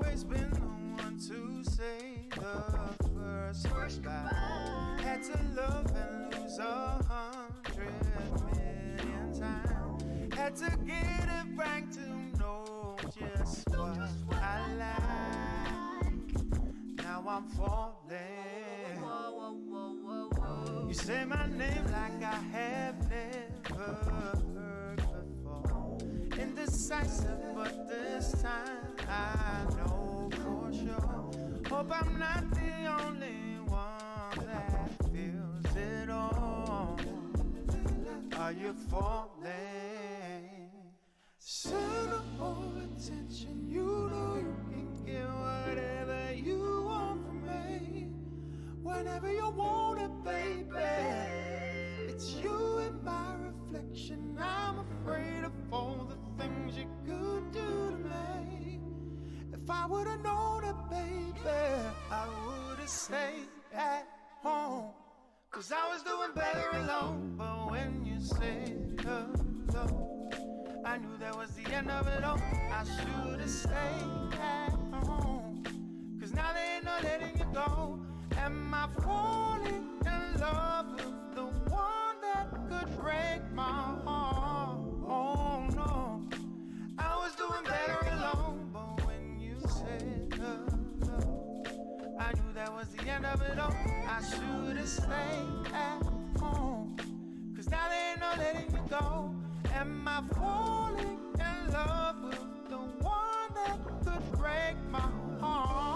always been the one to say the first goodbye. Had to love and lose 100 million times. Had to get it right to know just what I like. Now I'm falling. You say my name like I have never heard before. Indecisive, but this time I know for sure. Hope I'm not the only one that feels it all. Are you falling? Center of attention, you know you can get whatever you want from me. Whenever you want it, baby. It's you and my reflection. I'm afraid of all the things you could do to me. If I would've known it, baby, I would've stayed at home. Cause I was doing better alone. But when you said hello, I knew that was the end of it all. I should've stayed at home. Cause now there ain't no letting you go. Am I falling in love with the one that could break my heart? Oh no, I was doing better alone. But when you said hello, I knew that was the end of it all. I should've stayed at home. Cause now there ain't no letting you go. Am I falling in love with the one that could break my heart?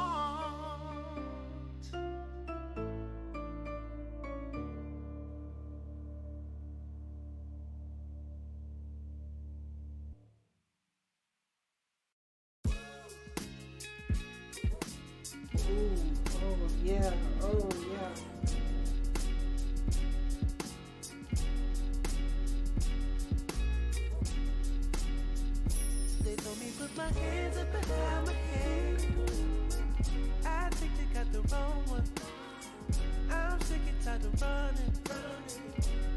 Oh yeah, oh yeah. They told me put my hands up behind my head. I think they got the wrong one. I'm sick and tired of running.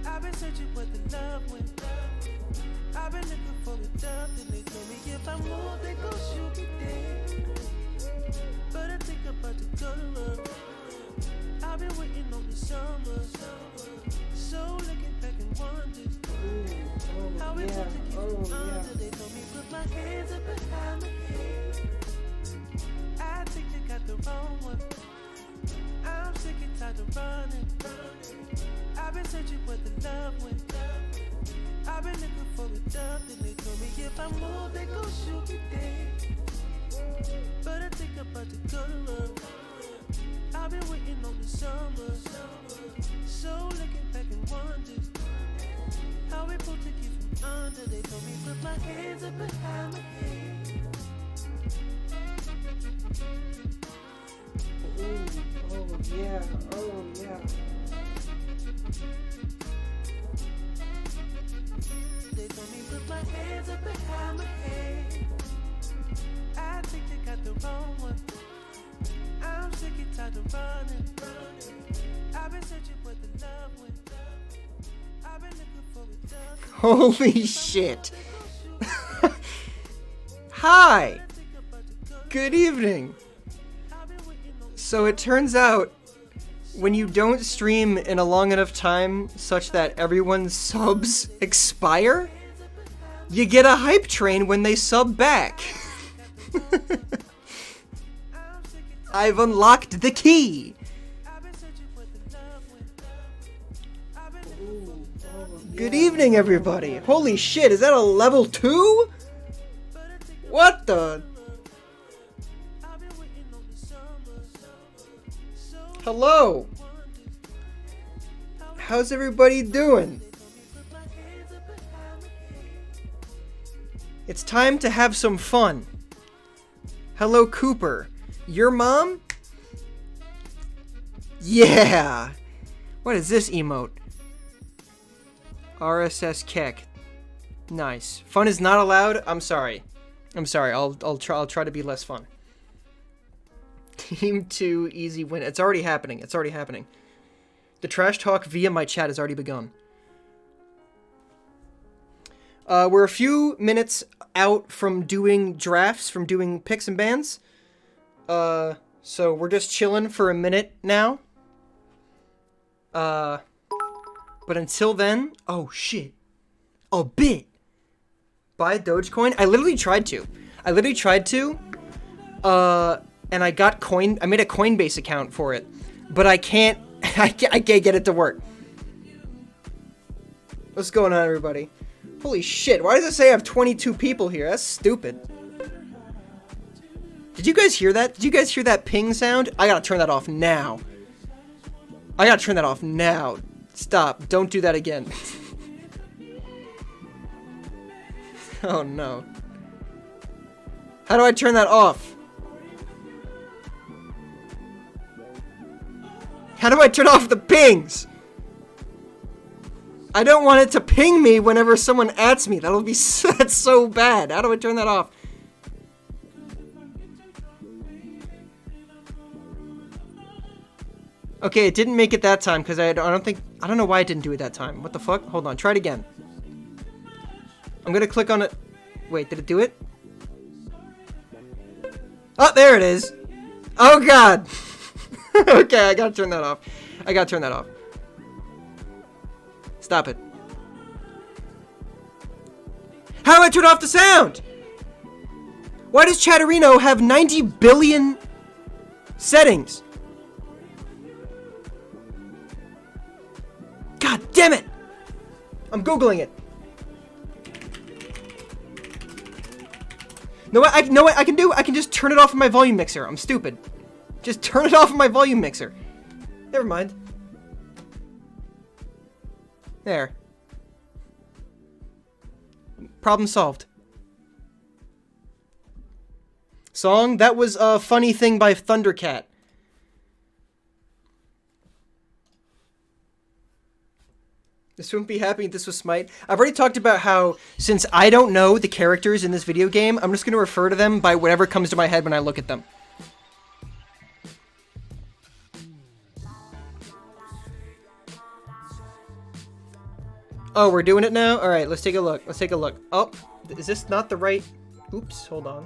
I've been searching where the love went. I've been looking for the dove, and they told me if I move, they gon' shoot me dead. But I think I'm about to go to work. I've been waiting on the summer. So looking back and wondering how we put to keep under. They told me put my hands up behind my head. I think they got the wrong one. I'm sick and tired of running. I've been searching where the love went. I've been looking for a dove, and they told me if I move, they gon' shoot me dead. But I think I'm about to go to work. I've been waiting on the summer. So looking back and wondering how we put to keep from under. They told me put my hands up behind my head. Oh yeah, oh yeah. They told me put my hands up behind my head. I think they got the wrong one. I'm sick and tired of running. I've been searching where the love went. I've been looking for a dove. Holy shit. Hi. Good evening. So it turns out when you don't stream in a long enough time such that everyone's subs expire, you get a hype train when they sub back. I've unlocked the key. Good evening, everybody. Holy shit, is that a level 2? What the? Hello. How's everybody doing? It's time to have some fun. Hello, Cooper. Your mom? Yeah. What is this emote? RSS Keck. Nice. Fun is not allowed? I'm sorry. I'll try to be less fun. Team 2 easy win. It's already happening. The trash talk via my chat has already begun. We're a few minutes out from doing drafts, from doing picks and bans. So we're just chilling for a minute now. But until then, oh shit. A bit. Buy a Dogecoin? I literally tried to. And I got I made a Coinbase account for it. But I can't get it to work. What's going on, everybody? Holy shit, why does it say I have 22 people here? That's stupid. Did you guys hear that? Did you guys hear that ping sound? I gotta turn that off now. Stop. Don't do that again. Oh no. How do I turn that off? How do I turn off the pings? I don't want it to ping me whenever someone adds me. That's so bad. How do I turn that off? Okay, it didn't make it that time because I don't know why it didn't do it that time. What the fuck? Hold on, try it again. I'm gonna click on it. Wait, did it do it? Oh, there it is. Oh god. Okay, I gotta turn that off. Stop it. How do I turn off the sound? Why does Chatterino have 90 billion settings? God damn it! I'm Googling it. Know what I can do? I can just turn it off of my volume mixer. I'm stupid. Just turn it off of my volume mixer. Never mind. There. Problem solved. Song? That was a Funny Thing by Thundercat. This wouldn't be happy if this was Smite. I've already talked about how, since I don't know the characters in this video game, I'm just going to refer to them by whatever comes to my head when I look at them. Oh, we're doing it now? Alright, let's take a look. Oh, is this not the right... Oops, hold on.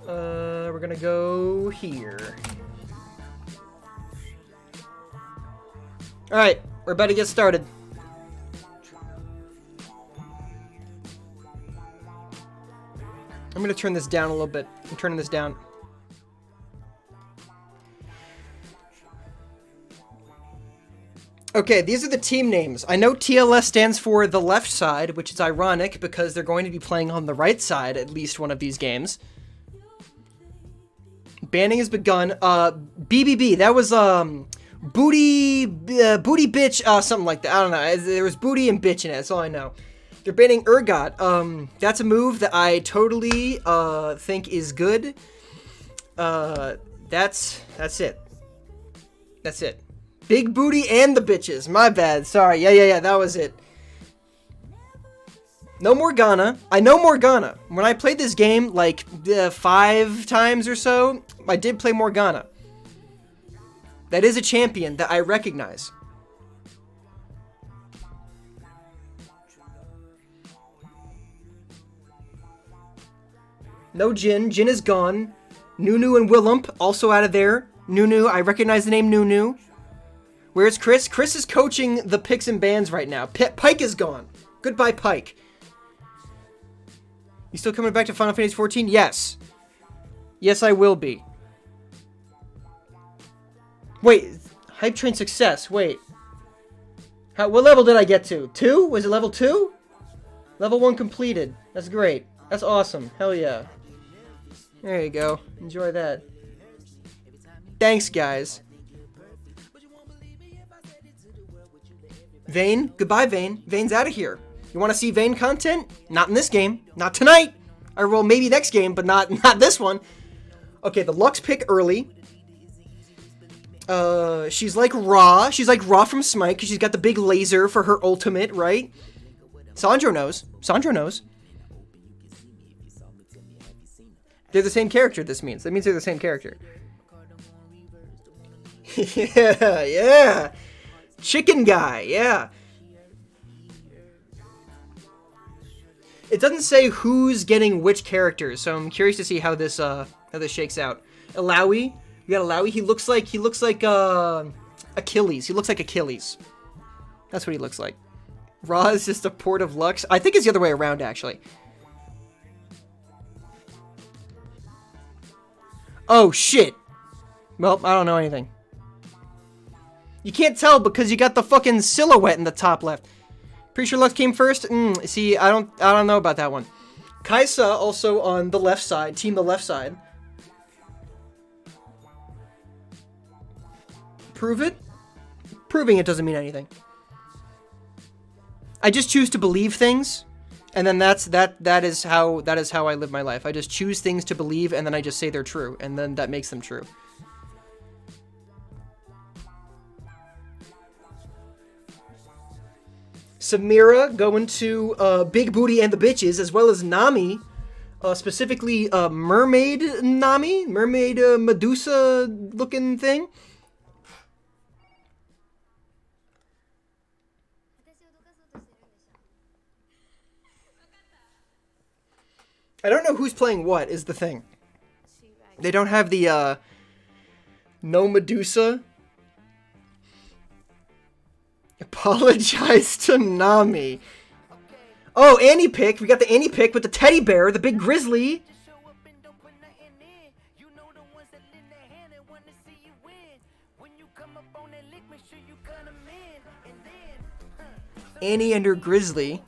We're gonna go here. Alright, we're about to get started. I'm gonna turn this down a little bit. I'm turning this down. Okay, these are the team names. I know TLS stands for the left side, which is ironic because they're going to be playing on the right side at least one of these games. Banning has begun. BBB, that was, booty bitch, something like that. I don't know. There was booty and bitch in it. That's all I know. They're banning Urgot. That's a move that I totally, think is good. That's it. That's it. Big booty and the bitches. My bad. Sorry. Yeah. That was it. No Morgana. I know Morgana. When I played this game, like, 5 times or so, I did play Morgana. That is a champion that I recognize. No Jin. Jin is gone. Nunu and Willump also out of there. Nunu. I recognize the name Nunu. Where's Chris? Chris is coaching the picks and bans right now. Pike is gone. Goodbye, Pike. You still coming back to Final Fantasy 14? Yes. Yes, I will be. Wait. Hype Train success. Wait. What level did I get to? 2? Was it level 2? Level 1 completed. That's great. That's awesome. Hell yeah. There you go. Enjoy that. Thanks, guys. Vayne, goodbye, Vayne. Vayne's out of here. You want to see Vayne content? Not in this game. Not tonight. Or, well, maybe next game, but not this one. Okay, the Lux pick early. She's like Ra. She's like Ra from Smite, because she's got the big laser for her ultimate, right? Sandro knows. They're the same character, this means. That means they're the same character. Yeah. Chicken guy, yeah. It doesn't say who's getting which characters, so I'm curious to see how this shakes out. Alawi, we got Alawi. He looks like Achilles. He looks like Achilles. That's what he looks like. Ra is just a port of Lux. I think it's the other way around, actually. Oh, shit. Well, I don't know anything. You can't tell because you got the fucking silhouette in the top left. Pretty sure Lux came first? See, I don't know about that one. Kaisa also on the left side. Team the left side. Prove it? Proving it doesn't mean anything. I just choose to believe things, and then that is how I live my life. I just choose things to believe, and then I just say they're true, and then that makes them true. Samira going to Big Booty and the Bitches, as well as Nami, specifically Mermaid Nami, Mermaid Medusa looking thing. I don't know who's playing what is the thing. They don't have the no Medusa. Apologize to Nami. Oh, Annie pick. We got the Annie pick with the teddy bear, the big grizzly. Annie and her grizzly.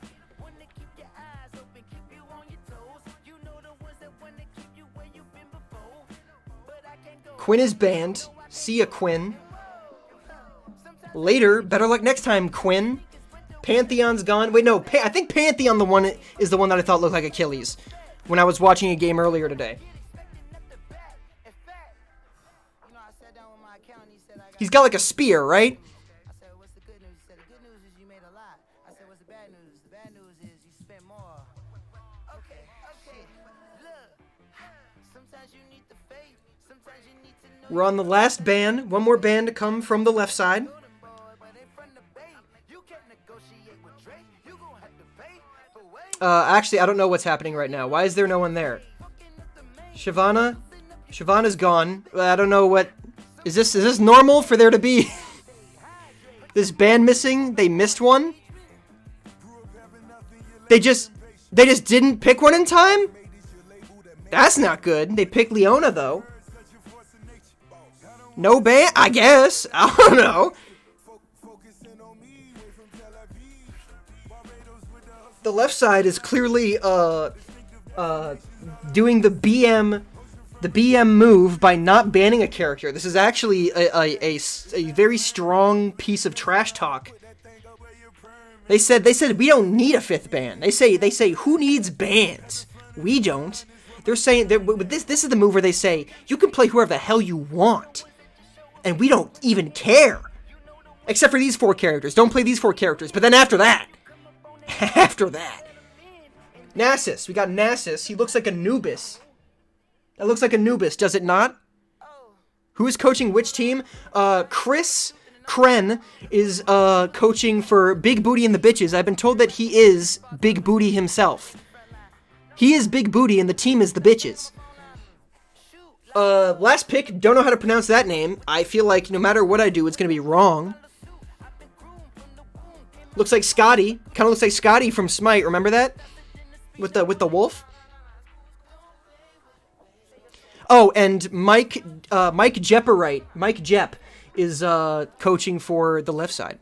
Quinn is banned. See ya, Quinn. Later, better luck next time, Quinn. Pantheon's gone. Wait, no. I think Pantheon is the one that I thought looked like Achilles when I was watching a game earlier today. He's got like a spear, right? We're on the last ban. One more ban to come from the left side. Actually, I don't know what's happening right now. Why is there no one there? Shyvana? Shyvana's gone. I don't know what... Is this normal for there to be... this ban missing? They missed one? They just didn't pick one in time? That's not good. They picked Leona, though. No ban? I guess. I don't know. The left side is clearly doing the BM move by not banning a character. This is actually a very strong piece of trash talk. They said we don't need a fifth ban. They say who needs bans? We don't. They're saying that this is the move where they say you can play whoever the hell you want. And we don't even care. Except for these 4 characters. Don't play these 4 characters. But then after that. Nasus. We got Nasus. He looks like Anubis. That looks like Anubis, does it not? Who is coaching which team? Chris Kren is coaching for Big Booty and the Bitches. I've been told that he is Big Booty himself. He is Big Booty and the team is the Bitches. Last pick, don't know how to pronounce that name. I feel like no matter what I do, it's gonna be wrong. Looks like Scotty. Kinda looks like Scotty from Smite, remember that? With the wolf? Oh, and Mike Jepperite. Mike Jepp is, coaching for the left side.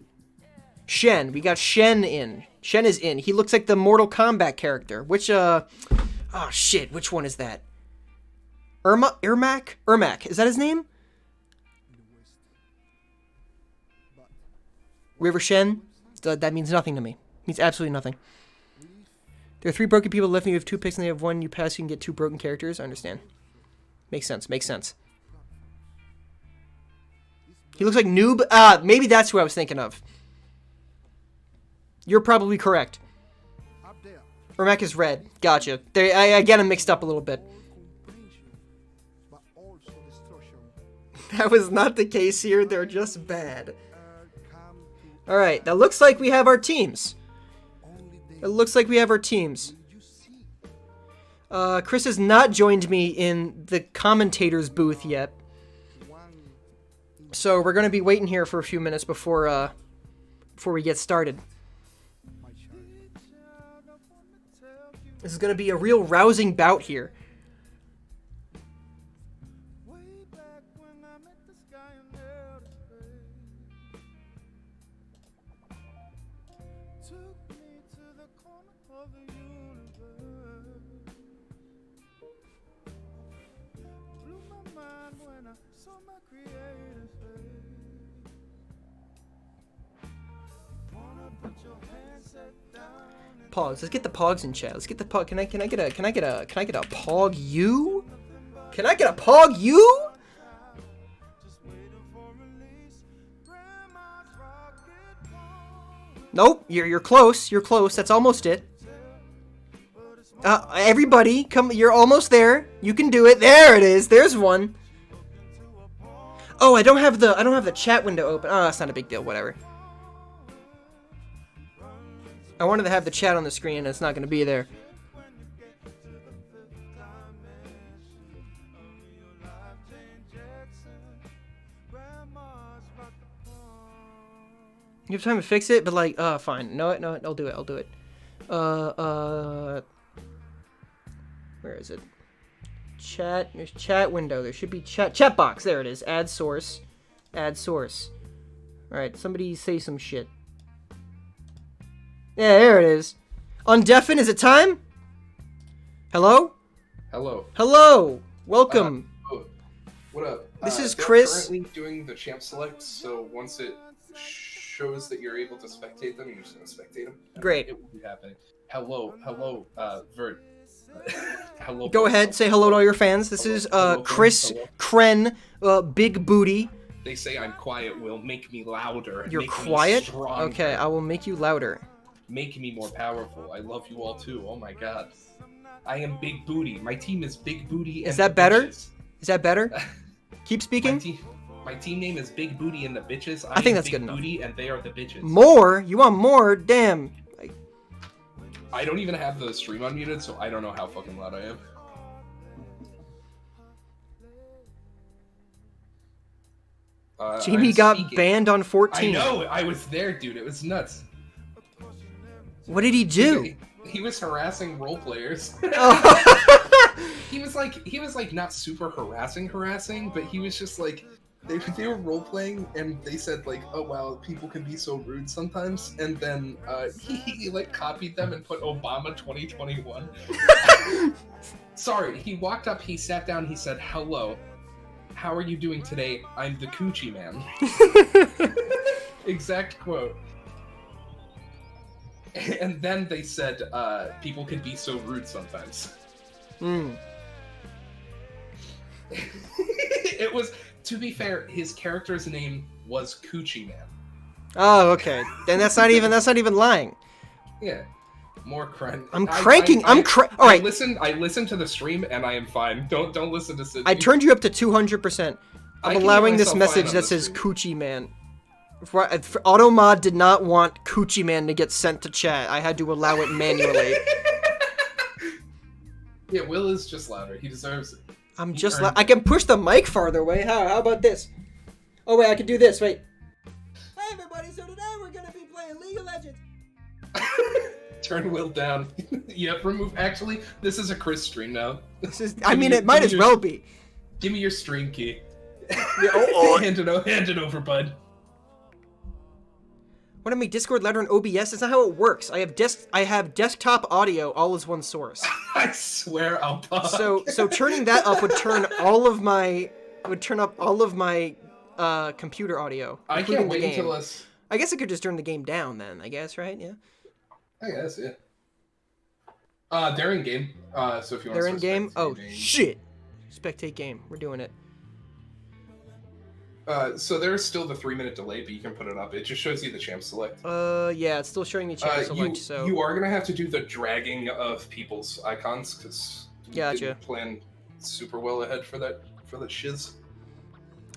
Shen. We got Shen in. Shen is in. He looks like the Mortal Kombat character. Which, oh shit, which one is that? Ermac? Ermac, is that his name? River Shen? That means nothing to me. It means absolutely nothing. There are 3 broken people left and you have 2 picks and they have 1 you pass, you can get 2 broken characters. I understand. Makes sense, makes sense. He looks like Noob. Maybe that's who I was thinking of. You're probably correct. Ermac is red. Gotcha. I get him mixed up a little bit. That was not the case here. They're just bad. Alright, that looks like we have our teams. It looks like we have our teams. Chris has not joined me in the commentator's booth yet. So we're going to be waiting here for a few minutes before we get started. This is going to be a real rousing bout here. Pogs. Let's get the pogs in chat. Let's get the pog. Can I get a pog you? Can I get a pog you? Nope. You're close. You're close. That's almost it. Everybody, come. You're almost there. You can do it. There it is. There's one. Oh, I don't have the chat window open. Oh, that's not a big deal. Whatever. I wanted to have the chat on the screen, and it's not going to be there. You have time to fix it, but like, fine. No, I'll do it. Where is it? Chat. There's chat window. There should be chat box. There it is. Add source. All right, somebody say some shit. Yeah, there it is. Undeafen, is it time? Hello? Hello. Welcome. What up? This is Chris. Currently doing the champ select, so once it shows that you're able to spectate them, you're just gonna spectate them. Great. It will be happening. Hello, Vert. Hello. Go ahead, say hello to all your fans. This is Chris Kren, Big Booty. They say I'm quiet will make me louder. You're make quiet? Me stronger, okay, I will make you louder. Make me more powerful. I love you all too. Oh my god. I am Big Booty. My team is Big Booty. Is that better? Is that better? Keep speaking. My team name is Big Booty and the Bitches. I think that's Big good enough. Booty and they are the bitches. More? You want more? Damn. I don't even have the stream unmuted, so I don't know how fucking loud I am. Jamie got banned on 14. I know. I was there, dude. It was nuts. What did he do? He was harassing role players. He was like not super harassing, but he was just like they were role playing and they said like, oh wow, people can be so rude sometimes, and then he like copied them and put Obama 2021. Sorry, he walked up, he sat down, he said, hello, how are you doing today? I'm the Coochie Man. Exact quote. And then they said, people can be so rude sometimes. It was, to be fair, his character's name was Coochie Man. Oh, okay. Then that's not even lying. Yeah. More crank. I'm cranking. All right. I listened to the stream and I am fine. Don't listen to Sid. I turned you up to 200%. I'm allowing this message that says Coochie Man. Automod did not want Coochie Man to get sent to chat. I had to allow it manually. Yeah, Will is just louder. He deserves it. I'm just I can push the mic farther away. How about this? Oh wait, I can do this. Wait. Hey everybody, so today we're gonna be playing League of Legends. Turn Will down. Yep, remove. Actually, this is a Chris stream now. This is. I mean, it might as well be. Give me your stream key. Yeah, hand it over, bud. What am I, Discord, louder, and OBS? That's not how it works. I have desktop audio, all as one source. I swear I'll pause. So turning that up would turn up all of my computer audio. I can't wait until us. I guess I could just turn the game down then. I guess, right? Yeah. I guess, yeah. They're in game. So if you want. They're in game. Oh shit! Spectate game. We're doing it. So there's still the 3-minute delay, but you can put it up. It just shows you the champ select. Yeah, it's still showing me champ select. So you are gonna have to do the dragging of people's icons because you didn't plan super well ahead for that shiz.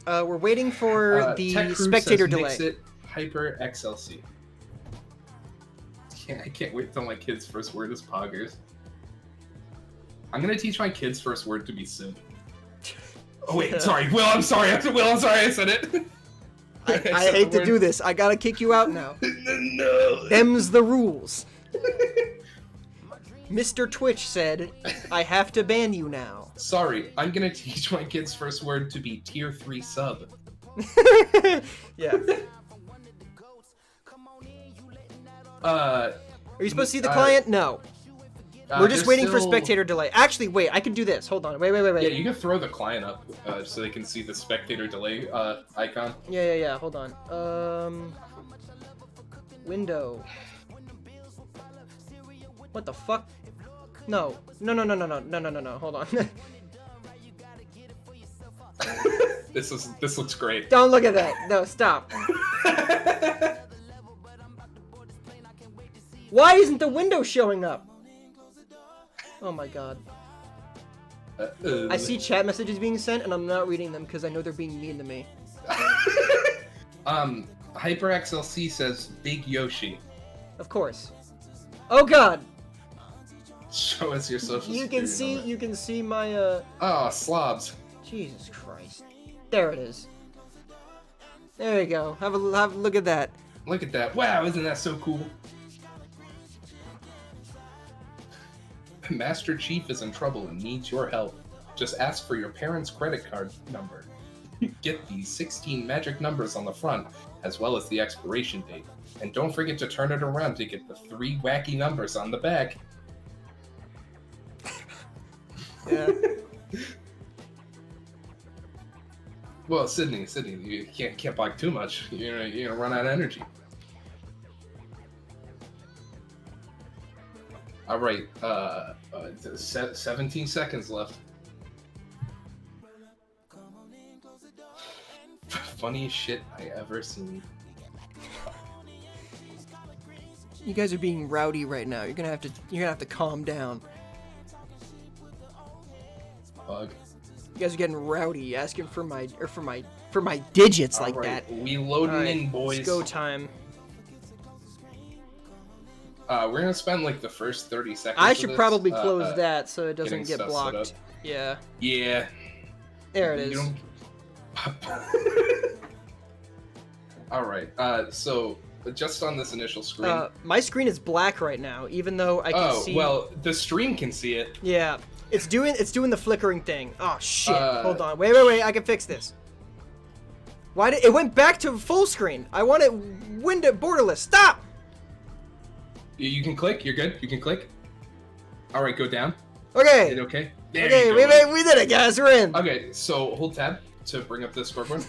We're waiting for the spectator delay. Mix-it Hyper XLC. I can't wait till my kid's first word is poggers. I'm gonna teach my kids' first word to be simp. Oh wait, sorry, Will. I'm sorry. Will, I'm sorry. I said it. I hate to do this. I gotta kick you out now. No. Them's the rules. Mr. Twitch said, I have to ban you now. Sorry, I'm gonna teach my kids' first word to be tier 3 sub. Yeah. Are you supposed to see the client? No. We're just waiting for spectator delay. Actually, wait, I can do this. Hold on. Wait. Yeah, you can throw the client up so they can see the spectator delay icon. Yeah. Hold on. Window. What the fuck? No. Hold on. This looks great. Don't look at that. No, stop. Why isn't the window showing up? Oh my god. I see chat messages being sent and I'm not reading them because I know they're being mean to me. HyperXLC says Big Yoshi. Of course. Oh god. Show us your social security You can see my Oh, slobs. Jesus Christ. There it is. There you go. Have a look at that. Look at that. Wow, isn't that so cool? Master Chief is in trouble and needs your help. Just ask for your parents' credit card number. Get the 16 magic numbers on the front, as well as the expiration date. And don't forget to turn it around to get the 3 wacky numbers on the back. Yeah. Well, Sydney, you can't buy too much. You're gonna run out of energy. All right, 17 seconds left. Funniest shit I ever seen. You guys are being rowdy right now. You're gonna have to calm down. Bug. You guys are getting rowdy, asking for my digits like that. We loading in, boys. It's go time. We're gonna spend like the first 30 seconds. I should probably close that so it doesn't get stuff set blocked. up. Yeah. Yeah. There it is. All right. So just on this initial screen. My screen is black right now, even though I can see. Oh well, the stream can see it. Yeah. It's doing the flickering thing. Oh shit! Hold on. Wait. I can fix this. Why did it went back to full screen? I want it window borderless. Stop. You can click. You're good. You can click. All right, go down. Okay. Is it okay? There Okay. you go. Wait. We did it, guys. We're in. Okay, so hold tab to bring up the scoreboard.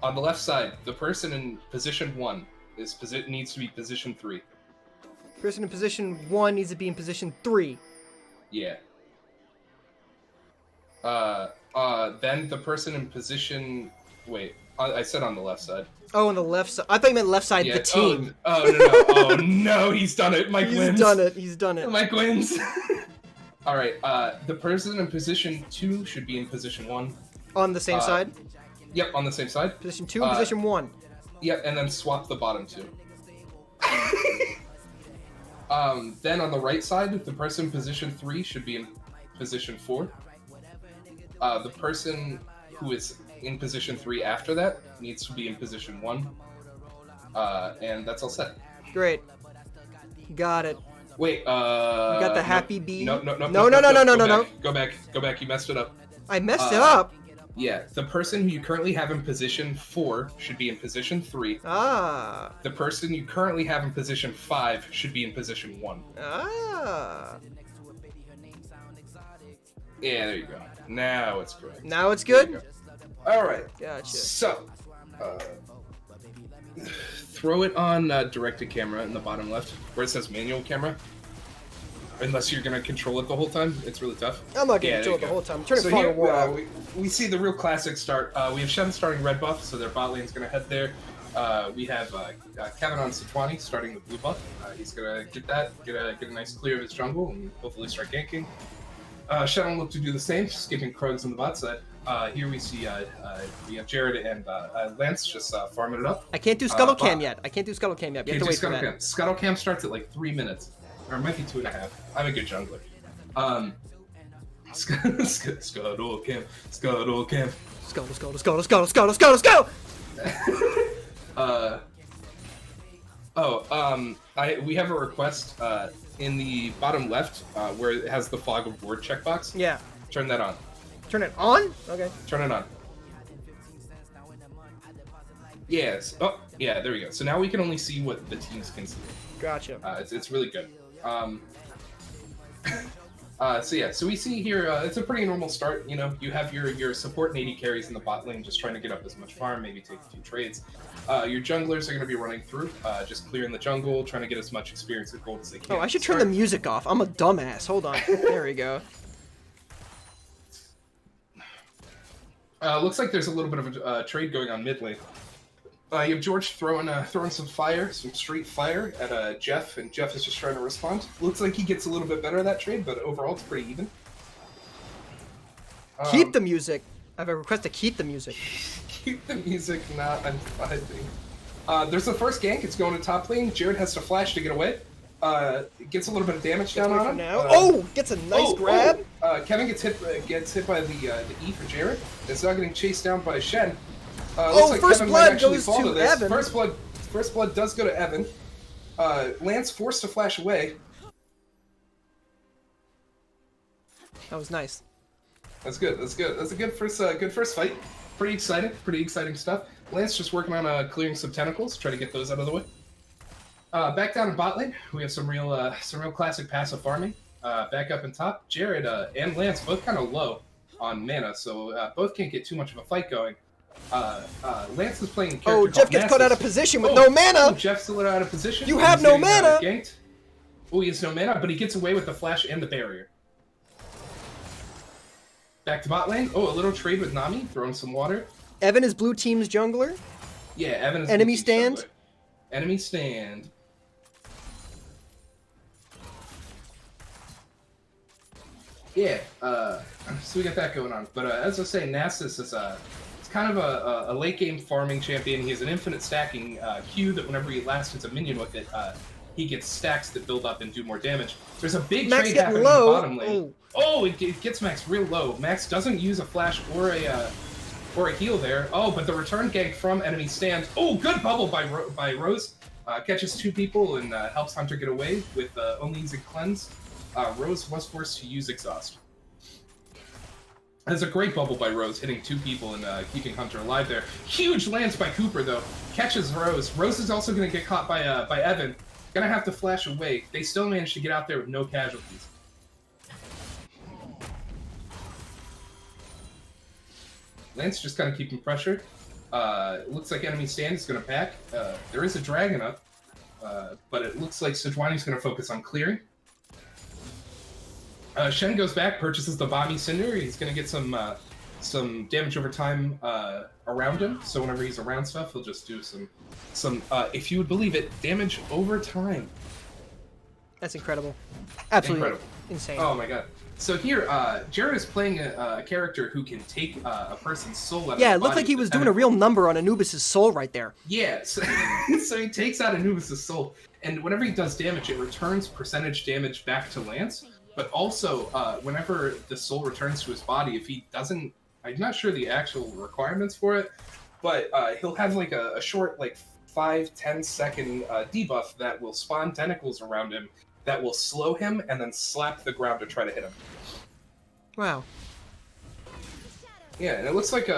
On the left side, the person in position 1 needs to be position 3. Person in position 1 needs to be in position 3. Yeah. Then the person in position... Wait, I said on the left side. Oh, on the left side. I thought you meant left side, the team. Oh, no. Oh, no, he's done it. Mike wins. He's done it. Mike wins. All right, the person in position 2 should be in position 1. On the same side? Yep, on the same side. Position 2 and position 1. Yep, and then swap the bottom 2. Then on the right side, the person in position 3 should be in position 4. The person who is in position 3 after that needs to be in position 1. And that's all set. Great. Got it. Wait, You got the happy bee? No. Go back. You messed it up. I messed it up? Yeah, the person who you currently have in position 4 should be in position 3. Ah. The person you currently have in position 5 should be in position 1. Ah. Yeah, there you go. Now it's correct. Now it's good? All right. Gotcha. So, throw it on directed camera in the bottom left, where it says manual camera. Unless you're gonna control it the whole time, it's really tough. I'm not gonna control it the whole time. I'm turning so far here, we see the real classic start. We have Shen starting red buff, so their bot lane's gonna head there. We have Kevin on Satwani starting the blue buff. He's gonna get a nice clear of his jungle, and hopefully start ganking. Shen will look to do the same, skipping Krugs on the bot side. Here we see we have Jared and Lance just farming it up. I can't do Scuttle Cam yet. You have to wait for that. Scuttle Cam starts at like 3 minutes. or it might be 2.5. I'm a good jungler. Scuttle camp. Scuttle camp. Let's go! We have a request in the bottom left where it has the flag of war checkbox. Yeah. Turn that on. Turn it on? Okay. Turn it on. Yes. Oh, yeah, there we go. So now we can only see what the teams can see. Gotcha. It's really good. So we see here, it's a pretty normal start. You know, you have your support and AD carries in the bot lane, just trying to get up as much farm, maybe take a few trades. Your junglers are going to be running through, just clearing the jungle, trying to get as much experience and gold as they can. Oh, I should turn the music off. I'm a dumbass. Hold on. There we go. Looks like there's a little bit of a trade going on mid lane. You have George throwing some fire, some straight fire at Jeff, and Jeff is just trying to respond. Looks like he gets a little bit better at that trade, but overall it's pretty even. Keep the music. I have a request to keep the music. Keep the music, not unfinding. There's the first gank. It's going to top lane. Jared has to flash to get away. Gets a little bit of damage down on him. Now. Gets a nice grab. Kevin gets hit by the E for Jared. It's now getting chased down by Shen. First blood goes to Evan. First blood does go to Evan. Lance forced to flash away. That was nice. That's good. That's a good first fight. Pretty exciting stuff. Lance just working on clearing some tentacles, try to get those out of the way. Back down in bot lane, we have some real classic passive farming. Back up in top, Jared and Lance both kind of low on mana, so both can't get too much of a fight going. Lance is playing a character Jeff gets put out of position with no mana! Jeff's still out of position. You have no mana! Ganked. Oh, he has no mana, but he gets away with the flash and the barrier. Back to bot lane. Oh, a little trade with Nami, throwing some water. Evan is blue team's jungler. Yeah, Evan is enemy stand. Jungler. Enemy stand. Yeah, so we got that going on. But as I was saying, Nasus is it's kind of a late game farming champion. He has an infinite stacking Q that whenever he last hits a minion with it, he gets stacks that build up and do more damage. There's a big trade happening low. in the bottom lane. Oh, it gets Max real low. Max doesn't use a flash or a heal there. Oh, but the return gank from enemy stand. Oh, good bubble by Rose. Catches two people and helps Hunter get away with only using cleanse. Rose was forced to use exhaust. That's a great bubble by Rose, hitting two people and keeping Hunter alive there. Huge lance by Cooper though. Catches Rose. Rose is also going to get caught by Evan. Gonna have to flash away. They still managed to get out there with no casualties. Lance just kind of keeping pressure. It looks like enemy stand is going to pack. There is a dragon up, but it looks like Sejuani's going to focus on clearing. Shen goes back, purchases the Bami Cinder. He's going to get some damage over time around him. So whenever he's around stuff, he'll just do some if you would believe it, damage over time. That's incredible. Absolutely incredible. Insane. Oh my god. So here, Jared is playing a character who can take a person's soul out of Yeah, their it looked body like he was with doing a real number on Anubis' soul right there. Yeah, so he takes out Anubis' soul, and whenever he does damage, it returns percentage damage back to Lance, but also, whenever the soul returns to his body, if he doesn't, I'm not sure the actual requirements for it, but he'll have like a short, like 5-10 second debuff that will spawn tentacles around him that will slow him and then slap the ground to try to hit him. Wow. Yeah, and it looks like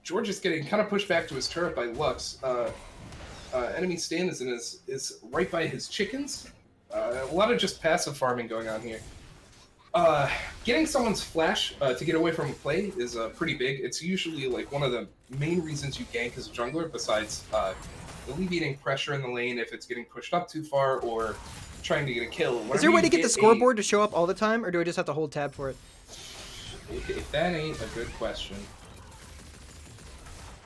George is getting kind of pushed back to his turret by Lux. Enemy stand is right by his chickens. A lot of just passive farming going on here. Getting someone's flash to get away from play is pretty big. It's usually like one of the main reasons you gank as a jungler, besides alleviating pressure in the lane if it's getting pushed up too far or trying to get a kill. Is there a way to get the scoreboard to show up all the time, or do I just have to hold tab for it? If that ain't a good question.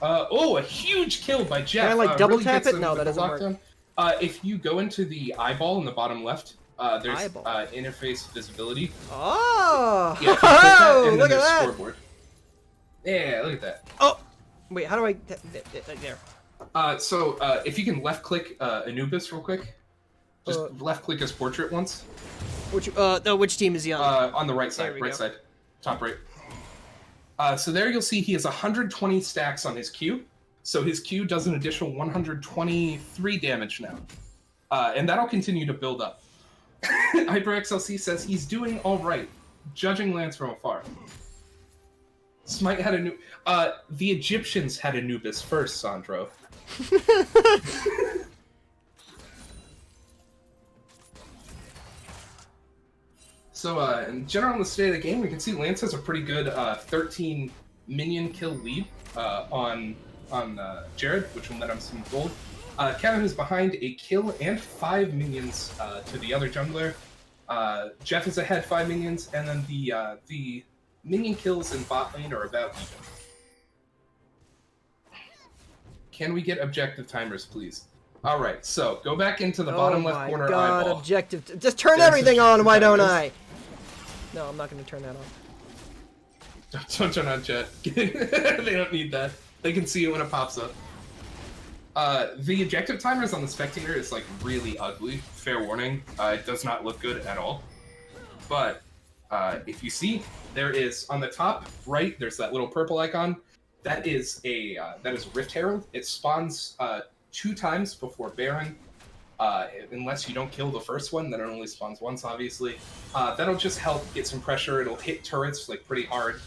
Oh, a huge kill by Jeff. Can I like double really tap it? him No, with that the doesn't work. If you go into the eyeball in the bottom left, there's Eyeball. Interface visibility. Oh! Yeah, click that, and then Look at there's that! scoreboard. Yeah, look at that. Oh! Wait, how do I... There. So if you can left click Anubis real quick. Just left click his portrait once. Which team is he on? On the right side, side, top right. So there you'll see he has 120 stacks on his Q. So his Q does an additional 123 damage now. And that'll continue to build up. HyperXLC says he's doing all right, judging Lance from afar. Smite had a new... the Egyptians had Anubis first, Sandro. So, in general, in the state of the game, we can see Lance has a pretty good 13 minion kill lead on Jared, which will net him some gold. Kevin is behind a kill and 5 minions to the other jungler. Jeff is ahead 5 minions, and then the minion kills in bot lane are about even. Can we get objective timers, please? All right, so go back into the bottom left corner God, eyeball. Objective. Just turn everything on. Why don't I? No, I'm not going to turn that on. Don't turn on chat. They don't need that. They can see it when it pops up. The objective timers on the spectator is like really ugly. Fair warning. It does not look good at all. But if you see, there is on the top right. There's that little purple icon. That is Rift Herald. It spawns 2 times before Baron. Unless you don't kill the first one, then it only spawns once, obviously. That'll just help get some pressure. It'll hit turrets like pretty hard.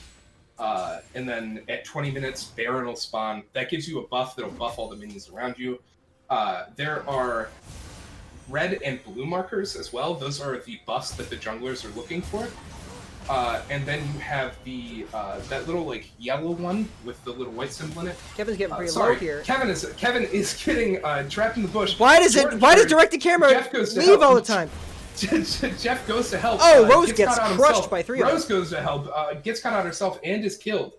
And then at 20 minutes, Baron will spawn. That gives you a buff that'll buff all the minions around you. There are red and blue markers as well. Those are the buffs that the junglers are looking for. And then you have the that little like yellow one with the little white symbol in it. Kevin's getting pretty low here. Kevin is getting trapped in the bush. Why does direct to camera leave all the time? Jeff goes to help. Oh, Rose gets crushed by 3 of them. Rose goes to help, gets caught out herself and is killed.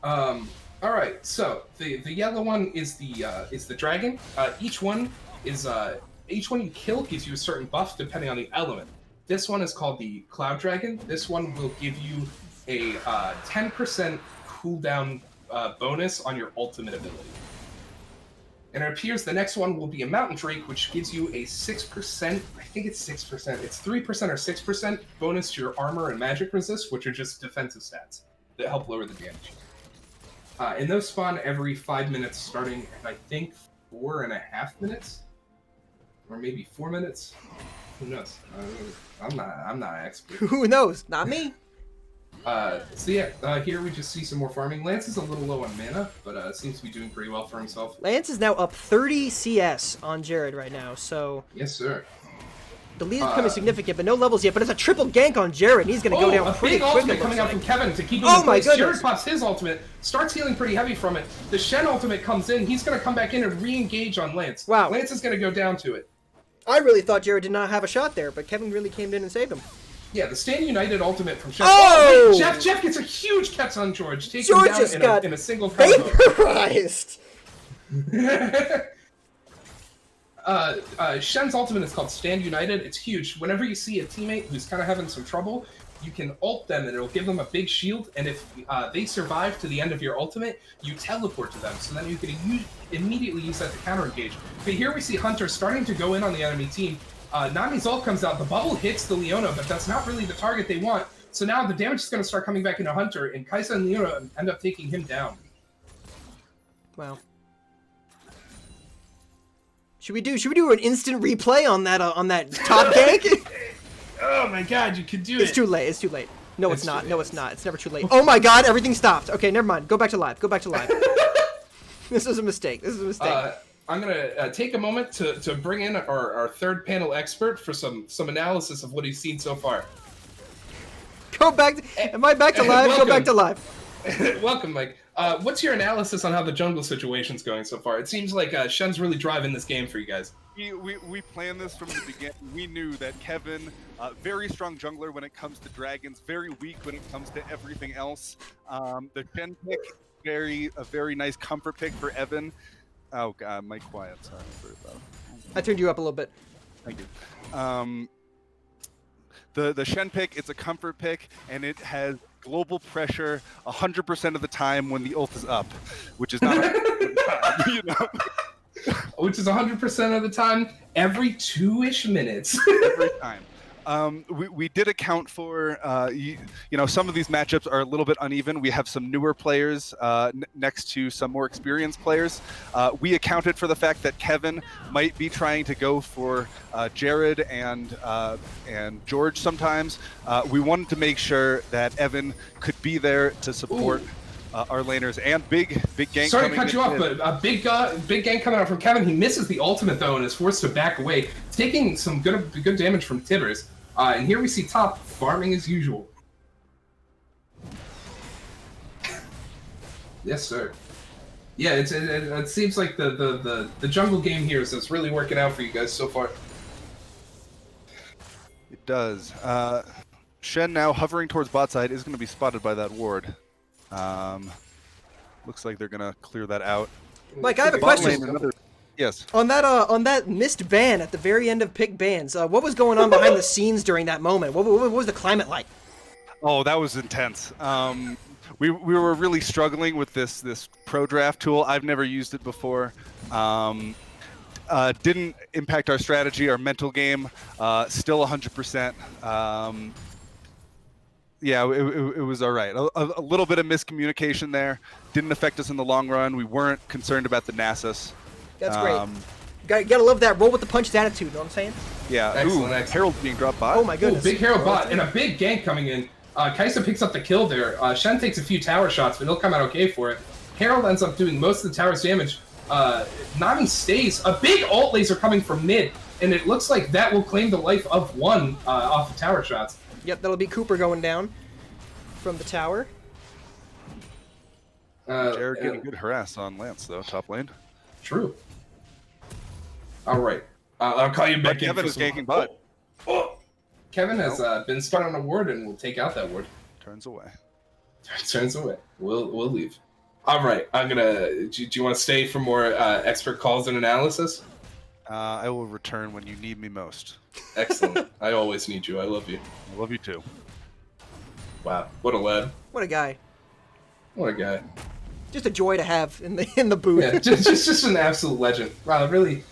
All right, so the yellow one is the dragon. Each one you kill gives you a certain buff depending on the element. This one is called the Cloud Dragon. This one will give you a 10% cooldown bonus on your ultimate ability. And it appears the next one will be a Mountain Drake, which gives you a 6%, I think it's 6%, it's 3% or 6% bonus to your armor and magic resist, which are just defensive stats that help lower the damage. And those spawn every 5 minutes, starting at, I think, 4.5 minutes? Or maybe 4 minutes? Who knows? I'm not an expert. Who knows? Not me. So yeah, here we just see some more farming. Lance is a little low on mana, but seems to be doing pretty well for himself. Lance is now up 30 CS on Jared right now, so... Yes, sir. The lead is becoming significant, but no levels yet. But it's a triple gank on Jared, and he's going to go down pretty quick. A big ultimate coming out from Kevin to keep him in place. My goodness. Jared pops his ultimate, starts healing pretty heavy from it. The Shen ultimate comes in. He's going to come back in and re-engage on Lance. Wow. Lance is going to go down to it. I really thought Jared did not have a shot there, but Kevin really came in and saved him. Yeah, the Stand United ultimate from Shen. Oh! Wait, Jeff gets a huge catch on George. Takes him down in a single combo. Vaporized! Shen's ultimate is called Stand United. It's huge. Whenever you see a teammate who's kind of having some trouble, you can ult them and it'll give them a big shield, and if they survive to the end of your ultimate, you teleport to them, so then you can immediately use that to counter engage. But here we see Hunter starting to go in on the enemy team. Nami's ult comes out, the bubble hits the Leona, but that's not really the target they want, so now the damage is going to start coming back into Hunter, and Kai'Sa and Leona end up taking him down. Wow. Should we do an instant replay on that top gank? Oh my god, you could do it. It's too late. It's too late. No, it's not. No, it's not. It's never too late. Oh my god, everything stopped. Okay, never mind. Go back to live. Go back to live. This was a mistake. This is a mistake. I'm gonna take a moment to bring in our third panel expert for some analysis of what he's seen so far. Go back. Am I back to live? Go back to live. Welcome, Mike. What's your analysis on how the jungle situation's going so far? It seems like Shen's really driving this game for you guys. We planned this from the beginning. We knew that Kevin, very strong jungler when it comes to dragons, very weak when it comes to everything else. The Shen pick, a very nice comfort pick for Evan. Oh god, Mike, quiet. Sorry for that. I turned you up a little bit. Thank you. The Shen pick, it's a comfort pick, and it has global pressure 100% of the time when the ult is up, which is not you know. which is 100% of the time, every 2-ish minutes. Every time. We did account for, some of these matchups are a little bit uneven. We have some newer players next to some more experienced players. We accounted for the fact that Kevin might be trying to go for Jared and George sometimes. We wanted to make sure that Evan could be there to support our laners, and big gank. Sorry to cut you off, but a big gank coming out from Kevin. He misses the ultimate though and is forced to back away, taking some good damage from Tibbers. And here we see Top farming as usual. Yes, sir. Yeah, it seems like the jungle game here is really working out for you guys so far. It does. Shen now hovering towards bot side is going to be spotted by that ward. Looks like they're going to clear that out. Mike, I have a question. Yes. On that missed ban at the very end of pick bans, what was going on behind the scenes during that moment? What was the climate like? Oh, that was intense. We were really struggling with this pro draft tool. I've never used it before. Didn't impact our strategy, our mental game. Still 100%. Yeah, it was all right. A little bit of miscommunication there. Didn't affect us in the long run. We weren't concerned about the Nasus. That's great. Gotta love that roll with the punches attitude, know what I'm saying? Yeah. Excellent. Harold being dropped bot. Oh my goodness. Big Herald bot and a big gank coming in. Kaisa picks up the kill there. Shen takes a few tower shots, but he'll come out okay for it. Harold ends up doing most of the tower's damage. Nami stays. A big ult laser coming from mid, and it looks like that will claim the life of one off the tower shots. Yep, that'll be Cooper going down from the tower. Jared getting good harass on Lance, though, top lane. True. All right. I'll call you back in. Kevin is ganking bot. Oh. Kevin has been spun on a ward and will take out that ward. Turns away. Turns away. We'll leave. All right. I'm gonna. Do you want to stay for more expert calls and analysis? I will return when you need me most. Excellent. I always need you. I love you. I love you too. Wow. What a lad. What a guy. What a guy. Just a joy to have in the booth. Yeah, just an absolute legend. Wow, really,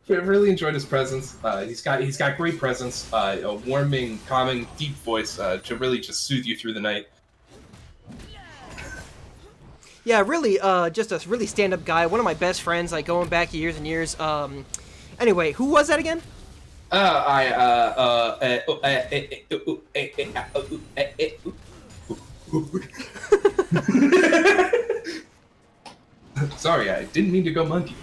really enjoyed his presence. He's got great presence, a warming, calming, deep voice to really just soothe you through the night. Yeah, really, just a really stand-up guy. One of my best friends, like going back years and years. Anyway, who was that again? Sorry, I didn't mean to go monkey.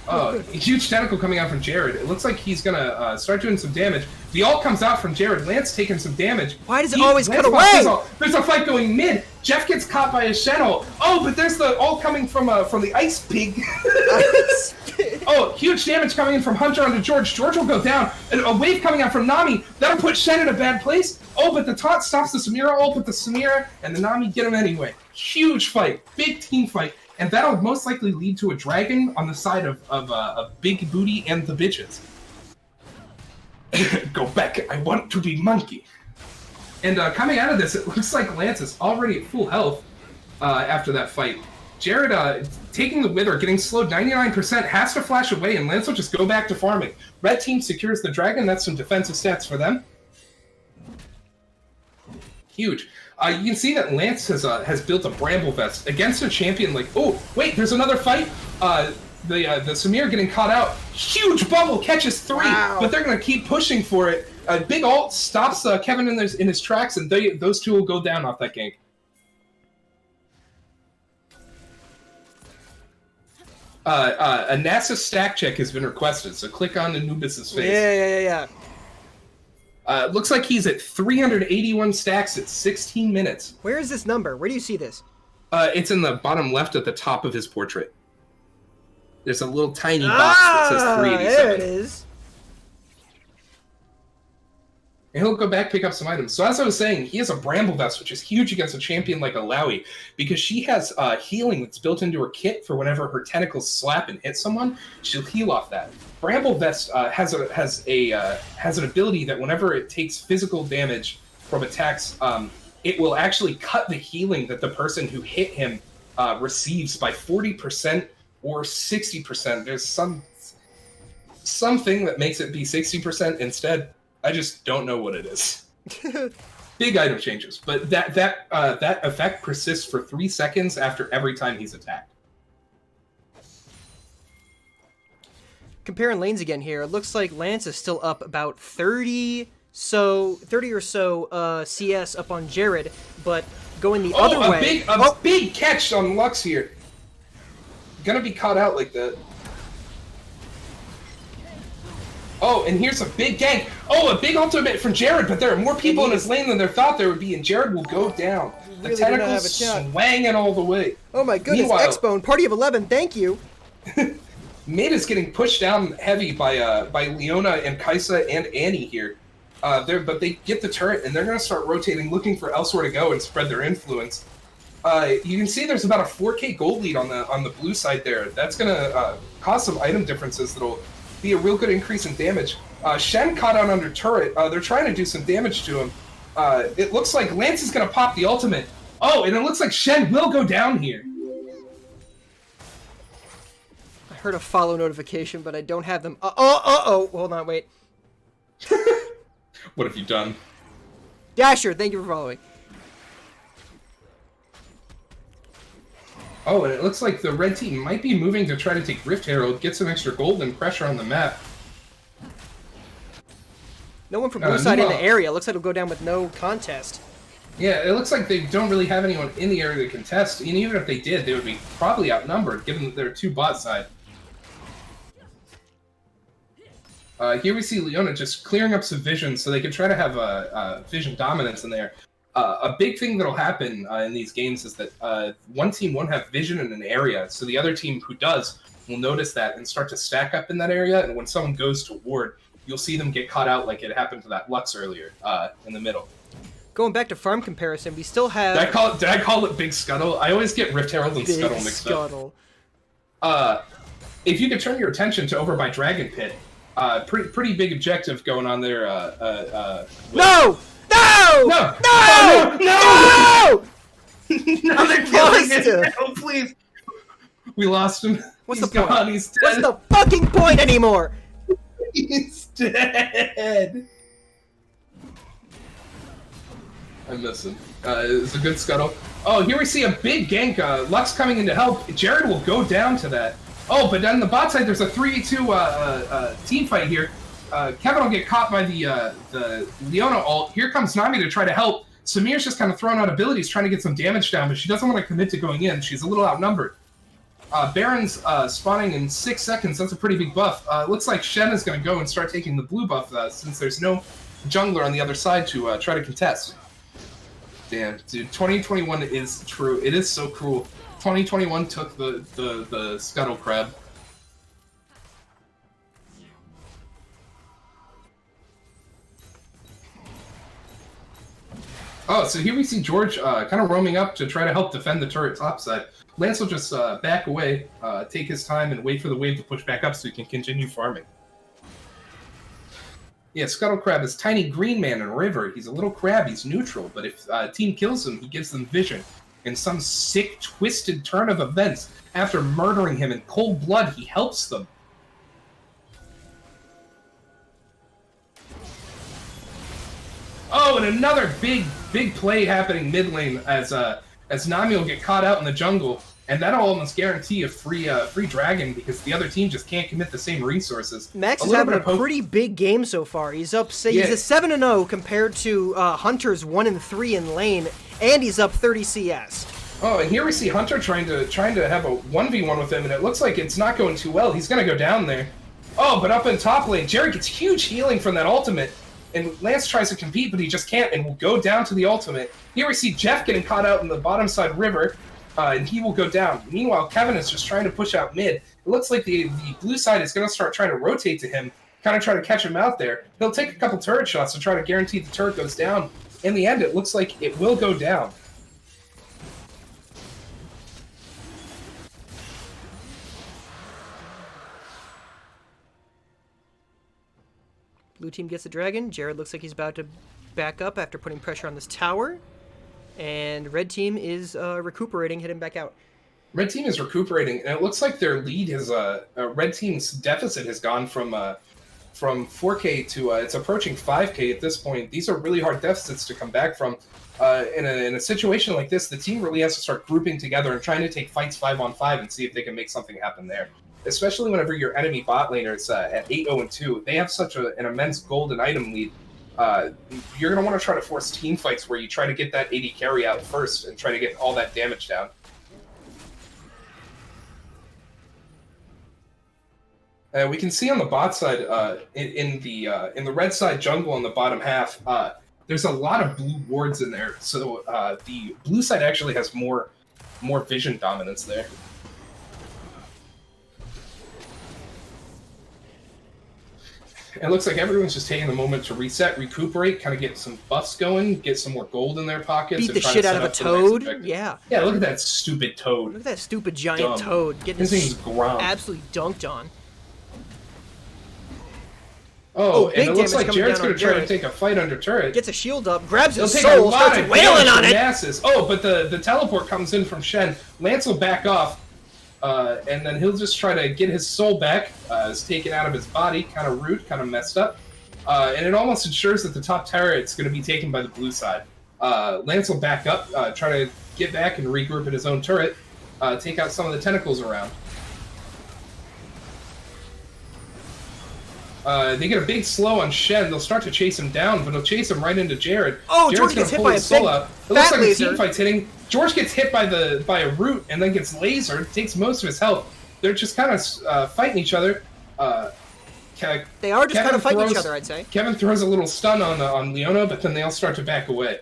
Oh, a huge tentacle coming out from Jared. It looks like he's gonna start doing some damage. The ult comes out from Jared. Lance taking some damage. Why does it always cut away? There's a fight going mid. Jeff gets caught by a Shen ult. Oh, but there's the ult coming from the Ice Pig. Oh, huge damage coming in from Hunter onto George. George will go down. A wave coming out from Nami. That'll put Shen in a bad place. Oh, but the taunt stops the Samira ult, but the Samira and the Nami get him anyway. Huge fight. Big team fight. And that'll most likely lead to a dragon on the side of Big Booty and the bitches. Go back. I want to be monkey. And coming out of this, it looks like Lance is already at full health after that fight. Jared, taking the wither, getting slowed 99%, has to flash away, and Lance will just go back to farming. Red team secures the dragon. That's some defensive stats for them. Huge. You can see that Lance has built a bramble vest against a champion like, oh, wait, there's another fight. The Samir getting caught out. Huge bubble, catches 3, wow. But they're going to keep pushing for it. Big ult stops Kevin in his tracks, and those two will go down off that gank. A NASA stack check has been requested, so click on Anubis' face. Yeah. Looks like he's at 381 stacks at 16 minutes. Where is this number? Where do you see this? It's in the bottom left at the top of his portrait. There's a little tiny box that says 387. There it is. And he'll go back, pick up some items. So as I was saying, he has a Bramble Vest, which is huge against a champion like Alawi, because she has healing that's built into her kit for whenever her tentacles slap and hit someone, she'll heal off that. Bramble Vest has an ability that whenever it takes physical damage from attacks, it will actually cut the healing that the person who hit him receives by 40% or 60%. There's something that makes it be 60% instead. I just don't know what it is. Big item changes, but that effect persists for 3 seconds after every time he's attacked. Comparing lanes again here, it looks like Lance is still up about 30 or so CS up on Jared, but going the other way. Big catch on Lux here. Gonna be caught out like that. Oh, and here's a big gank. Oh, a big ultimate from Jared, but there are more people in his lane than there thought there would be, and Jared will go down. The Really tentacles swanging all the way. Oh my goodness, Meanwhile, X-Bone, party of 11, thank you. Mid is getting pushed down heavy by Leona and Kaisa and Annie here. But they get the turret, and they're going to start rotating, looking for elsewhere to go and spread their influence. You can see there's about a 4K gold lead on the blue side there. That's going to cause some item differences that'll be a real good increase in damage. Shen caught out under turret. They're trying to do some damage to him. It looks like Lance is going to pop the ultimate. Oh, and it looks like Shen will go down here. I heard a follow notification, but I don't have them. Oh, hold on, wait. What have you done? Dasher, thank you for following. Oh, and it looks like the red team might be moving to try to take Rift Herald, get some extra gold and pressure on the map. No one from blue side in the area. Looks like it'll go down with no contest. Yeah, it looks like they don't really have anyone in the area to contest, and even if they did, they would be probably outnumbered, given that there are 2 bot side. Here we see Leona just clearing up some vision so they can try to have vision dominance in there. A big thing that'll happen in these games is that one team won't have vision in an area, so the other team who does will notice that and start to stack up in that area, and when someone goes to ward, you'll see them get caught out like it happened to that Lux earlier in the middle. Going back to farm comparison, we still have... Did I call it Big Scuttle? I always get Rift Herald and Scuttle mixed up. If you could turn your attention to over by Dragon Pit, pretty big objective going on there. No! No! No! No! No! No! They're killing it! Oh, please! We lost him. What's He's the point? gone. He's dead. What's the fucking point anymore? He's dead. I miss him. It's a good scuttle. Oh, here we see a big gank. Lux coming in to help. Jared will go down to that. Oh, but on the bot side, there's a 3v2 team fight here. Kevin will get caught by the Leona ult. Here comes Nami to try to help. Samir's just kind of throwing out abilities, trying to get some damage down, but she doesn't want to commit to going in. She's a little outnumbered. Baron's spawning in 6 seconds. That's a pretty big buff. It looks like Shen is going to go and start taking the blue buff since there's no jungler on the other side to try to contest. Damn, dude, 2021 is true. It is so cruel. 2021 took the Scuttle Crab. Oh, so here we see George kind of roaming up to try to help defend the turret topside. Lance will just back away, take his time, and wait for the wave to push back up so he can continue farming. Yeah, Scuttle Crab is tiny green man in River. He's a little crab, he's neutral, but if team kills him, he gives them vision. In some sick, twisted turn of events, after murdering him in cold blood, he helps them. Oh, and another big play happening mid lane as Nami will get caught out in the jungle, and that'll almost guarantee a free dragon because the other team just can't commit the same resources. Max is having a pretty big game so far. He's up, he's a 7-0 compared to Hunter's 1-3 in lane, and he's up 30 CS. Oh, and here we see Hunter trying to have a 1v1 with him, and it looks like it's not going too well. He's gonna go down there. Oh, but up in top lane, Jerry gets huge healing from that ultimate. And Lance tries to compete, but he just can't, and will go down to the ultimate. Here we see Jeff getting caught out in the bottom side river, and he will go down. Meanwhile, Kevin is just trying to push out mid. It looks like the blue side is going to start trying to rotate to him, kind of try to catch him out there. He'll take a couple turret shots to try to guarantee the turret goes down. In the end, it looks like it will go down. Blue team gets the dragon. Jared looks like he's about to back up after putting pressure on this tower. And red team is recuperating, heading back out. Red team is recuperating, and it looks like their lead has Red team's deficit has gone from 4K to it's approaching 5K at this point. These are really hard deficits to come back from. In a situation like this, the team really has to start grouping together and trying to take fights 5-on-5 and see if they can make something happen there. Especially whenever your enemy bot laner is at 8-0-2, they have such an immense gold and item lead. You're going to want to try to force team fights where you try to get that 80 carry out first and try to get all that damage down. We can see on the bot side, in the red side jungle in the bottom half, there's a lot of blue wards in there. So the blue side actually has more vision dominance there. It looks like everyone's just taking the moment to reset, recuperate, kind of get some buffs going, get some more gold in their pockets. Beat the shit out of a toad. Yeah. Yeah, look at that stupid toad. Look at that stupid giant toad getting his thing's Grom. Absolutely dunked on. Oh, and it looks like Jared's going to try to take a fight under turret. Gets a shield up, grabs his soul, starts wailing on it. Masses. Oh, but the teleport comes in from Shen. Lance will back off, and then he'll just try to get his soul back. It's taken out of his body, kind of rude, kind of messed up. And it almost ensures that the top turret's going to be taken by the blue side. Lance will back up, try to get back and regroup at his own turret, take out some of the tentacles around. They get a big slow on Shen. They'll start to chase him down, but he'll chase him right into Jared. Oh, Jared's George gets hit by a soul out. It looks like laser. the team fight's hitting. George gets hit by a root and then gets lasered. Takes most of his health. They're just kind of fighting each other. They are just kind of fighting each other, I'd say. Kevin throws a little stun on Leona, but then they all start to back away.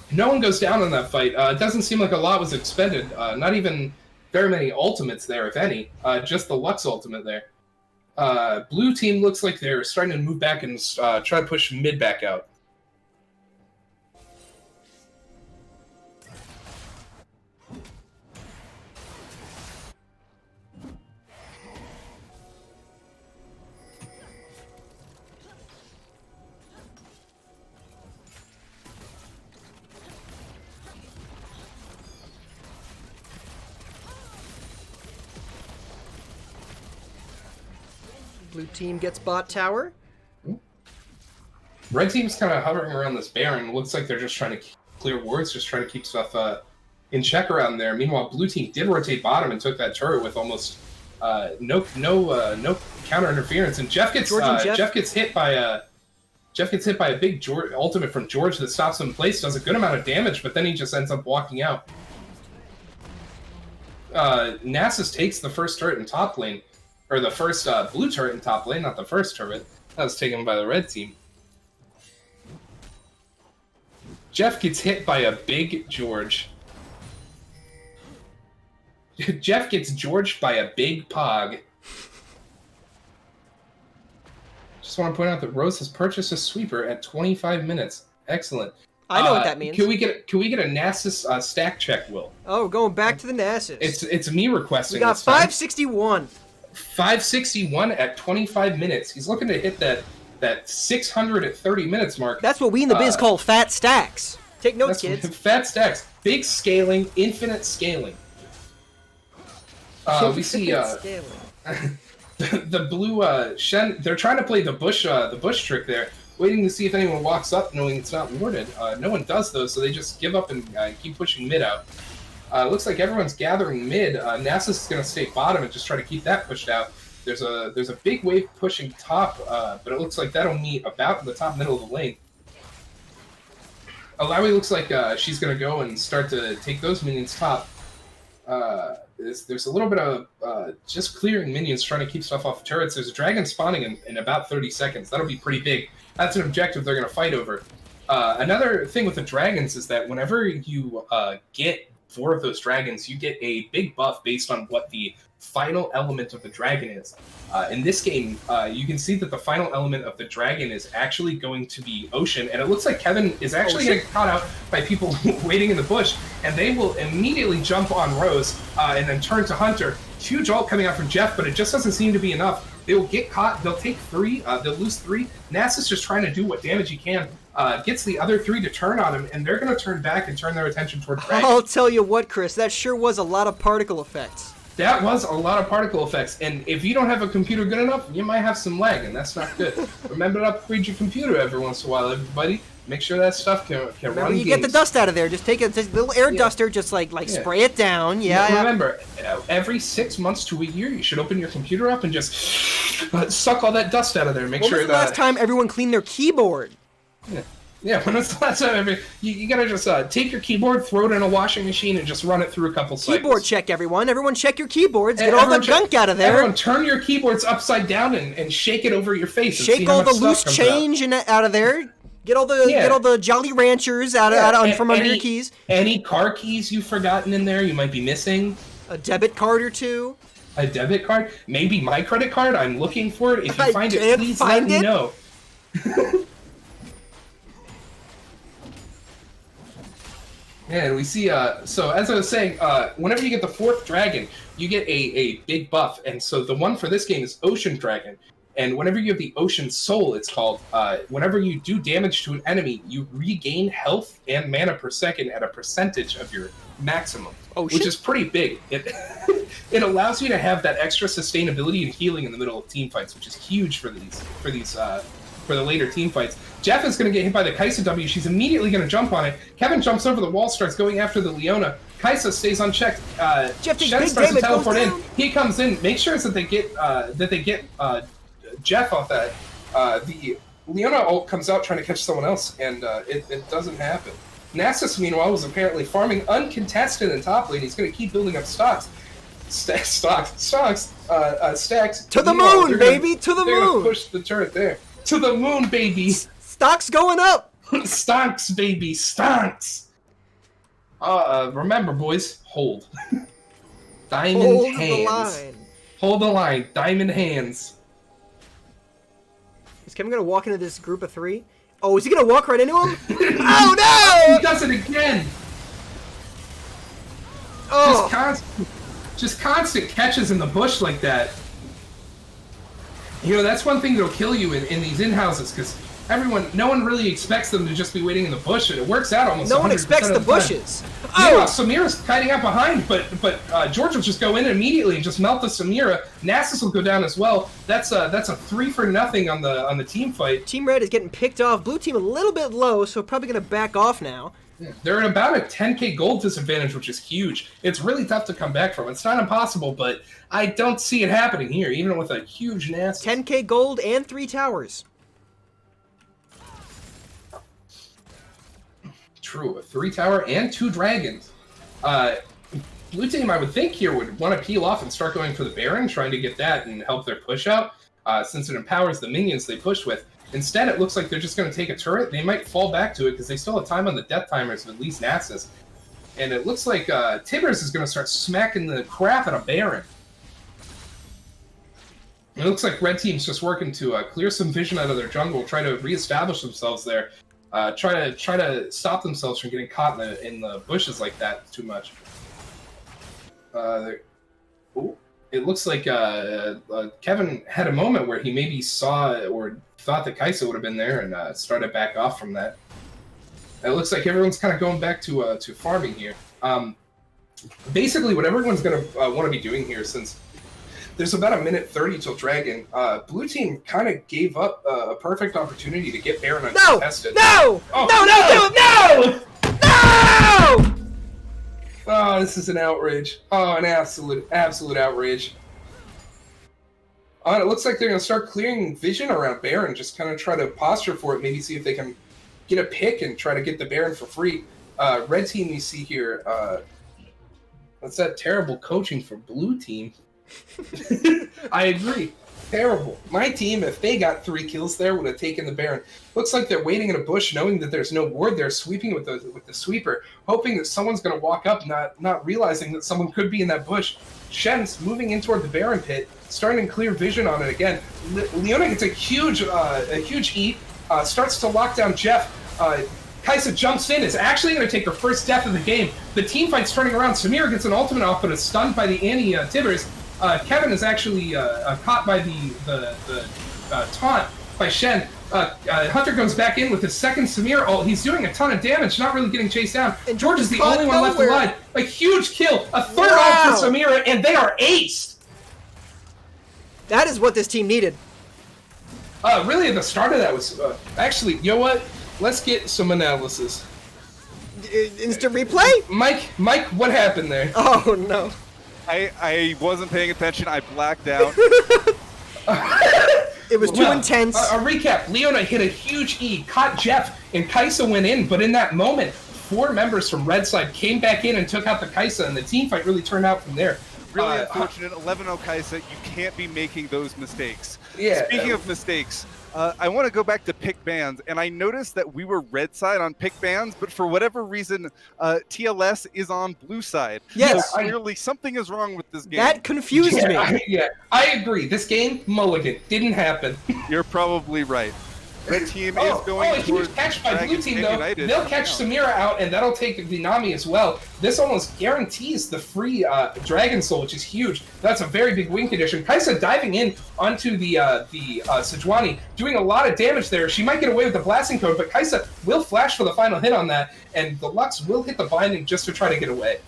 No one goes down in that fight. It doesn't seem like a lot was expended. Not even very many ultimates there, if any. Just the Lux ultimate there. Blue team looks like they're starting to move back and try to push mid back out. Blue team gets bot tower. Red team's kind of hovering around this Baron. Looks like they're just trying to clear wards, just trying to keep stuff in check around there. Meanwhile, blue team did rotate bottom and took that turret with almost no counter interference. And Jeff gets hit by a big ultimate from George that stops him in place. Does a good amount of damage, but then he just ends up walking out. Nasus takes the first turret in top lane. Or the first blue turret in top lane, not the first turret. That was taken by the red team. Jeff gets hit by a big George. Jeff gets Georged by a big Pog. Just want to point out that Rose has purchased a sweeper at 25 minutes. Excellent. I know what that means. Can we get a Nasus stack check, Will? Oh, going back to the Nasus. It's me requesting. We got 561. 561 at 25 minutes. He's looking to hit that 600 at 30 minutes mark. That's what we in the biz call fat stacks. Take notes, kids. Fat stacks. Big scaling, infinite scaling. We see the blue Shen. They're trying to play the bush trick there, waiting to see if anyone walks up, knowing it's not warded. No one does though, so they just give up and keep pushing mid out. Looks like everyone's gathering mid. Nasus is going to stay bottom and just try to keep that pushed out. There's a big wave pushing top, but it looks like that'll meet about in the top middle of the lane. Alawi looks like she's going to go and start to take those minions top. There's a little bit of just clearing minions, trying to keep stuff off turrets. There's a dragon spawning in about 30 seconds. That'll be pretty big. That's an objective they're going to fight over. Another thing with the dragons is that whenever you get 4 of those dragons, you get a big buff based on what the final element of the dragon is. In this game, you can see that the final element of the dragon is actually going to be Ocean, and it looks like Kevin is actually getting caught out by people waiting in the bush, and they will immediately jump on Rose and then turn to Hunter. Huge ult coming out from Jeff, but it just doesn't seem to be enough. They will get caught. They'll take 3. They'll lose 3. Nasus just trying to do what damage he can. gets the other 3 to turn on him, and they're going to turn back and turn their attention toward Dragon. I'll tell you what, Chris, that sure was a lot of particle effects. That was a lot of particle effects, and if you don't have a computer good enough, you might have some lag, and that's not good. Remember to upgrade your computer every once in a while, everybody. Make sure that stuff can Remember, run you games. get the dust out of there. Just take a little air duster, just like spray it down. Yeah. Remember, every 6 months to a year, you should open your computer up and just suck all that dust out of there. Make When sure was the last time everyone cleaned their keyboard? Yeah, when was the last time you gotta just take your keyboard, throw it in a washing machine, and just run it through a couple cycles. Keyboard check, everyone. Everyone check your keyboards. Get all the gunk out of there. Everyone turn your keyboards upside down and shake it over your face. And Shake see how all the much loose stuff comes change out of there. Get all the Jolly Ranchers from under your keys. Any car keys you've forgotten in there, you might be missing. A debit card or two. A debit card? Maybe my credit card? I'm looking for it. If you find it, please let me know. Yeah, and we see, so as I was saying, whenever you get the 4th dragon, you get a big buff. And so the one for this game is Ocean Dragon. And whenever you have the Ocean Soul, it's called, whenever you do damage to an enemy, you regain health and mana per second at a percentage of your maximum, which is pretty big. It allows you to have that extra sustainability and healing in the middle of team fights, which is huge for the later team fights. Jeff is going to get hit by the Kaisa W. She's immediately going to jump on it. Kevin jumps over the wall, starts going after the Leona. Kaisa stays unchecked. Jeff Shen starts to teleport in. He comes in, makes sure that they get Jeff off that. The Leona ult comes out trying to catch someone else, and it doesn't happen. Nasus, meanwhile, was apparently farming uncontested in top lane. He's going to keep building up stacks. To the moon, baby! To the moon! They're going to push the turret there. To the moon, baby! Stock's going up! Stonks, baby, stonks! Remember, boys, hold. Diamond hold hands. The line. Hold the line. Diamond hands. Is Kevin going to walk into this group of 3? Oh, is he going to walk right into him? Oh, no! He does it again! Oh! Just constant catches in the bush like that. You know, that's one thing that'll kill you in these in-houses, because no one really expects them to just be waiting in the bush, and it works out almost 100% No one expects the bushes. Oh! Yeah, Samira's hiding out behind, but George will just go in immediately and just melt the Samira. Nasus will go down as well. That's a 3-for-0 on the team fight. Team Red is getting picked off. Blue team a little bit low, so probably going to back off now. Yeah, they're at about a 10k gold disadvantage, which is huge. It's really tough to come back from. It's not impossible, but I don't see it happening here, even with a huge Nasus. 10k gold and 3 towers. True, a 3 tower and 2 dragons. Blue team, I would think here, would want to peel off and start going for the Baron, trying to get that and help their push out, since it empowers the minions they push with. Instead, it looks like they're just going to take a turret. They might fall back to it because they still have time on the death timers of at least Nasus. And it looks like Tibbers is going to start smacking the crap out of Baron. It looks like Red Team's just working to clear some vision out of their jungle, try to reestablish themselves there. Try to stop themselves from getting caught in the bushes like that too much. It looks like Kevin had a moment where he maybe saw or thought that Kaisa would have been there and started back off from that. It looks like everyone's kind of going back to farming here. Basically, what everyone's going to want to be doing here, since there's about 1:30 till Dragon, Blue Team kind of gave up a perfect opportunity to get Baron uncontested. No! Oh, this is an outrage. Oh, an absolute outrage. It looks like they're going to start clearing vision around Baron, just kind of try to posture for it, maybe see if they can get a pick and try to get the Baron for free. Red Team, you see here, that's that terrible coaching for Blue Team. I agree. Terrible. My team, if they got 3 kills there, would have taken the Baron. Looks like they're waiting in a bush, knowing that there's no ward there, sweeping with the sweeper, hoping that someone's going to walk up, not realizing that someone could be in that bush. Shen's moving in toward the Baron pit, starting to clear vision on it again. Leona gets a huge eat, starts to lock down Jeff. Kaisa jumps in, is actually going to take her first death of the game. The team fight's turning around. Samira gets an ultimate off, but is stunned by the Annie Tibbers. Kevin is actually caught by the taunt by Shen. Hunter goes back in with his second Samir ult. He's doing a ton of damage, not really getting chased down. And George is the caught only one left nowhere. alive. A huge kill, a third Wow. ult for Samira, and they are aced. That is what this team needed. Really, at the start of that was actually, you know what? Let's get some analysis. Instant replay? Mike, what happened there? Oh no. I wasn't paying attention. I blacked out. It was too intense. A recap: Leona hit a huge E, caught Jeff, and Kaisa went in. But in that moment, 4 members from Red Side came back in and took out the Kaisa, and the team fight really turned out from there. Really unfortunate. 11-0 Kaisa, you can't be making those mistakes. Yeah. Speaking of mistakes, I want to go back to pick bans, and I noticed that we were red side on pick bans, but for whatever reason, TLS is on blue side. Yes. So clearly something is wrong with this game. That confused me. I agree. This game, mulligan, didn't happen. You're probably right. Red team is going a huge towards catch by blue Dragons team, and though. United. They'll catch Samira out, and that'll take the Nami as well. This almost guarantees the free Dragon Soul, which is huge. That's a very big win condition. Kaisa diving in onto the Sejuani, doing a lot of damage there. She might get away with the blasting code, but Kaisa will flash for the final hit on that, and the Lux will hit the binding just to try to get away.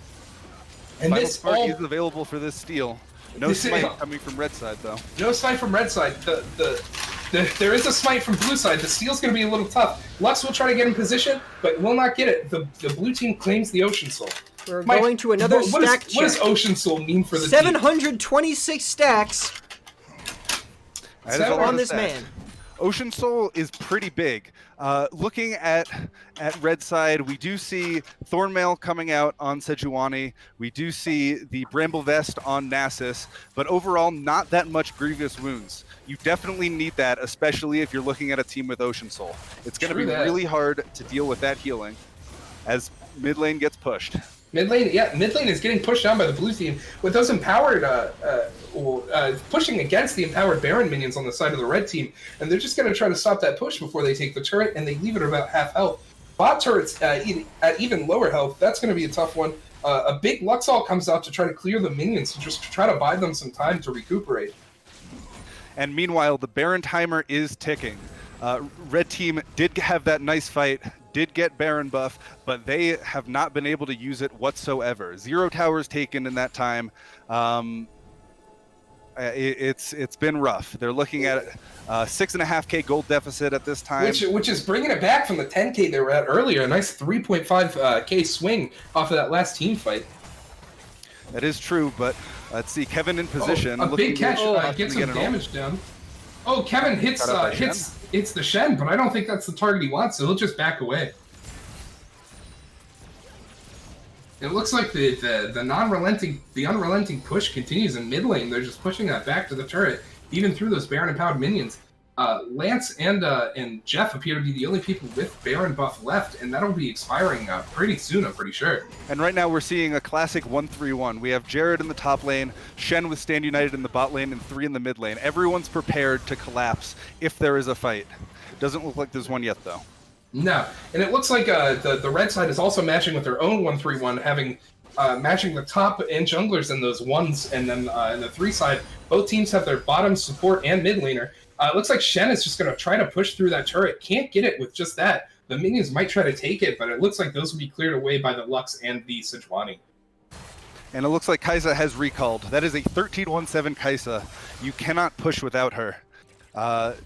And Final this spark all... is available for this steal. No smite coming from red side, though. No smite from red side. There is a smite from blue side. The steal's going to be a little tough. Lux will try to get in position, but will not get it. The blue team claims the Ocean Soul. We're going to another stack check. What does Ocean Soul mean for the 726 stacks That is a lot on of this stats. man. Ocean Soul is pretty big. Looking at red side, we do see Thornmail coming out on Sejuani. We do see the Bramble Vest on Nasus, but overall, not that much grievous wounds. You definitely need that, especially if you're looking at a team with Ocean Soul. It's going to be really hard to deal with that healing as mid lane gets pushed. Mid lane is getting pushed down by the blue team with those empowered, pushing against the empowered Baron minions on the side of the red team, and they're just going to try to stop that push before they take the turret, and they leave it about half health. Bot turrets at even lower health, that's going to be a tough one. A big Luxall comes out to try to clear the minions, to just try to buy them some time to recuperate. And meanwhile, the Baron timer is ticking. Red team did have that nice fight, did get Baron buff, but they have not been able to use it whatsoever. 0 towers taken in that time. It's been rough. They're looking at 6.5k gold deficit at this time. Which is bringing it back from the 10k they were at earlier. A nice 3.5k swing off of that last team fight. That is true, but let's see. Kevin in position. A big catch gets some damage down. Oh, Kevin hits the Shen, but I don't think that's the target he wants, so he'll just back away. It looks like the unrelenting push continues in mid lane. They're just pushing that back to the turret, even through those Baron empowered minions. Lance and Jeff appear to be the only people with Baron buff left, and that'll be expiring pretty soon, I'm pretty sure. And right now we're seeing a classic 1-3-1. We have Jared in the top lane, Shen with Stand United in the bot lane, and 3 in the mid lane. Everyone's prepared to collapse if there is a fight. Doesn't look like there's one yet, though. No, and it looks like the red side is also matching with their own 1-3-1, having matching the top and junglers in those ones, and then in the 3 side, both teams have their bottom support and mid laner. It looks like Shen is just going to try to push through that turret. Can't get it with just that. The minions might try to take it, but it looks like those will be cleared away by the Lux and the Sejuani. And it looks like Kaisa has recalled. That is a 13-1-7 Kaisa. You cannot push without her.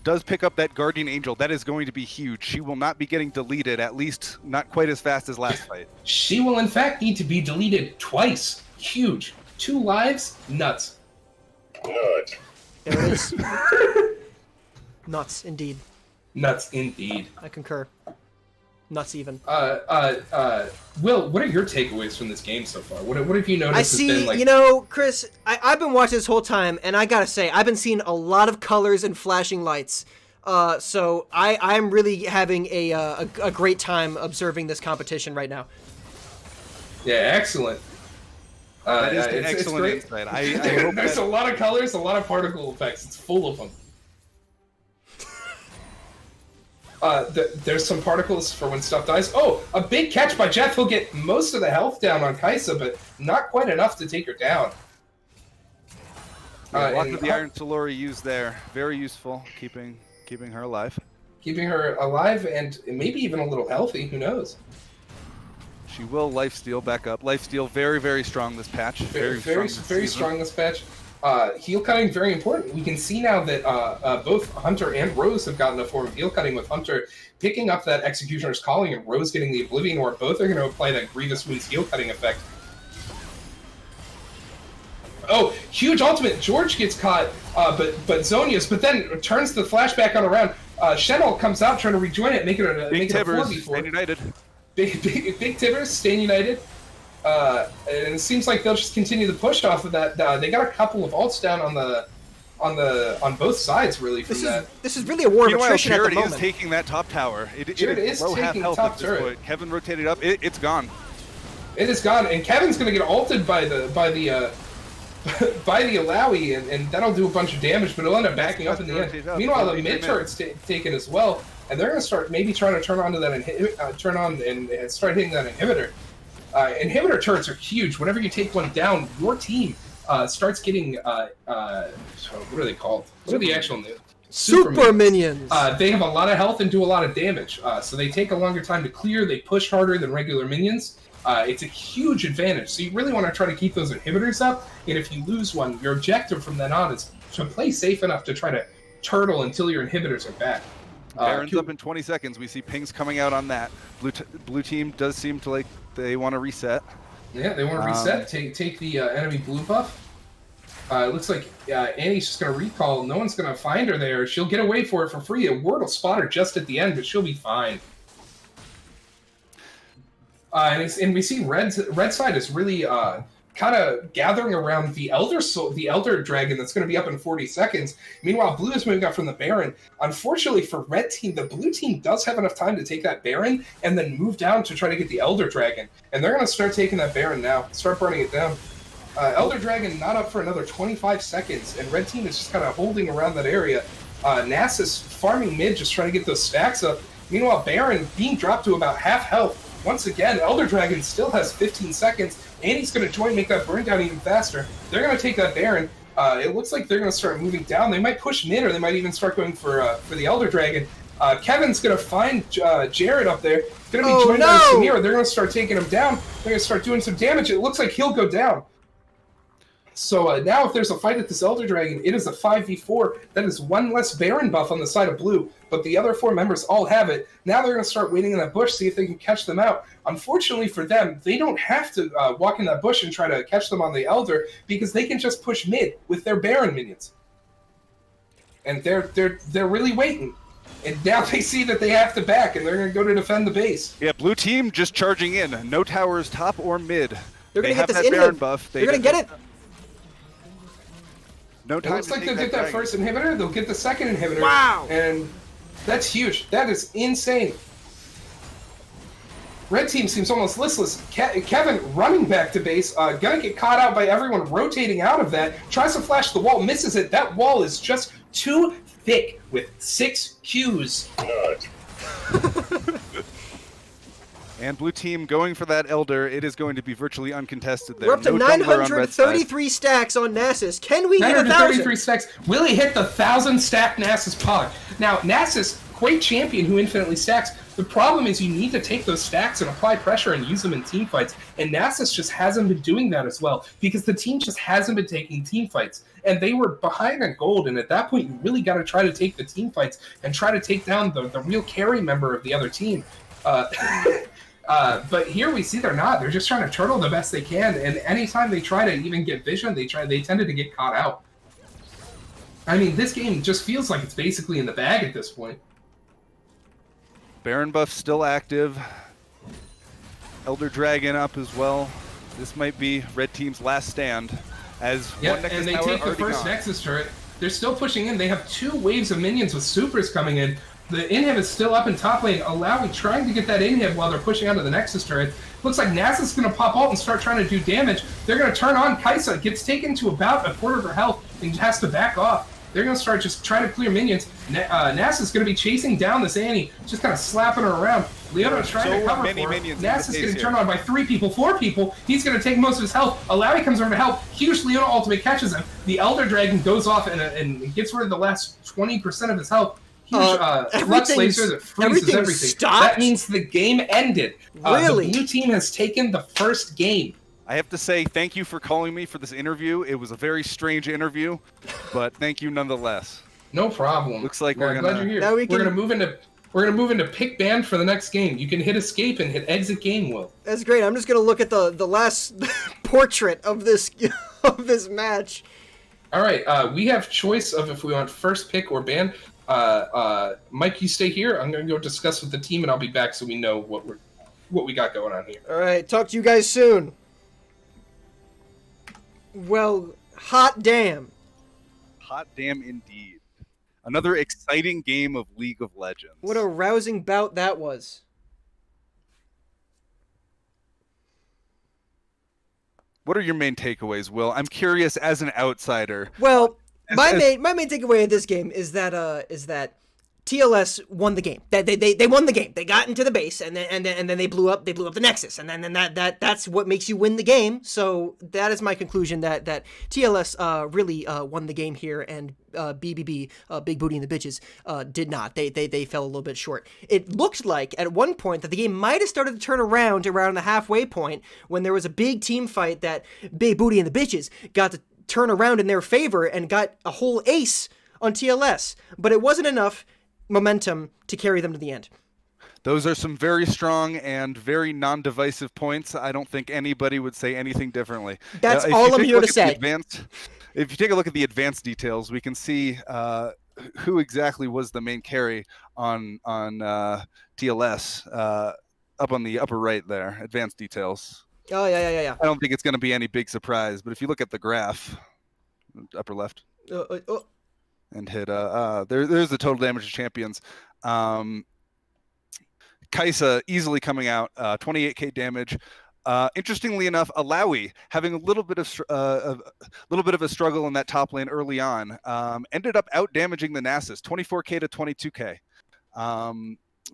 Does pick up that Guardian Angel. That is going to be huge. She will not be getting deleted, at least not quite as fast as last fight. She will, in fact, need to be deleted twice. Huge. 2 lives? Nuts. Good. There it is. Nuts, indeed. Nuts, indeed. I concur. Nuts, even. Will, what are your takeaways from this game so far? What have you noticed? I see, has been, like... you know, Chris, I've been watching this whole time, and I gotta say, I've been seeing a lot of colors and flashing lights. So I'm really having a great time observing this competition right now. Yeah, excellent. That is an excellent insight. I hope There's a lot of colors, a lot of particle effects. It's full of them. There's some particles for when stuff dies. Oh, a big catch by Jeff. He'll get most of the health down on Kaisa, but not quite enough to take her down. Lots of the Iron Solori used there. Very useful, keeping her alive. keeping her alive and maybe even a little healthy. Who knows? She will lifesteal back up. Lifesteal very, very strong this patch. Very strong this patch. Heal cutting, very important. We can see now that both Hunter and Rose have gotten a form of heal cutting, with Hunter picking up that Executioner's Calling and Rose getting the Oblivion Orb. Both are going to apply that Grievous Wounds heal cutting effect. Oh, huge ultimate. George gets caught, but Zonia's, but then turns the flashback on around. Shenel comes out trying to rejoin it, make it a 4v4. Staying United. Big Tibbers, staying United. And it seems like they'll just continue the push off of that. They got a couple of ults down on both sides, really. From This is really a war of attrition at the moment. Jared is taking that top tower. Jared is low taking half top health at this turret. point. Kevin rotated up. It's gone. It is gone, and Kevin's going to get ulted by the Alawi, and that'll do a bunch of damage, but it'll end up backing up in the end. Meanwhile, the mid turret's taken as well, and they're going to start maybe trying to turn on to that turn on and start hitting that inhibitor. Inhibitor turrets are huge. Whenever you take one down, your team starts getting what are they called? What are the actual names? Super minions. They have a lot of health and do a lot of damage, so they take a longer time to clear. They push harder than regular minions. It's a huge advantage, so you really want to try to keep those inhibitors up, and if you lose one, your objective from then on is to play safe enough to try to turtle until your inhibitors are back. Baron's up in 20 seconds. We see pings coming out on that. Blue team does seem to like they want to reset. Yeah, they want to reset, take the enemy blue buff. It looks like Annie's just going to recall. No one's going to find her there. She'll get away for it for free. A ward will spot her just at the end, but she'll be fine. And we see red side is really kind of gathering around the elder dragon that's going to be up in 40 seconds. Meanwhile, blue is moving up from the Baron. Unfortunately for red team, the blue team does have enough time to take that Baron and then move down to try to get the elder dragon. And they're going to start taking that Baron now, start burning it down. Elder dragon not up for another 25 seconds, and red team is just kind of holding around that area. Nasus farming mid, just trying to get those stacks up. Meanwhile, Baron being dropped to about half health. Once again, Elder Dragon still has 15 seconds, and he's going to join, make that burn down even faster. They're going to take that Baron. It looks like they're going to start moving down. They might push mid, or they might even start going for the Elder Dragon. Kevin's going to find Jared up there. Going to be joined by Samira. They're going to start taking him down. They're going to start doing some damage. It looks like he'll go down. So now if there's a fight at this Elder Dragon, it is a 5v4. That is one less Baron buff on the side of blue, but the other four members all have it. Now they're going to start waiting in that bush, see if they can catch them out. Unfortunately for them, they don't have to walk in that bush and try to catch them on the Elder, because they can just push mid with their Baron minions. And they're really waiting. And now they see that they have to back, and they're going to go to defend the base. Yeah, blue team just charging in. No towers, top or mid. They're going to get this Baron buff. They're going to get it. No time. It looks like they'll get that first inhibitor, they'll get the second inhibitor. Wow! And that's huge. That is insane. Red team seems almost listless. Kevin running back to base, gonna get caught out by everyone rotating out of that. Tries to flash the wall, misses it. That wall is just too thick with 6 Qs. And blue team going for that Elder. It is going to be virtually uncontested there. We're up to 933 stacks on Nasus. Can we hit 1,000? 933 stacks. Will he hit the 1,000 stack Nasus Pog? Now, Nasus, great champion who infinitely stacks. The problem is you need to take those stacks and apply pressure and use them in team fights. And Nasus just hasn't been doing that as well, because the team just hasn't been taking team fights. And they were behind on gold, and at that point you really got to try to take the team fights and try to take down the real carry member of the other team. But here we see they're not. They're just trying to turtle the best they can, and anytime they try to even get vision, they tended to get caught out. I mean, this game just feels like it's basically in the bag at this point. Baron buff still active. Elder Dragon up as well. This might be red team's last stand. As one Nexus and they tower take the first gone. Nexus turret. They're still pushing in. They have 2 waves of minions with supers coming in. The inhib is still up in top lane, allowing trying to get that inhib while they're pushing onto the Nexus turret. Looks like Nasus is going to pop ult and start trying to do damage. They're going to turn on Kaisa, gets taken to about a quarter of her health and has to back off. They're going to start just trying to clear minions. Nasus is going to be chasing down this Annie, just kind of slapping her around. Leona trying to cover for her. Nasus is getting turned on by 3 people, 4 people. He's going to take most of his health. Alawi comes over to help. Huge Leona ultimate catches him. The Elder Dragon goes off and gets rid of the last 20% of his health. huge Lux everything's- laser that freezes everything's everything. stopped? That means the game ended. Really? The blue team has taken the first game. I have to say thank you for calling me for this interview. It was a very strange interview, but thank you nonetheless. No problem. Looks like Yeah, we're I'm gonna- glad you're here. Now we We're can- gonna move into pick ban for the next game. You can hit escape and hit exit game, Will. That's great. I'm just gonna look at the last portrait of this of this match. All right, we have choice of if we want first pick or ban. Mike, you stay here. I'm gonna go discuss with the team, and I'll be back so we know what we got going on here. All right, talk to you guys soon. Well, hot damn. Hot damn indeed. Another exciting game of League of Legends. What a rousing bout that was. What are your main takeaways, Will? I'm curious as an outsider. Well, my as- main takeaway of this game is that TLS won the game. They won the game. They got into the base and then they blew up the Nexus, and then that's what makes you win the game. So that is my conclusion, that TLS really won the game here, and BBB, Big Booty and the Bitches, did not. They fell a little bit short. It looked like at one point that the game might have started to turn around the halfway point, when there was a big team fight that Big Booty and the Bitches got to turn around in their favor and got a whole ace on TLS, but it wasn't enough momentum to carry them to the end. Those are some very strong and very non-divisive points. I don't think anybody would say anything differently. That's If all you I'm take a here look to at say. If you take a look at the advanced details, we can see who exactly was the main carry on TLS up on the upper right there. Advanced details. Oh yeah. I don't think it's going to be any big surprise, but if you look at the graph, upper left, and hit there's the total damage to champions. Kaisa easily coming out, 28k damage. Interestingly enough, Alawi having a little bit of a struggle in that top lane early on, ended up out damaging the Nasus, 24k to 22k.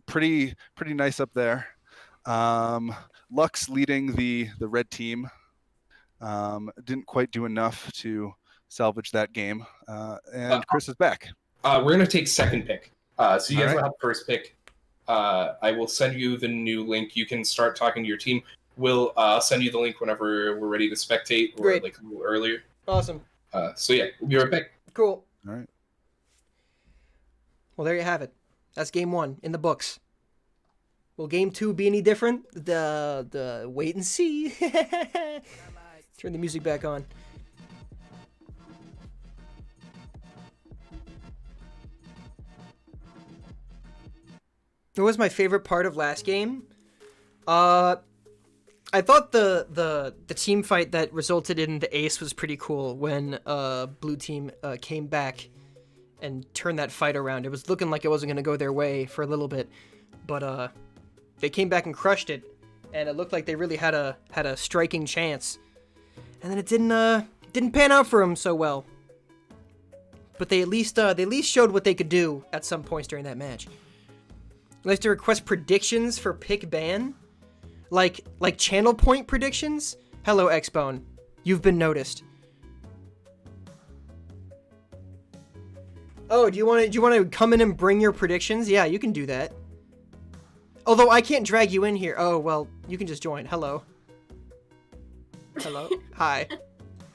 Pretty nice up there. Lux leading the red team, didn't quite do enough to salvage that game, and Chris is back. We're going to take second pick. So you guys All right. will have first pick. I will send you the new link. You can start talking to your team. I'll send you the link whenever we're ready to spectate, or Great. like a little earlier. Awesome. So yeah, we'll be right back. Cool. All right. Well, there you have it. That's game 1 in the books. Will game 2 be any different? The wait and see. Turn the music back on. What was my favorite part of last game? I thought the team fight that resulted in the ace was pretty cool, when blue team came back and turned that fight around. It was looking like it wasn't going to go their way for a little bit, but they came back and crushed it, and it looked like they really had a striking chance. And then it didn't pan out for them so well. But they at least showed what they could do at some points during that match. I'd like to request predictions for pick ban, like channel point predictions. Hello, Xbone, you've been noticed. Oh, do you want to come in and bring your predictions? Yeah, you can do that. Although I can't drag you in here. Oh well, you can just join. Hello. Hello. Hi.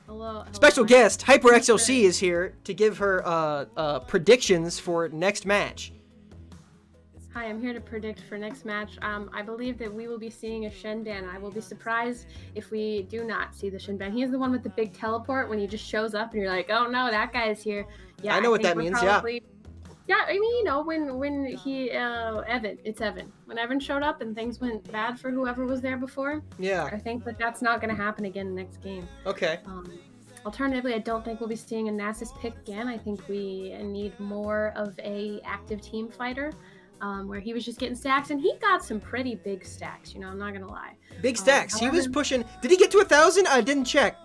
Hello. Special guest HyperXOC is here to give her predictions for next match. Hi, I'm here to predict for next match. I believe that we will be seeing a Shendan. I will be surprised if we do not see the Shendan. He's the one with the big teleport when he just shows up and you're like, oh no, that guy's here. Yeah, I know what think that we're means, probably... Yeah, I mean, you know, when he, Evan. When Evan showed up and things went bad for whoever was there before, Yeah. I think that's not going to happen again next game. Okay. Alternatively, I don't think we'll be seeing a Nasus pick again. I think we need more of a active team fighter. Where he was just getting stacks, and he got some pretty big stacks, you know, I'm not gonna lie. Big stacks. He was however- pushing. Did he get to 1,000? I didn't check.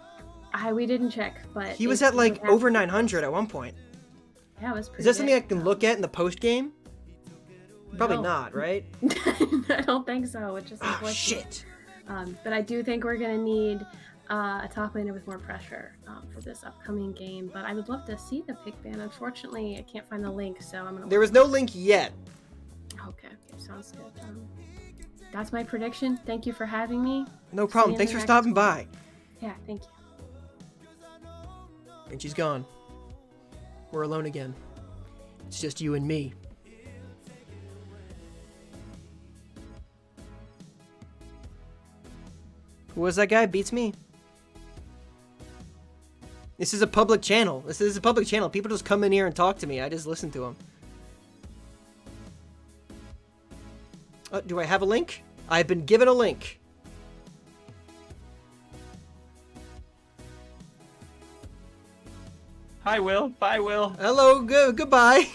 We didn't check, but... He was at like over 900 at one point. Yeah, it was pretty Is that something I big. can look at in the post game? Probably No. not, right? I don't think so, which is Oh, unfortunate. shit. But I do think we're gonna need a top laner with more pressure for this upcoming game. But I would love to see the pick ban. Unfortunately, I can't find the link, so I'm gonna. There was no link yet. Okay, sounds good. That's my prediction. Thank you for having me. No problem. Thanks for stopping by. Yeah, thank you. And she's gone. We're alone again. It's just you and me. Who was that guy? Beats me. This is a public channel. This is a public channel. People just come in here and talk to me. I just listen to them. Do I have a link? I've been given a link. Hi, Will. Bye, Will. Hello. Goodbye.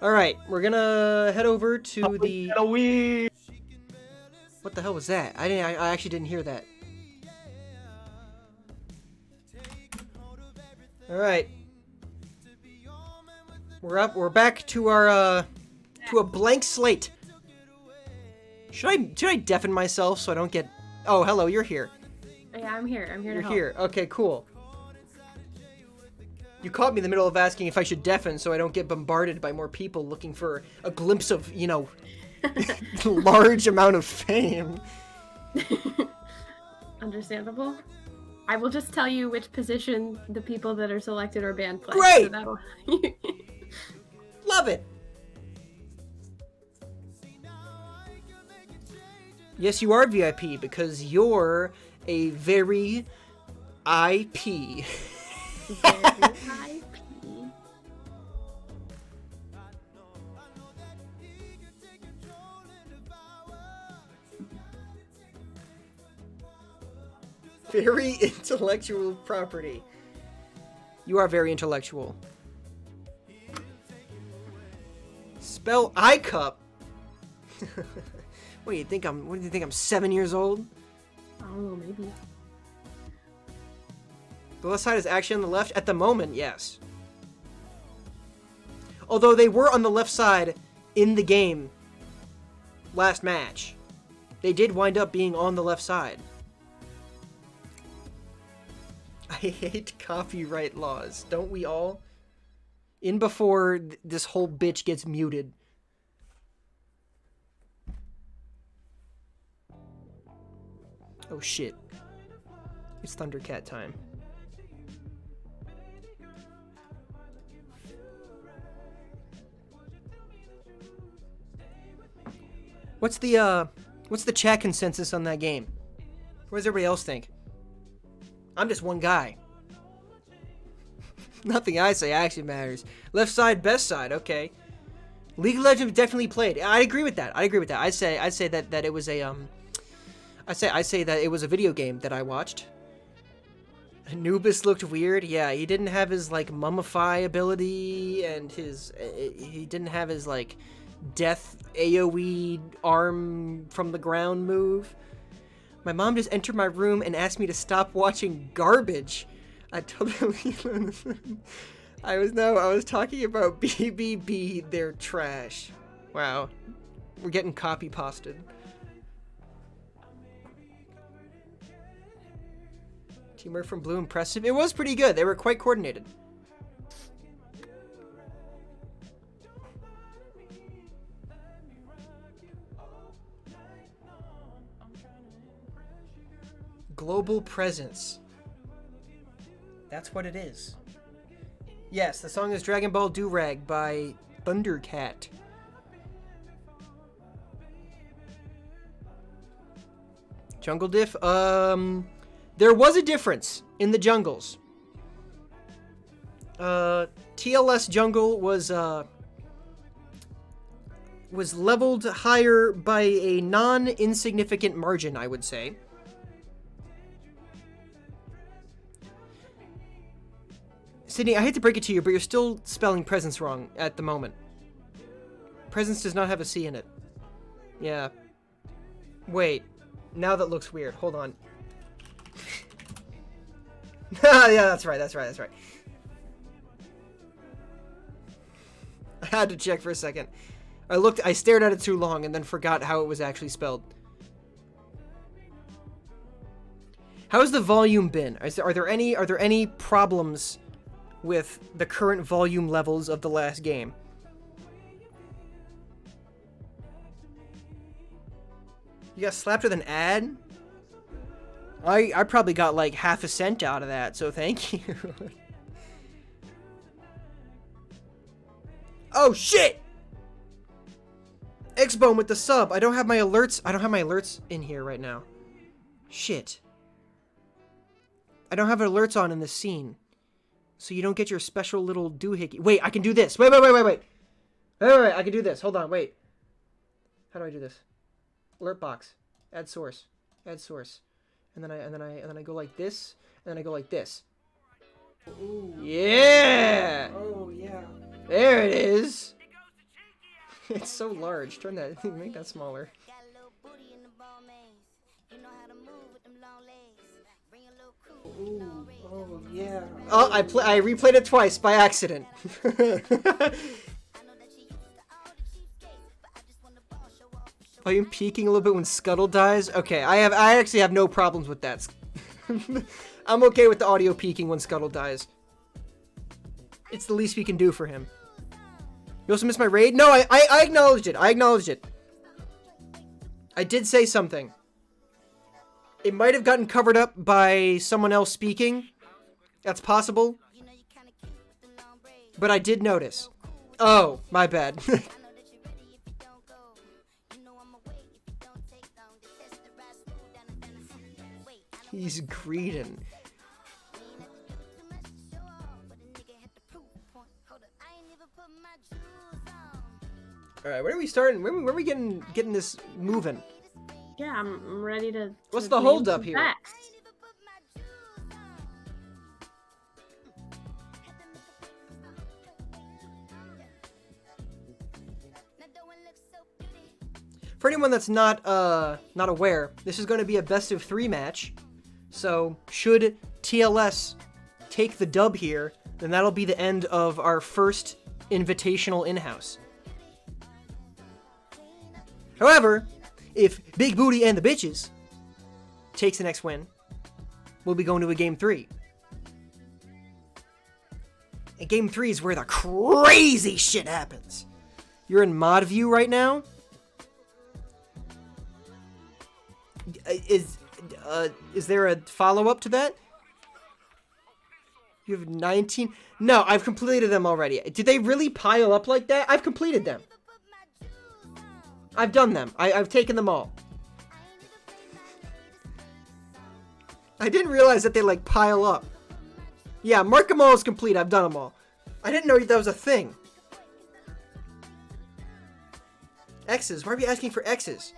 All right, we're gonna head over to the. Halloween. What the hell was that? I actually didn't hear that. All right. We're back to our to a blank slate. Should I deafen myself so I don't get? Oh, hello, you're here. Yeah, I'm here. I'm here to help. You're here. Okay, cool. You caught me in the middle of asking if I should deafen so I don't get bombarded by more people looking for a glimpse of, large amount of fame. Understandable. I will just tell you which position the people that are selected or banned play. Great! So that'll... Love it! Yes, you are VIP because you're a very IP. Very IP. Very intellectual property. You are very intellectual. Spell iCup. What do you think I'm 7 years old? Oh, maybe. The left side is actually on the left at the moment, yes. Although they were on the left side in the game last match. They did wind up being on the left side. I hate copyright laws. Don't we all? In before this whole bitch gets muted. Oh shit. It's Thundercat time. What's the chat consensus on that game? What does everybody else think? I'm just one guy. Nothing I say actually matters. Left side, best side, okay. League of Legends definitely played. I agree with that. I'd say that it was a I say that it was a video game that I watched. Anubis looked weird. Yeah, he didn't have his like mummify ability and he didn't have his like death AoE arm from the ground move. My mom just entered my room and asked me to stop watching garbage. I totally I was talking about BBB, they're trash. Wow. We're getting copy pasted. Teamwork from Blue impressive. It was pretty good. They were quite coordinated. Global presence. That's what it is. Yes, the song is Dragon Ball Durag by Thundercat. Jungle diff? There was a difference in the jungles. TLS jungle was leveled higher by a non-insignificant margin, I would say. Sydney, I hate to break it to you, but you're still spelling presence wrong at the moment. Presence does not have a C in it. Yeah. Wait. Now that looks weird. Hold on. Yeah, that's right. I had to check for a second. I stared at it too long and then forgot how it was actually spelled. How's the volume been? Are there any problems with the current volume levels of the last game? You got slapped with an ad? I probably got like half a cent out of that, so thank you. Oh shit! X-Bone with the sub. I don't have my alerts in here right now. Shit. I don't have alerts on in this scene. So you don't get your special little doohickey. Wait, I can do this. Wait. Wait, I can do this. Hold on, wait. How do I do this? Alert box. Add source. Add source. And then I go like this, and then I go like this. Ooh. Yeah! Oh, yeah. There it is. It's so large. Turn that, make that smaller. Ooh. Oh, yeah. Oh, I replayed it twice by accident. Volume peaking a little bit when Scuttle dies. Okay, I actually have no problems with that. I'm okay with the audio peaking when Scuttle dies. It's the least we can do for him. You also missed my raid? No, I acknowledged it. I acknowledged it. I did say something. It might have gotten covered up by someone else speaking. That's possible. But I did notice. Oh, my bad. He's greeting. Alright, when are we starting? When are we getting this moving? Yeah, I'm ready to. What's to the name hold some up here? facts. For anyone that's not aware, this is going to be a best of 3 match. So should TLS take the dub here, then that'll be the end of our first Invitational in-house. However, if Big Booty and the Bitches takes the next win, we'll be going to a Game 3. And Game 3 is where the crazy shit happens. You're in mod view right now? Is there a follow-up to that? You have 19? No, I've completed them already. Did they really pile up like that? I've completed them. I've done them. I've taken them all. I didn't realize that they like pile up. Yeah, mark them all as complete. I've done them all. I didn't know that was a thing. X's? Why are we asking for X's?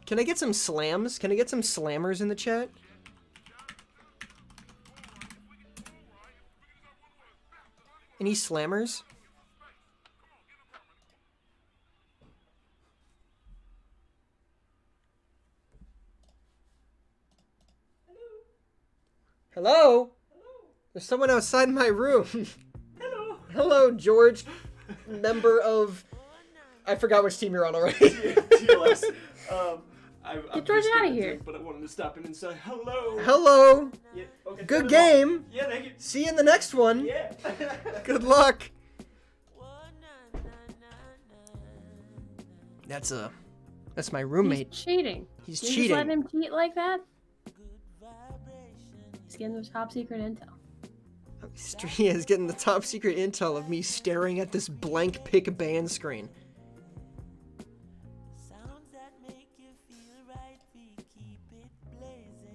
Can I get some slams? Can I get some slammers in the chat? Any slammers? Hello? There's someone outside my room. Hello. Hello, George. Member of... I forgot which team you're on already. TLS. I'm Get George just outta gonna here. drink, but I wanted to stop in and say hello. Hello. Yeah, okay, Good turn them game. off. Yeah, thank you. See you in the next one. Yeah. Good luck. That's my roommate. He's cheating. He's You cheating. just let him cheat like that? He's getting the top secret intel. He is getting the top secret intel of me staring at this blank pick band screen.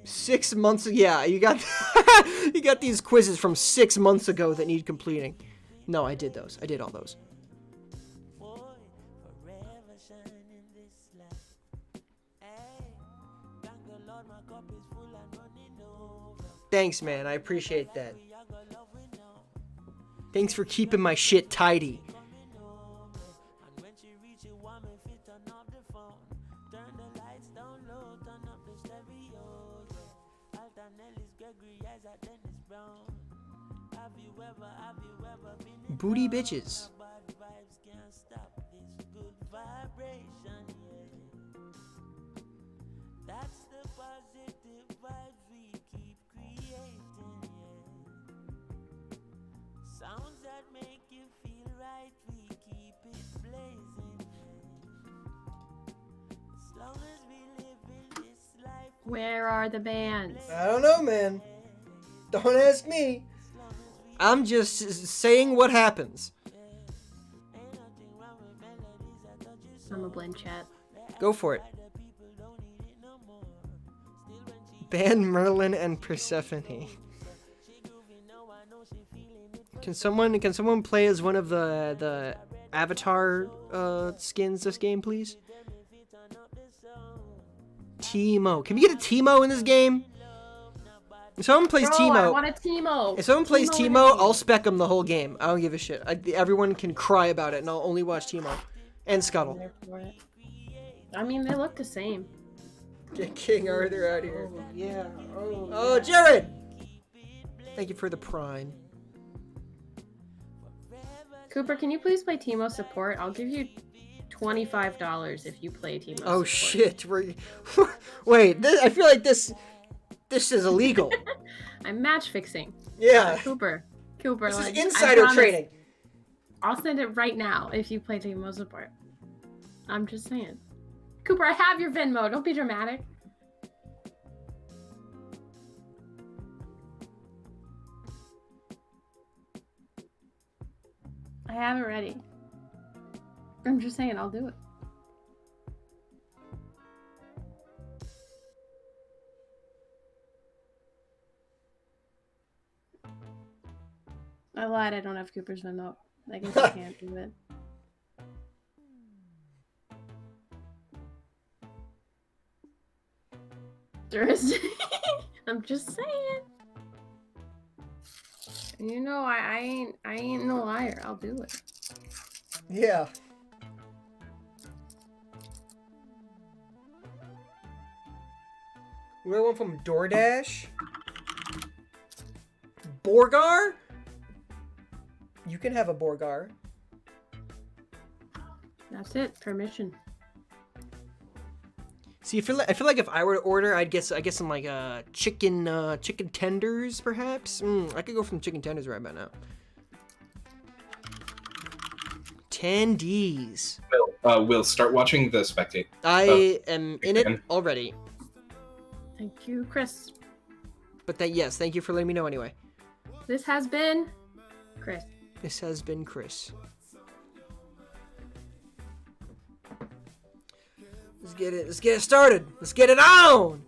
Six months, yeah, you got you got these quizzes from 6 months ago that need completing. No, I did those. I did all those. Thanks, man. I appreciate that. Thanks for keeping my shit tidy. Booty bitches. Where are the bands? I don't know, man. Don't ask me. I'm just saying what happens. I'm a blend chat. Go for it. Ban Merlin and Persephone. Can someone play as one of the Avatar skins this game, please? Teemo. Can we get a Teemo in this game? If someone plays Bro, Teemo, I want a Teemo. if someone plays in Teemo, the I'll game. spec them the whole game. I don't give a shit. Everyone can cry about it, and I'll only watch Teemo and Scuttle. There for it. I mean, they look the same. Get King Arthur out of here. Yeah. Oh, Jared! Thank you for the prime. Cooper, can you please play Teemo support? I'll give you $25 if you play Teemo Oh support. shit! Wait, I feel like this is illegal. I'm match fixing. Yeah. Cooper, This like, is I insider promise trading. I'll send it right now if you play Teemo support. I'm just saying. Cooper, I have your Venmo. Don't be dramatic. I have it ready. I'm just saying, I'll do it. I lied, I don't have Cooper's Venmo. I guess I can't do it. There is. I'm just saying. You know, I ain't no liar. I'll do it. Yeah. We got one from DoorDash. Borgar? You can have a Borgar. That's it. Permission. See, I feel like if I were to order, I guess some like chicken tenders perhaps. I could go from chicken tenders right about now. 10 Ds. Will start watching the Spectate. I am in it again. already. Thank you, Chris. But yes, thank you for letting me know anyway. This has been Chris. This has been Chris. Let's get it started. Let's get it on.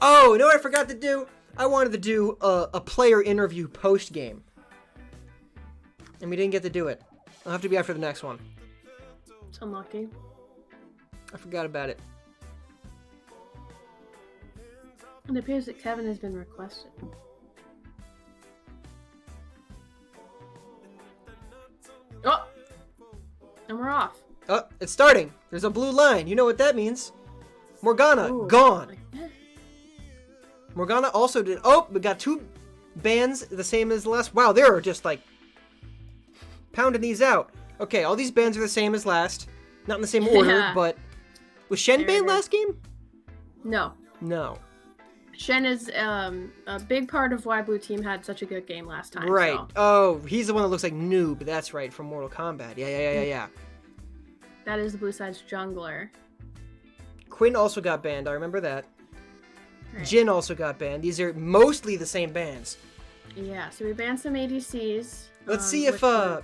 Oh, you know what I forgot to do? I wanted to do a player interview post game. And we didn't get to do it. I'll have to be after the next one. It's unlucky. I forgot about it. It appears that Kevin has been requested. Oh! And we're off. Oh, it's starting. There's a blue line. You know what that means. Morgana, Ooh. gone. Like, eh. Morgana also did. Oh, we got two bands the same as the last. Wow, they're just like pounding these out. Okay, all these bands are the same as last. Not in the same order, Yeah. but was Shen There banned it is. last game? No. No. Shen is a big part of why Blue Team had such a good game last time. Right. So Oh, he's the one that looks like Noob. That's right, from Mortal Kombat. Yeah. that is the Blue Side's jungler. Quinn also got banned. I remember that. Right. Jin also got banned. These are mostly the same bands. Yeah, so we banned some ADCs. Let's see if with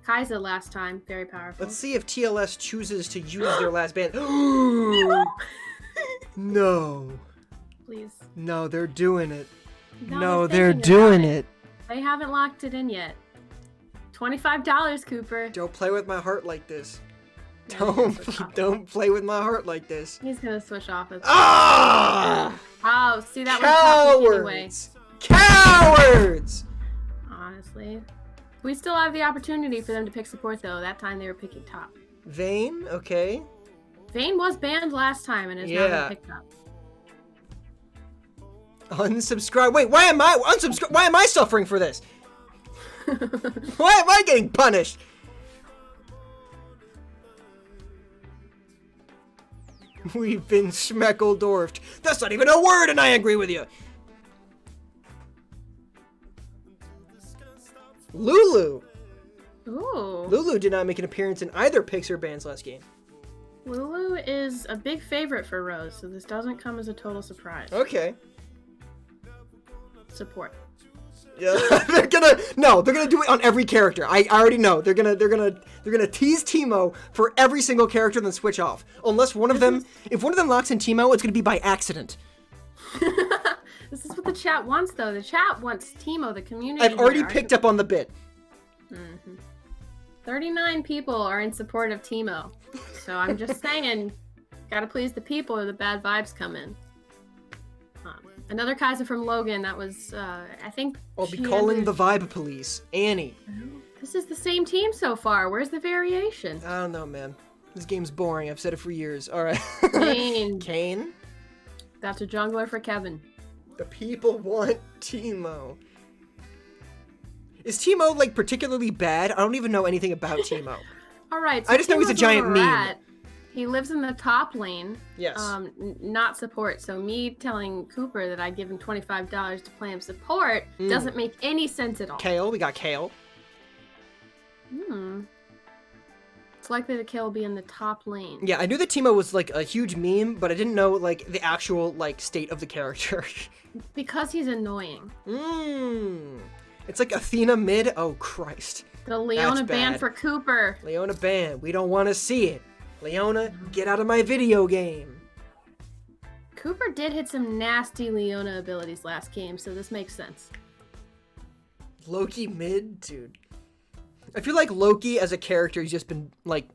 Kai'Sa last time, very powerful. let's see if TLS chooses to use their last band. No. Please. No, they're doing it. No, No, they're they're thinking about doing it. it. They haven't locked it in yet. $25, Cooper. Don't play with my heart like this. Yeah, he's gonna switch off. Don't play with my heart like this. He's gonna switch off. Ah! Oh, see that was tough anyway. Cowards! Honestly, we still have the opportunity for them to pick support though. That time they were picking top. Vayne, okay. Vayne was banned last time and is now Yeah. been picked up. Unsubscribe. Wait, why am I suffering for this? Why am I getting punished? We've been schmeckledorfed. That's not even a word, and I agree with you. Lulu. Ooh. Lulu did not make an appearance in either picks or bans last game. Lulu is a big favorite for Rose, so this doesn't come as a total surprise. Okay. Support. Yeah, they're gonna do it on every character. I already know. They're gonna tease Teemo for every single character and then switch off. Unless if one of them locks in Teemo, it's gonna be by accident. This is what the chat wants, though. The chat wants Teemo, the community. I've already picked up on the bit. 39 people are in support of Teemo. So I'm just saying, gotta please the people or the bad vibes come in. Another Kaiser from Logan, that was, I think... I'll be calling the vibe police. Annie. This is the same team so far. Where's the variation? I don't know, man. This game's boring. I've said it for years. Alright. Kane. Kane? That's a jungler for Kevin. The people want Teemo. Is Teemo, like, particularly bad? I don't even know anything about Teemo. Alright, so I just know he's a giant meme. He lives in the top lane. Yes. Not support. So me telling Cooper that I'd give him $25 to play him support doesn't make any sense at all. Kale. We got Kale. It's likely that Kale will be in the top lane. Yeah, I knew that Teemo was, like, a huge meme, but I didn't know, like, the actual, like, state of the character. Because he's annoying. It's like Athena mid. Oh, Christ. The Leona ban for Cooper. Leona ban. We don't want to see it. Leona, get out of my video game. Cooper did hit some nasty Leona abilities last game, so this makes sense. Loki mid? Dude. I feel like Loki as a character has just been, like,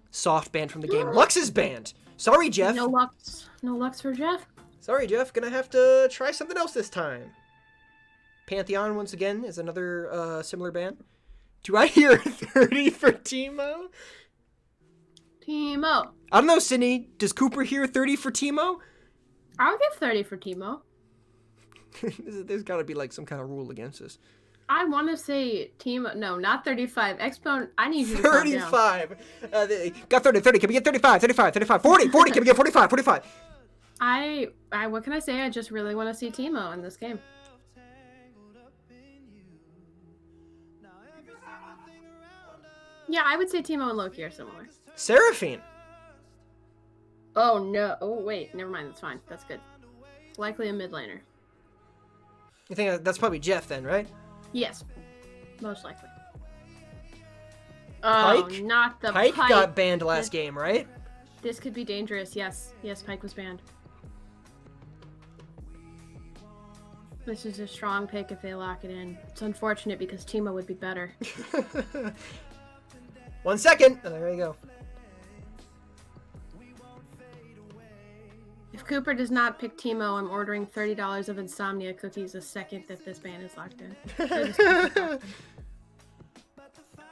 soft banned from the game. Lux is banned. Sorry, Jeff. No Lux. No Lux for Jeff. Sorry, Jeff. Gonna have to try something else this time. Pantheon, once again, is another similar ban. Do I hear 30 for Teemo? Teemo. I don't know, Sydney. Does Cooper hear 30 for Teemo? I'll give 30 for Teemo. There's gotta be, like, some kind of rule against this. I want to say Teemo. No, not 35. Expo, I need you to calm down. 35. Got 30. Can we get 35? 40. Can we get 45? I what can I say? I just really want to see Teemo in this game. Yeah, I would say Teemo and Loki are similar. Seraphine. Oh, no. Oh, wait. Never mind. That's fine. That's good. Likely a mid laner. You think that's probably Jeff then, right? Yes. Most likely. Pike? Oh, not the Pike. Pike Got banned last game, right? This could be dangerous. Yes. Yes, Pike was banned. This is a strong pick if they lock it in. It's unfortunate because Teemo would be better. 1 second. Oh, there you go. If Cooper does not pick Teemo, I'm ordering $30 of Insomnia cookies the second that this ban is locked in.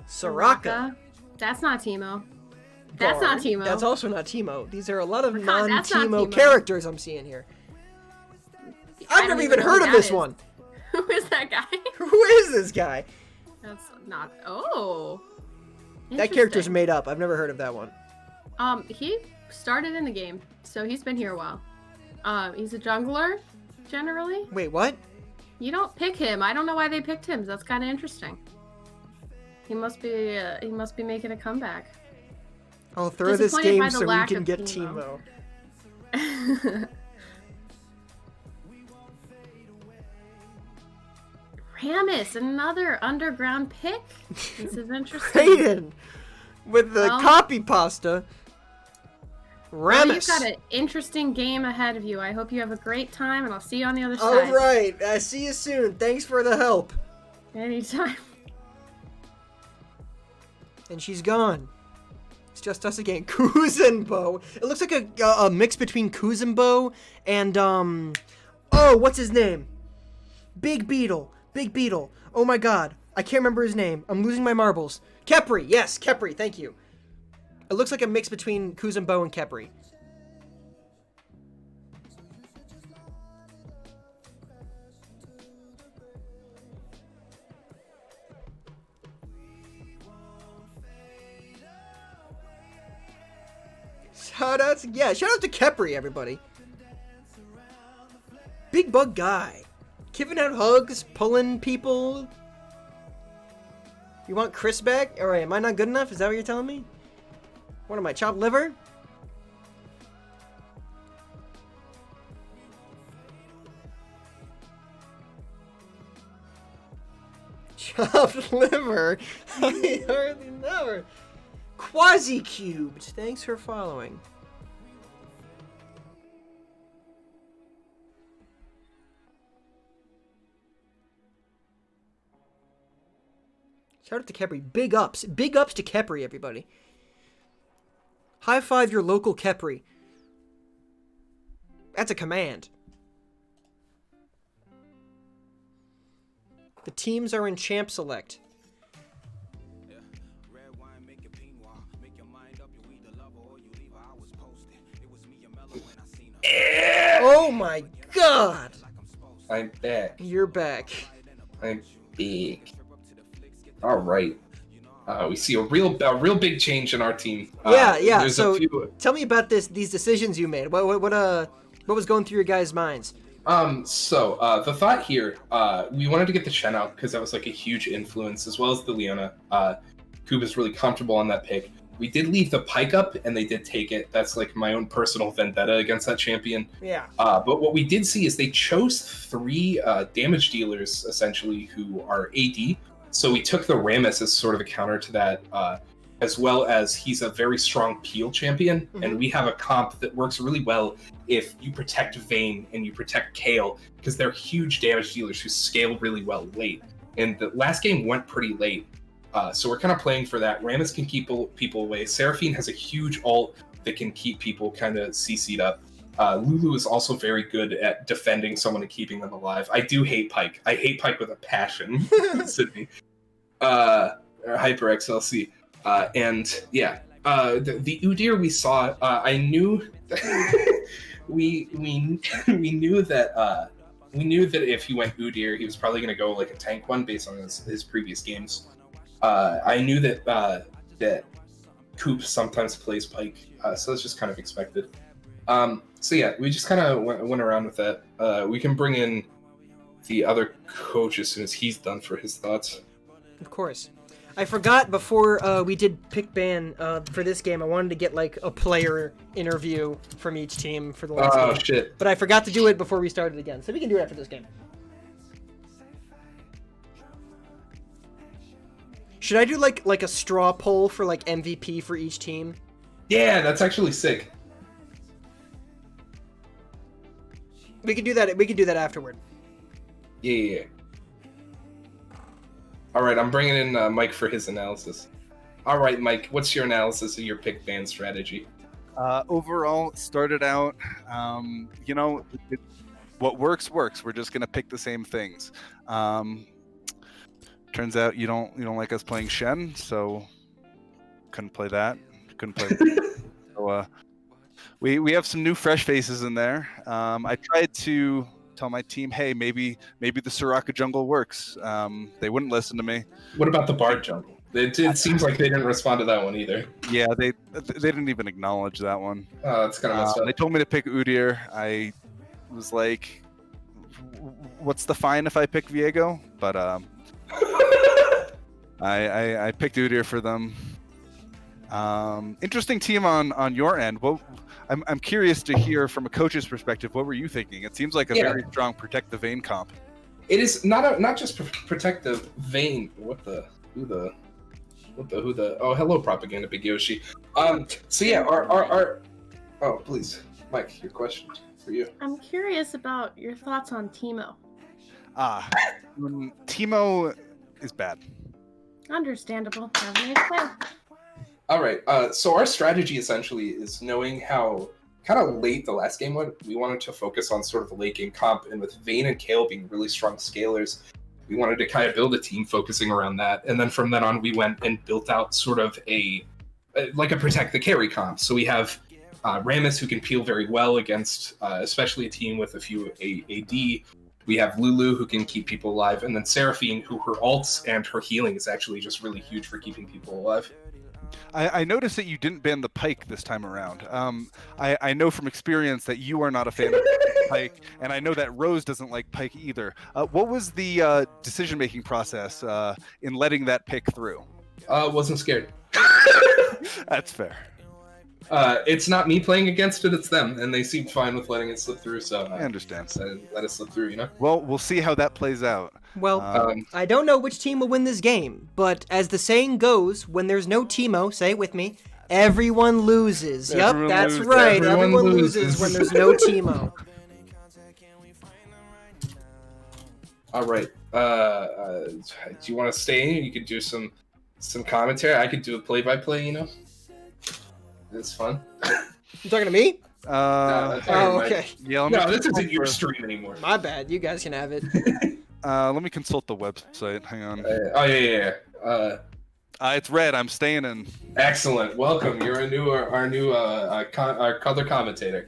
Soraka. That's not Teemo. That's not Teemo. That's also not Teemo. These are a lot of That's not non-Teemo Teemo. characters I'm seeing here. I've never even heard of this one. Who is that guy? Who is this guy? That's not. Oh. That character's made up. I've never heard of that one. He started in the game, so he's been here a while. He's a jungler, generally. Wait, what? You don't pick him. I don't know why they picked him. That's kind of interesting. He must be making a comeback. I'll throw this game so we lack can of get Teemo. Teemo. Rammus, another underground pick. This is interesting. Raiden with the copy pasta. Well, Rammus. you've got an interesting game ahead of you. I hope you have a great time, and I'll see you on the other side. All right. See you soon. Thanks for the help. Anytime. And she's gone. It's just us again. Kuzenbo. It looks like a mix between Kuzenbo and oh, what's his name? Big Beetle. Oh my god. I can't remember his name. I'm losing my marbles. Kepri. Yes, Kepri. Thank you. It looks like a mix between Kuzenbo and Kepri. Shoutouts, yeah, shout out to Kepri, everybody. Big bug guy. Giving out hugs, pulling people. You want Chris back? All right, am I not good enough? Is that what you're telling me? What am I, chopped liver? Chopped liver? I hardly know. Quasi-cubed. Thanks for following. Shout out to Kepri. Big ups. Big ups to Kepri, everybody. High five your local Kepri. That's a command. The teams are in Champ Select. Oh my god! I'm back. You're back. I'm big. All right. We see a real big change in our team. Yeah. There's So a few. tell me about these decisions you made. What was going through your guys' minds? So the thought here, we wanted to get the Shen out because that was like a huge influence, as well as the Leona. Coop is really comfortable on that pick. We did leave the Pike up, and they did take it. That's like my own personal vendetta against that champion. Yeah. But what we did see is they chose 3 damage dealers, essentially, who are AD. So we took the Rammus as sort of a counter to that, as well as he's a very strong peel champion, and we have a comp that works really well if you protect Vayne and you protect Kale, because they're huge damage dealers who scale really well late. And the last game went pretty late. So we're kind of playing for that. Rammus can keep people away. Seraphine has a huge ult that can keep people kind of CC'd up. Lulu is also very good at defending someone and keeping them alive. I do hate Pike. I hate Pike with a passion, Sydney. Hyper XLC. And yeah, the Udyr we saw, I knew we knew that if he went Udyr, he was probably going to go like a tank one based on his previous games. I knew that Coop sometimes plays Pike, so it's just kind of expected. So yeah, we just kind of went around with that. We can bring in the other coach as soon as he's done for his thoughts. Of course. I forgot before we did pick ban for this game, I wanted to get like a player interview from each team for the last game. Oh shit. But I forgot to do it before we started again, so we can do it after this game. Should I do like a straw poll for like MVP for each team? Yeah, that's actually sick. We could do that. We could do that afterward. Yeah. All right, I'm bringing in Mike for his analysis. All right, Mike, what's your analysis of your pick ban strategy? Overall, started out, what works. We're just gonna pick the same things. Turns out you don't like us playing Shen, so couldn't play that. So we have some new fresh faces in there. I tried to tell my team, hey, maybe the Soraka jungle works. They wouldn't listen to me. What about the Bard jungle? It seems like they didn't respond to that one either. Yeah, they didn't even acknowledge that one. Oh, that's kind of messed up. They told me to pick Udyr. I was like, what's the fine if I pick Viego? But I picked Udyr for them. Interesting team on your end. Well, I'm curious to hear from a coach's perspective. What were you thinking? It seems like a very strong protect the Vayne comp. It is not just protect the Vayne. Who the oh, hello propaganda big Yoshi. So yeah, our oh, please, Mike, your question for you. I'm curious about your thoughts on Teemo. Teemo is bad. Understandable. Have me explain. All right. So our strategy essentially is knowing how kind of late the last game went. We wanted to focus on sort of the late game comp, and with Vayne and Kale being really strong scalers, we wanted to kind of build a team focusing around that. And then from then on, we went and built out sort of a protect the carry comp. So we have Rammus, who can peel very well against especially a team with a few AD. We have Lulu, who can keep people alive, and then Seraphine, who her ults and her healing is actually just really huge for keeping people alive. I noticed that you didn't ban the pike this time around. I know from experience that you are not a fan of pike, and I know that Rose doesn't like pike either. What was the decision-making process in letting that pick through? Wasn't scared. That's fair. It's not me playing against it, it's them, and they seemed fine with letting it slip through, so I understand. Let it slip through, you know? Well, we'll see how that plays out. Well, I don't know which team will win this game, but as the saying goes, when there's no Teemo, say it with me, everyone loses. Everyone Yep, that's loses. right. Everyone Everyone loses. loses when there's no Teemo. All right. Do you want to stay in? You could do some commentary. I could do a play-by-play, you know? It's fun. You talking to me? That's Oh, Mike. okay. Yeah, No, this isn't your stream anymore. My bad. You guys can have it. let me consult the website. Hang on. Oh, yeah. It's red. I'm staying in. Excellent. Welcome. You're our new color commentator.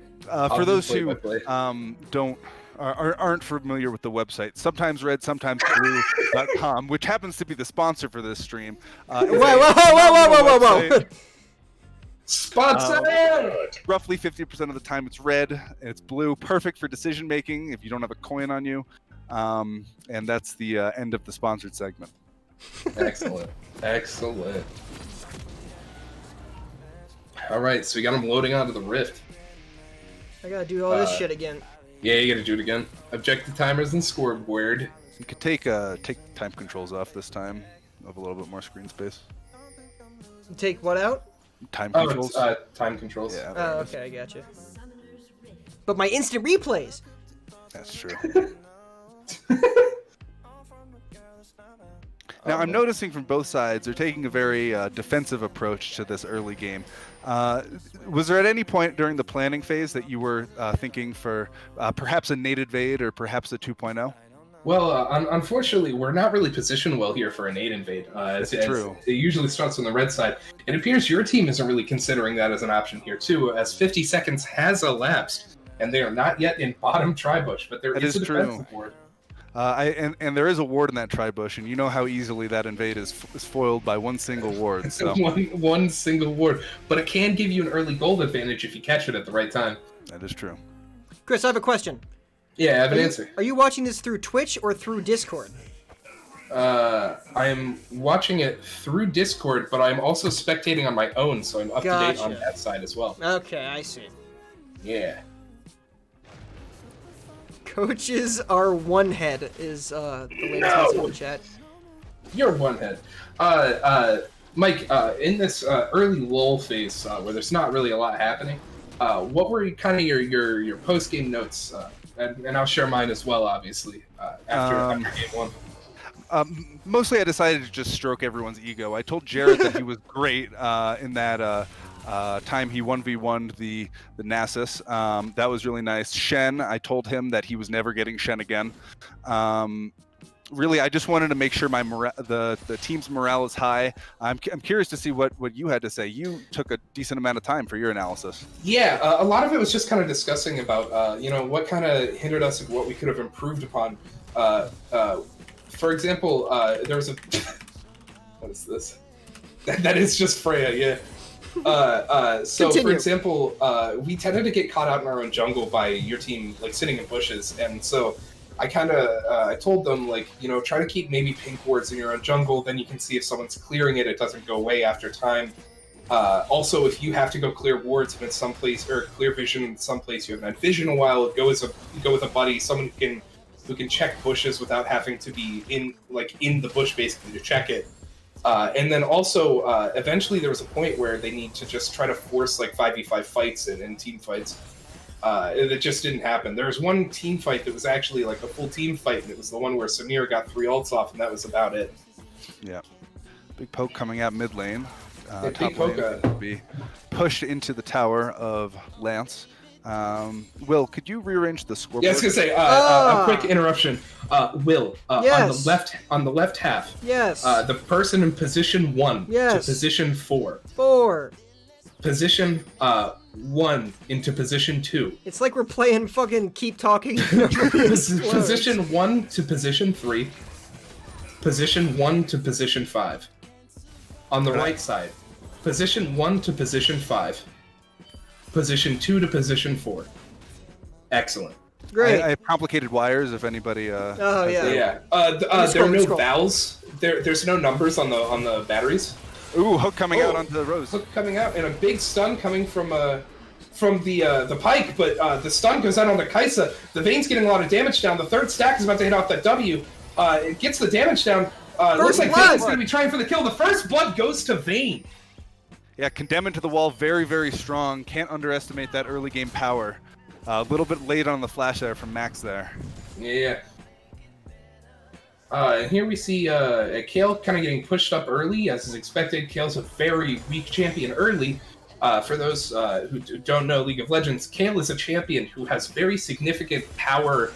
For those who play-by-play. aren't familiar with the website, sometimes red, sometimes blue.com, which happens to be the sponsor for this stream. Whoa. Sponsor! Roughly 50% of the time it's red and it's blue, perfect for decision making if you don't have a coin on you. And that's the end of the sponsored segment. Excellent. All right, so we got them loading onto the Rift. I gotta do all this shit again. Yeah, you gotta do it again. Objective timers and scoreboard. You could take time controls off this time. Have a little bit more screen space. Take what out? Time Oh, controls. it's time controls. Yeah, Oh, okay, I gotcha. But my instant replays. that's true. Now, I'm noticing from both sides, they're taking a very defensive approach to this early game. Was there at any point during the planning phase that you were thinking for perhaps a nade invade or perhaps a 2.0? Well, unfortunately, we're not really positioned well here for a nade invade. As true. It usually starts on the red side. It appears your team isn't really considering that as an option here, too, as 50 seconds has elapsed, and they are not yet in bottom tri-bush, but there is a defensive ward. And there is a ward in that tri-bush, and you know how easily that invade is foiled by one single ward. So one single ward. But it can give you an early gold advantage if you catch it at the right time. that is true. Chris, I have a question. Yeah, I have an answer. Are you watching this through Twitch or through Discord? I'm watching it through Discord, but I'm also spectating on my own, so I'm up to date on Gotcha. that side as well. Okay, I see. Yeah. Coaches are one head is the latest message in the chat. You're one head. Mike, in this early lull phase where there's not really a lot happening, what were kind of your post game notes? And I'll share mine as well, obviously, after game one. Mostly, I decided to just stroke everyone's ego. I told Jared that he was great in that time he 1v1'd the Nasus. That was really nice. Shen, I told him that he was never getting Shen again. Really, I just wanted to make sure the team's morale is high. I'm curious to see what you had to say. You took a decent amount of time for your analysis. Yeah, a lot of it was just kind of discussing about, what kind of hindered us and what we could have improved upon. For example, there was a... What is this? That is just Freya, yeah. So, Continue. for example, we tended to get caught out in our own jungle by your team, like, sitting in bushes, and so I kind of I told them, like, try to keep maybe pink wards in your own jungle, then you can see if someone's clearing it, it doesn't go away after time. Also, if you have to go clear wards in some place, or clear vision in some place you haven't had vision in a while, go with a buddy, someone who can check bushes without having to be in the bush basically to check it. And then also, eventually there was a point where they need to just try to force 5v5 fights and team fights. It just didn't happen. There was one team fight that was actually a full team fight, and it was the one where Samir got 3 ults off, and that was about it. Yeah. Big poke coming out mid lane. Big Top poke, lane will be pushed into the tower of Lance. Will, could you rearrange the scoreboard? Yeah, I was gonna say a quick interruption. Will, Yes. on the left half. Yes. The person in position 1 Yes. to position 4. 4. Position 1 into position 2. It's like we're playing fucking keep talking. Explodes. Position 1 to position 3. Position 1 to position 5. On the right side. Position 1 to position 5. Position 2 to position 4. Excellent. Great. I have complicated wires. If anybody. Oh, has yeah. a- Yeah. Scroll, There are no scroll. vowels. There's no numbers on the batteries. Ooh, hook coming out Oh, onto the rose. Hook coming out, and a big stun coming from the pike, but the stun goes out on the Kaisa. The Vayne's getting a lot of damage down. The third stack is about to hit off that W. It gets the damage down. Looks like blood. Vayne's going to be trying for the kill. The first blood goes to Vayne. Yeah, condemn into the wall, very, very strong. Can't underestimate that early game power. A little bit late on the flash there from Max there. Yeah. And here we see Kale kind of getting pushed up early, as is expected. Kale's a very weak champion early. For those who don't know League of Legends, Kale is a champion who has very significant power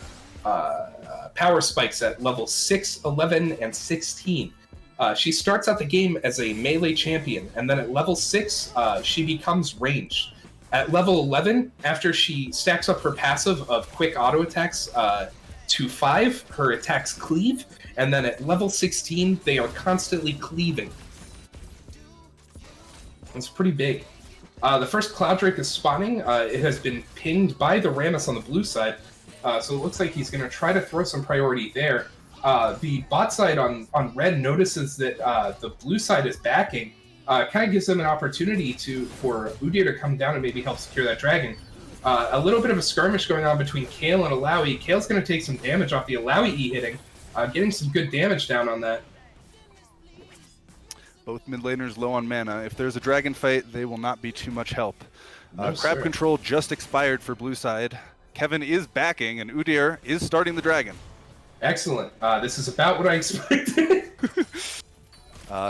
spikes at level 6, 11, and 16. She starts out the game as a melee champion, and then at level 6, she becomes ranged. At level 11, after she stacks up her passive of quick auto attacks to 5, her attacks cleave, and then at level 16, they are constantly cleaving. It's pretty big. The first Cloud Drake is spawning. It has been pinged by the Rammus on the blue side, so it looks like he's going to try to throw some priority there. The bot side on red notices that the blue side is backing. Kind of gives them an opportunity for Udyr to come down and maybe help secure that dragon. A little bit of a skirmish going on between Kale and Alawi. Kale's going to take some damage off the Alawi E hitting, getting some good damage down on that. Both mid laners low on mana. If there's a dragon fight, they will not be too much help. No, Crab sir. control just expired for blue side. Kevin is backing, and Udyr is starting the dragon. Excellent. This is about what I expected.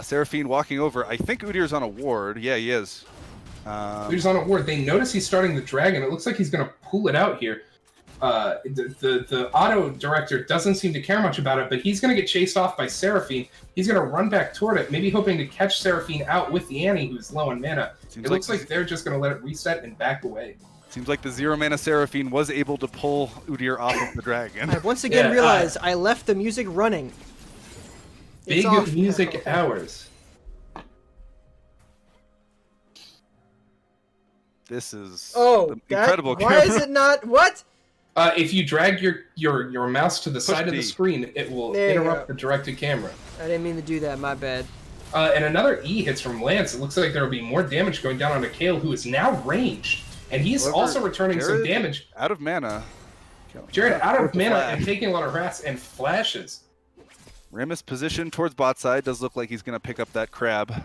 Seraphine walking over. I think Udyr's on a ward. Yeah, he is. He's on a ward. They notice he's starting the dragon. It looks like he's going to pull it out here. The auto director doesn't seem to care much about it, but he's going to get chased off by Seraphine. He's going to run back toward it, maybe hoping to catch Seraphine out with the Annie, who's low on mana. It looks like they're just going to let it reset and back away. Seems like the 0 mana Seraphine was able to pull Udyr off of the dragon. I once again realized I left the music running. It's Big off music now. hours. This is incredible. Incredible. Why is it not? What? If you drag your mouse to the side of D. the screen, it will There you interrupt go. the directed camera. I didn't mean to do that. My bad. And another E hits from Lance. It looks like there will be more damage going down onto Kale, who is now ranged. And he's However, also returning some Jared damage. Out of mana. Jared out of With the mana flash. and taking a lot of harass and flashes. Rammus position towards bot side. Does look like he's going to pick up that crab.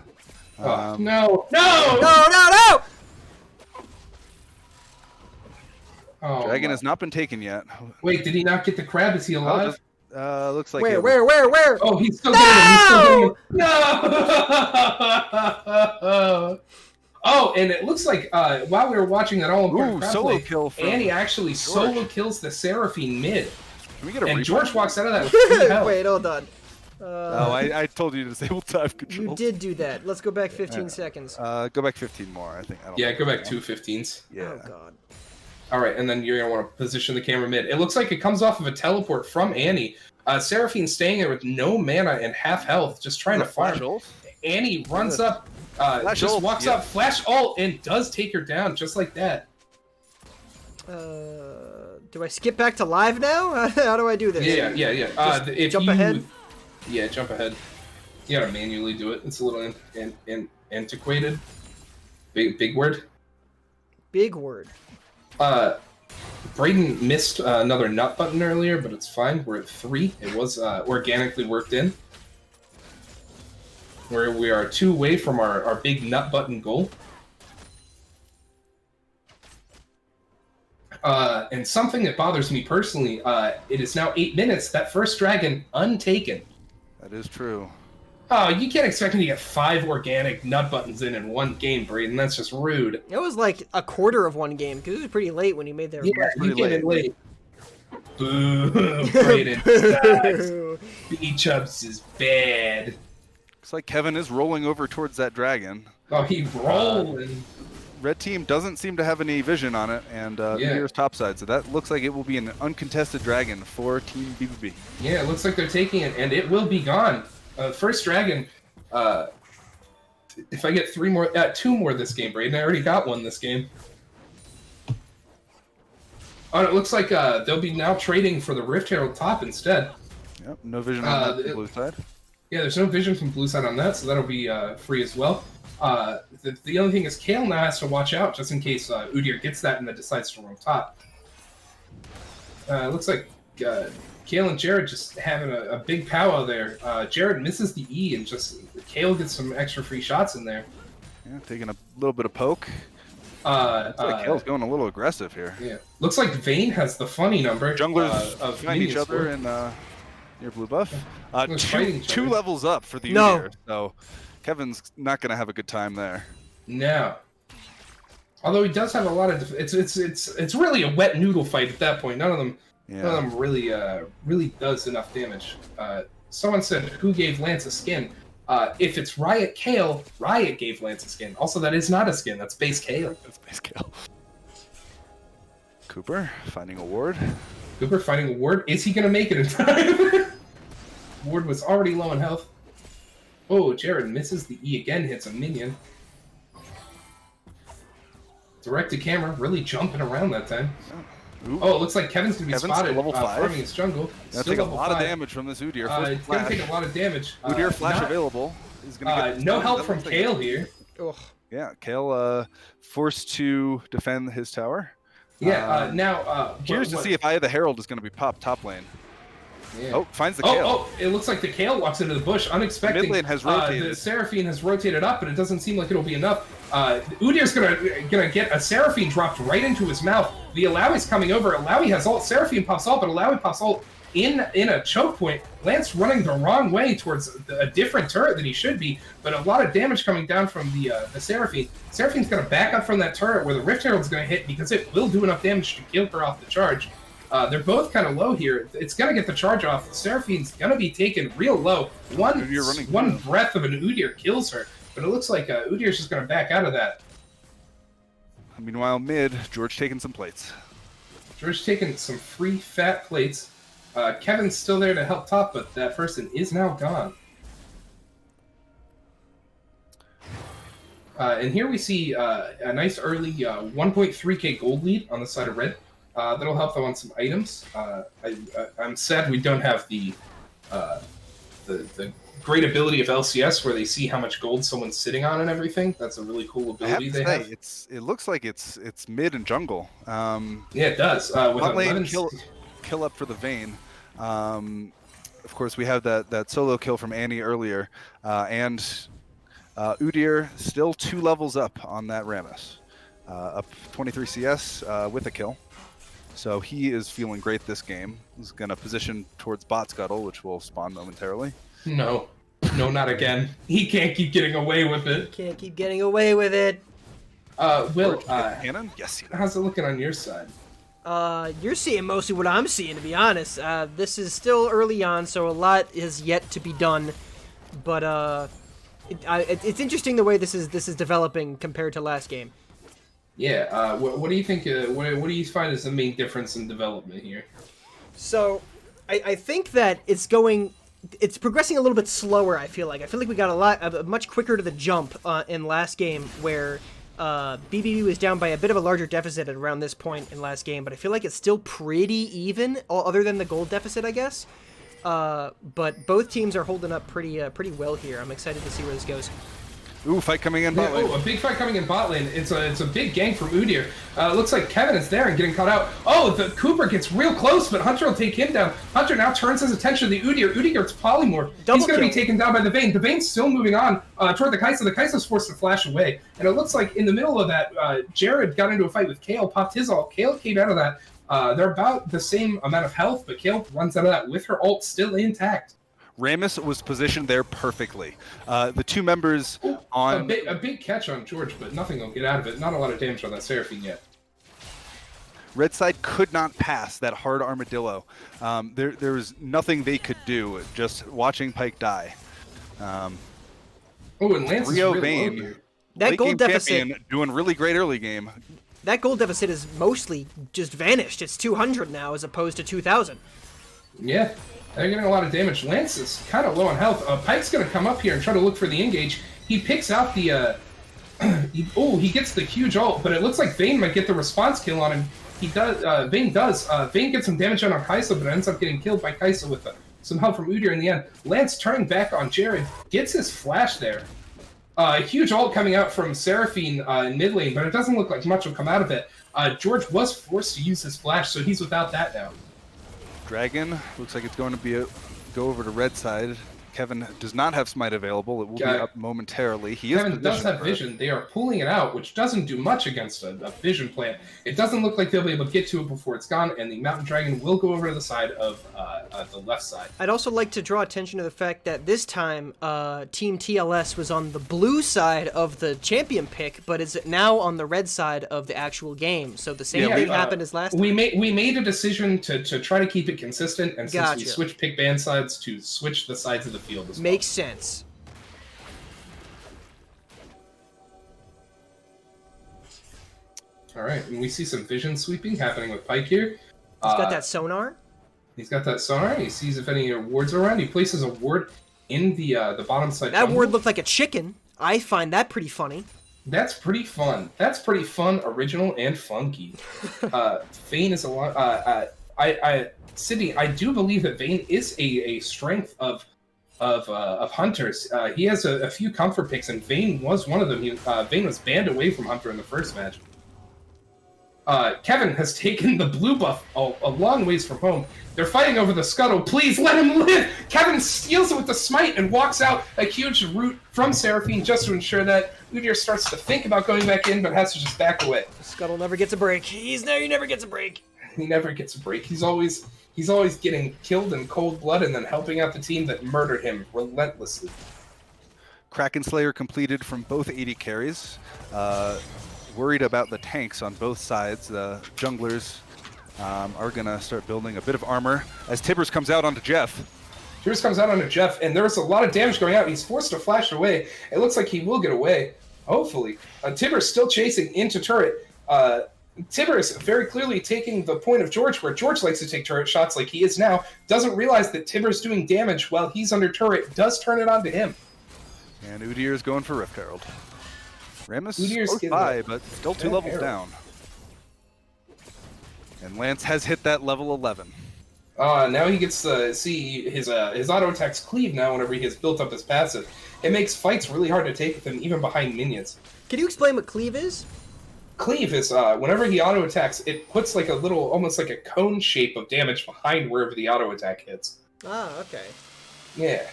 No! No! No! Oh, Dragon my- has not been taken yet. Wait, did he not get the crab? Is he alive? Looks like Where? it. Where? Oh, he's still getting him. He's still getting him. No! Oh, and it looks like while we were watching that all important Ooh, crab solo play, kill from Annie actually George. solo kills the Seraphine mid. Can we get a And replay? George walks out of that with 3 health. Wait, hold on. Oh, I told you to disable dive control. You did do that. Let's go back 15 seconds. Go back 15 more, I think. I don't Yeah, know. go back 2 15s. Yeah. Oh god. All right, and then you're going to want to position the camera mid. It looks like it comes off of a teleport from Annie. Seraphine staying there with no mana and half health, just trying to farm. Flash ult? Annie runs up, Flash just ult, walks yeah. up, flash ult, and does take her down just like that. Do I skip back to live now? How do I do this? Yeah. Just If jump you, ahead? Yeah, jump ahead. You gotta manually do it. It's a little antiquated. Big word. Big word. Brayden missed another nut button earlier, but it's fine. We're at 3. It was organically worked in. We are 2 away from our big nut button goal. And something that bothers me personally, it is now 8 minutes. That first dragon untaken. That is true. Oh, you can't expect me to get 5 organic nut buttons in one game, Brayden. That's just rude. It was like a quarter of one game because it was pretty late when you made that Yeah, request. you pretty came in late. Boo, Brayden sucks. B-Chubs is bad. Looks like Kevin is rolling over towards that dragon. Oh, he rolling. Red team doesn't seem to have any vision on it, and Udyr's topside, so that looks like it will be an uncontested dragon for Team BBB. Yeah, it looks like they're taking it, and it will be gone. First dragon, if I get two more this game, Braden, I already got one this game. Oh, and it looks like they'll be now trading for the Rift Herald top instead. Yep, no vision on the blue side. Yeah, there's no vision from blue side on that, so that'll be free as well. The only thing is Kale now has to watch out just in case Udyr gets that and then decides to roam top. Looks like Kale and Jared just having a big powwow there. Jared misses the E and just Kale gets some extra free shots in there. Yeah, taking a little bit of poke. Looks like Kale's going a little aggressive here. Yeah, looks like Vayne has the funny number. Junglers of find each other in near blue buff. Two levels up for the Udyr, so Kevin's not going to have a good time there. No. Although he does have a lot of, it's really a wet noodle fight at that point. None of them really does enough damage. Someone said, "Who gave Lance a skin?" If it's Riot Kale, Riot gave Lance a skin. Also, that is not a skin. That's base Kale. That's base Kale. Cooper finding a ward. Cooper finding a ward. Is he going to make it in time? Ward was already low on health. Oh, Jared misses the E again, hits a minion. Direct to camera, really jumping around that time. Ooh. Oh, it looks like Kevin's going to be spotted level 5. farming his jungle. Gonna take a lot of damage from this Udyr. It's going to take a lot of damage. Udyr flash available. He's gonna get no help from Kale here. Ugh. Yeah, Kale forced to defend his tower. Yeah, now... curious to see if Eye of the Herald is going to be popped top lane. Yeah. Oh, finds the Kale. Oh, it looks like the Kale walks into the bush, unexpected. Mid lane has rotated. The Seraphine has rotated up, but it doesn't seem like it'll be enough. Udyr's gonna get a Seraphine dropped right into his mouth. The Alawi's coming over. Alawi has ult. Seraphine pops ult, but Alawi pops ult in a choke point. Lance running the wrong way towards a different turret than he should be, but a lot of damage coming down from the Seraphine. Seraphine's gonna back up from that turret where the Rift Herald's gonna hit because it will do enough damage to kill her off the charge. They're both kind of low here. It's going to get the charge off. Seraphine's going to be taken real low. One breath of an Udyr kills her, but it looks like Udyr's just going to back out of that. Meanwhile, mid, George taking some plates. George taking some free fat plates. Kevin's still there to help top, but that person is now gone. And here we see a nice early 1.3k gold lead on the side of red. That'll help them on some items. I'm sad we don't have the great ability of LCS where they see how much gold someone's sitting on and everything. That's a really cool ability they have. It looks like it's mid and jungle. Yeah, it does. With lane kill up for the Vayne. Of course, we have that solo kill from Annie earlier, and Udyr still 2 levels up on that Rammus, up 23 CS with a kill. So he is feeling great this game. He's going to position towards bot scuttle, which will spawn momentarily. No, not again. He can't keep getting away with it. Can't keep getting away with it. Will, Cannon? Yes. How's it looking on your side? You're seeing mostly what I'm seeing, to be honest. This is still early on, so a lot is yet to be done. But it's interesting the way this is developing compared to last game. Yeah. What do you think? What do you find is the main difference in development here? So, I think that it's progressing a little bit slower. I feel like we got much quicker to the jump in last game, where BBB was down by a bit of a larger deficit at around this point in last game. But I feel like it's still pretty even, other than the gold deficit, I guess. But both teams are holding up pretty well here. I'm excited to see where this goes. Ooh, fight coming in bot lane. Oh, a big fight coming in bot lane. It's a big gang from Udyr. Looks like Kevin is there and getting caught out. Oh, the Cooper gets real close, but Hunter will take him down. Hunter now turns his attention to the Udyr. Udyr gets polymorph. He's going to be taken down by the Vayne. The Vayne's still moving on toward the Kai'Sa. The Kai'Sa's forced to flash away. And it looks like in the middle of that, Jared got into a fight with Kale, popped his ult. Kale came out of that. They're about the same amount of health, but Kale runs out of that with her ult still intact. Rammus was positioned there perfectly. The two members on... A big catch on George, but nothing will get out of it. Not a lot of damage on that Seraphine yet. Red side could not pass that hard armadillo. There was nothing they could do, just watching Pyke die. And Lance is real Vayne, low here. That gold deficit... doing really great early game. That gold deficit is mostly just vanished. It's 200 now as opposed to 2,000. Yeah. They're getting a lot of damage. Lance is kind of low on health. Pike's going to come up here and try to look for the engage. He picks out the... he gets the huge ult, but it looks like Vayne might get the response kill on him. He does. Vayne does. Vayne gets some damage on Kai'Sa, but ends up getting killed by Kai'Sa with some help from Udyr in the end. Lance turning back on Jared, gets his flash there. A huge ult coming out from Seraphine in mid lane, but it doesn't look like much will come out of it. George was forced to use his flash, so he's without that now. Dragon looks like it's going to go over to red side. Kevin does not have smite available. It will be up momentarily. Kevin does have vision. They are pulling it out, which doesn't do much against a vision plant. It doesn't look like they'll be able to get to it before it's gone, and the Mountain Dragon will go over to the side of the left side. I'd also like to draw attention to the fact that this time Team TLS was on the blue side of the champion pick, but is now on the red side of the actual game. So the same thing happened as last time. We made a decision to try to keep it consistent, and since we switched pick ban sides, to switch the sides of the field as well. Makes sense. All right, and we see some vision sweeping happening with Pike here. He's got that sonar. He's got that sonar. He sees if any wards are around. He places a ward in the bottom side. That ward looked like a chicken. I find that pretty funny. That's pretty fun. That's pretty fun, original, and funky. Vayne is a lot. Sydney, I do believe that Vayne is a strength of Hunter's. He has a few comfort picks, and Vayne was one of them. Vayne was banned away from Hunter in the first match. Kevin has taken the blue buff a long ways from home. They're fighting over the scuttle. Please let him live! Kevin steals it with the smite and walks out a huge root from Seraphine just to ensure that Udyr starts to think about going back in, but has to just back away. Scuttle never gets a break. He never gets a break. He never gets a break. He's always getting killed in cold blood and then helping out the team that murdered him relentlessly. Kraken Slayer completed from both AD carries. Worried about the tanks on both sides. The junglers are going to start building a bit of armor as Tibbers comes out onto Jeff. Tibbers comes out onto Jeff, and there's a lot of damage going out. He's forced to flash away. It looks like he will get away, hopefully. Tibbers still chasing into turret. Tibbers very clearly taking the point of George, where George likes to take turret shots like he is now. Doesn't realize that Tibbers doing damage while he's under turret does turn it on to him. And Udyr is going for Rift Herald. Rammus Udyr's close by, but still 2 levels down. And Lance has hit that level 11. Now he gets to see his auto attacks cleave now whenever he has built up his passive. It makes fights really hard to take with him, even behind minions. Can you explain what cleave is? Cleave is whenever he auto attacks, it puts like a little, almost like a cone shape of damage behind wherever the auto attack hits. Ah, okay. Yeah.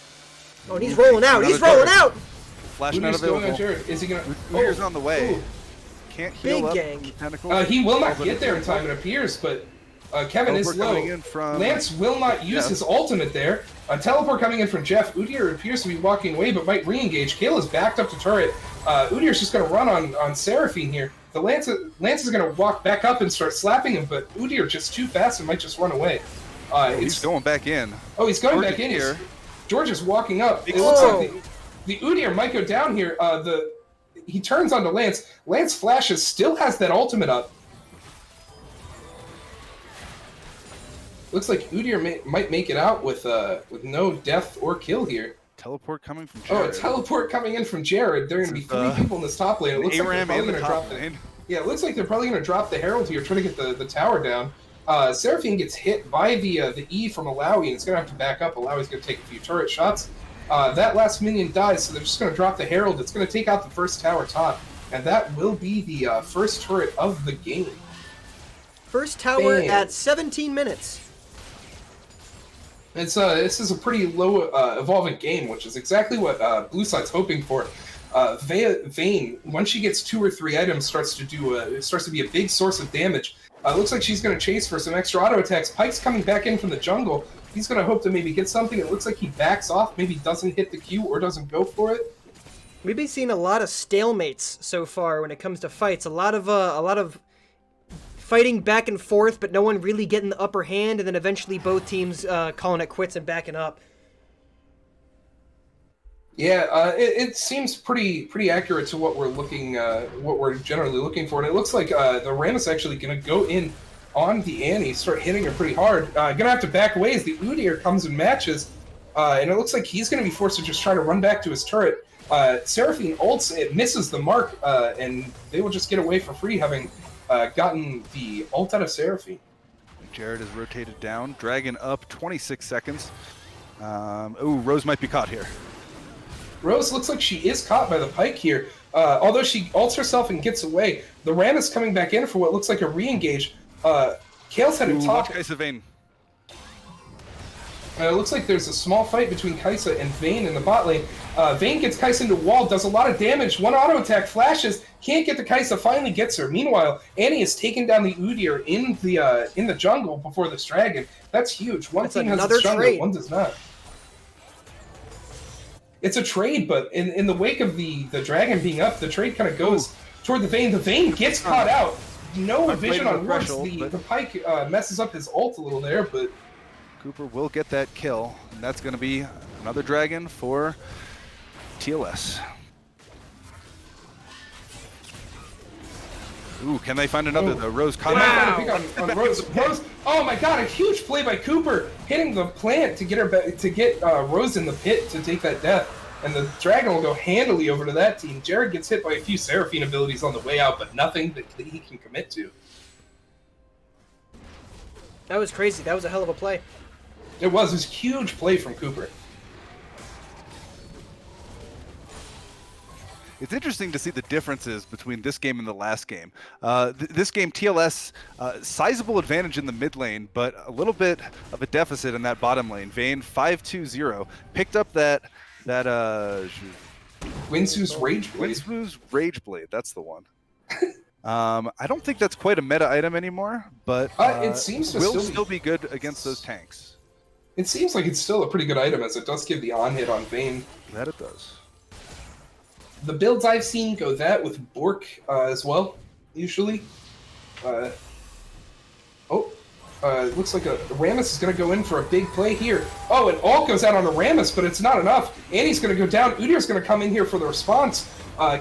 Oh, and he's rolling out. He's rolling out. Flash not available. Is he gonna? Udyr's on the way. Ooh. Can't heal Big up. gank. Tentacles. He will not get there in time, it appears, but Kevin is low. Lance will not use his ultimate there. A teleport coming in from Jeff. Udyr appears to be walking away, but might re-engage. Kayla's backed up to turret. Udyr's just going to run on Seraphine here. The Lance is going to walk back up and start slapping him, but Udyr just too fast and might just run away. He's going back in. Oh, he's going back in here. George is walking up. It looks like the Udyr might go down here. He turns onto Lance. Lance flashes, still has that ultimate up. Looks like Udyr might make it out with no death or kill here. Teleport coming from Jared. Oh, a teleport coming in from Jared. There are going to be 3 people in this top lane. It looks like they're probably going to drop the... Yeah, it looks like they're probably going to drop the Herald here, trying to get the tower down. Seraphine gets hit by the E from Alawi, and it's going to have to back up. Alawi's going to take a few turret shots. That last minion dies, so they're just going to drop the Herald. It's going to take out the first tower top, and that will be the first turret of the game. First tower at 17 minutes. This is a pretty low evolving game, which is exactly what Blue Side's hoping for. Vayne, once she gets 2 or 3 items, starts to be a big source of damage. Looks like she's going to chase for some extra auto attacks. Pike's coming back in from the jungle. He's going to hope to maybe get something. It looks like he backs off, maybe doesn't hit the Q or doesn't go for it. We've been seeing a lot of stalemates so far when it comes to fights. A lot of fighting back and forth, but no one really getting the upper hand, and then eventually both teams calling it quits and backing up. Yeah, it seems pretty accurate to what we're generally looking for, and it looks like the Ram is actually going to go in on the Annie, start hitting her pretty hard. Gonna have to back away as the Udyr comes and matches, and it looks like he's gonna be forced to just try to run back to his turret. Seraphine ults, it misses the mark, and they will just get away for free, having gotten the ult out of Seraphine. Jared is rotated down. Dragon up 26 seconds. Ooh, Rose might be caught here. Rose looks like she is caught by the pike here. Although she ults herself and gets away, the Ram is coming back in for what looks like a re-engage. Kale's headed top. Watch Kaisa Vayne. It looks like there's a small fight between Kaisa and Vayne in the bot lane. Vayne gets Kaisa into wall, does a lot of damage. One auto attack flashes, can't get to Kaisa, finally gets her. Meanwhile, Annie is taking down the Udyr in the jungle before this dragon. That's huge. One team has its jungle, one does not. It's a trade, but in the wake of the dragon being up, the trade kind of goes toward the Vayne. The Vayne gets caught out. No vision on Woods. The pike messes up his ult a little there, but Cooper will get that kill, and that's going to be another dragon for TLS. Ooh, can they find another? The Rose caught on Rose. Rose. Oh my God! A huge play by Cooper, hitting the plant to get Rose in the pit to take that death, and the dragon will go handily over to that team. Jared gets hit by a few Seraphine abilities on the way out, but nothing that he can commit to. That was crazy. That was a hell of a play. It was a huge play from Cooper. It's interesting to see the differences between this game and the last game. This game, TLS, sizable advantage in the mid lane, but a little bit of a deficit in that bottom lane. Vayne 5-2-0 picked up that Winsu's Rage Blade. Winsu's Rage Blade, that's the one. I don't think that's quite a meta item anymore, but it seems to will still be good against those tanks. It seems like it's still a pretty good item, as it does give the on hit on Vayne. That it does. The builds I've seen go that with Bork as well, usually. It looks like Rammus is going to go in for a big play here. Oh, and ult goes out on a Rammus, but it's not enough. Annie's going to go down. Udyr's going to come in here for the response.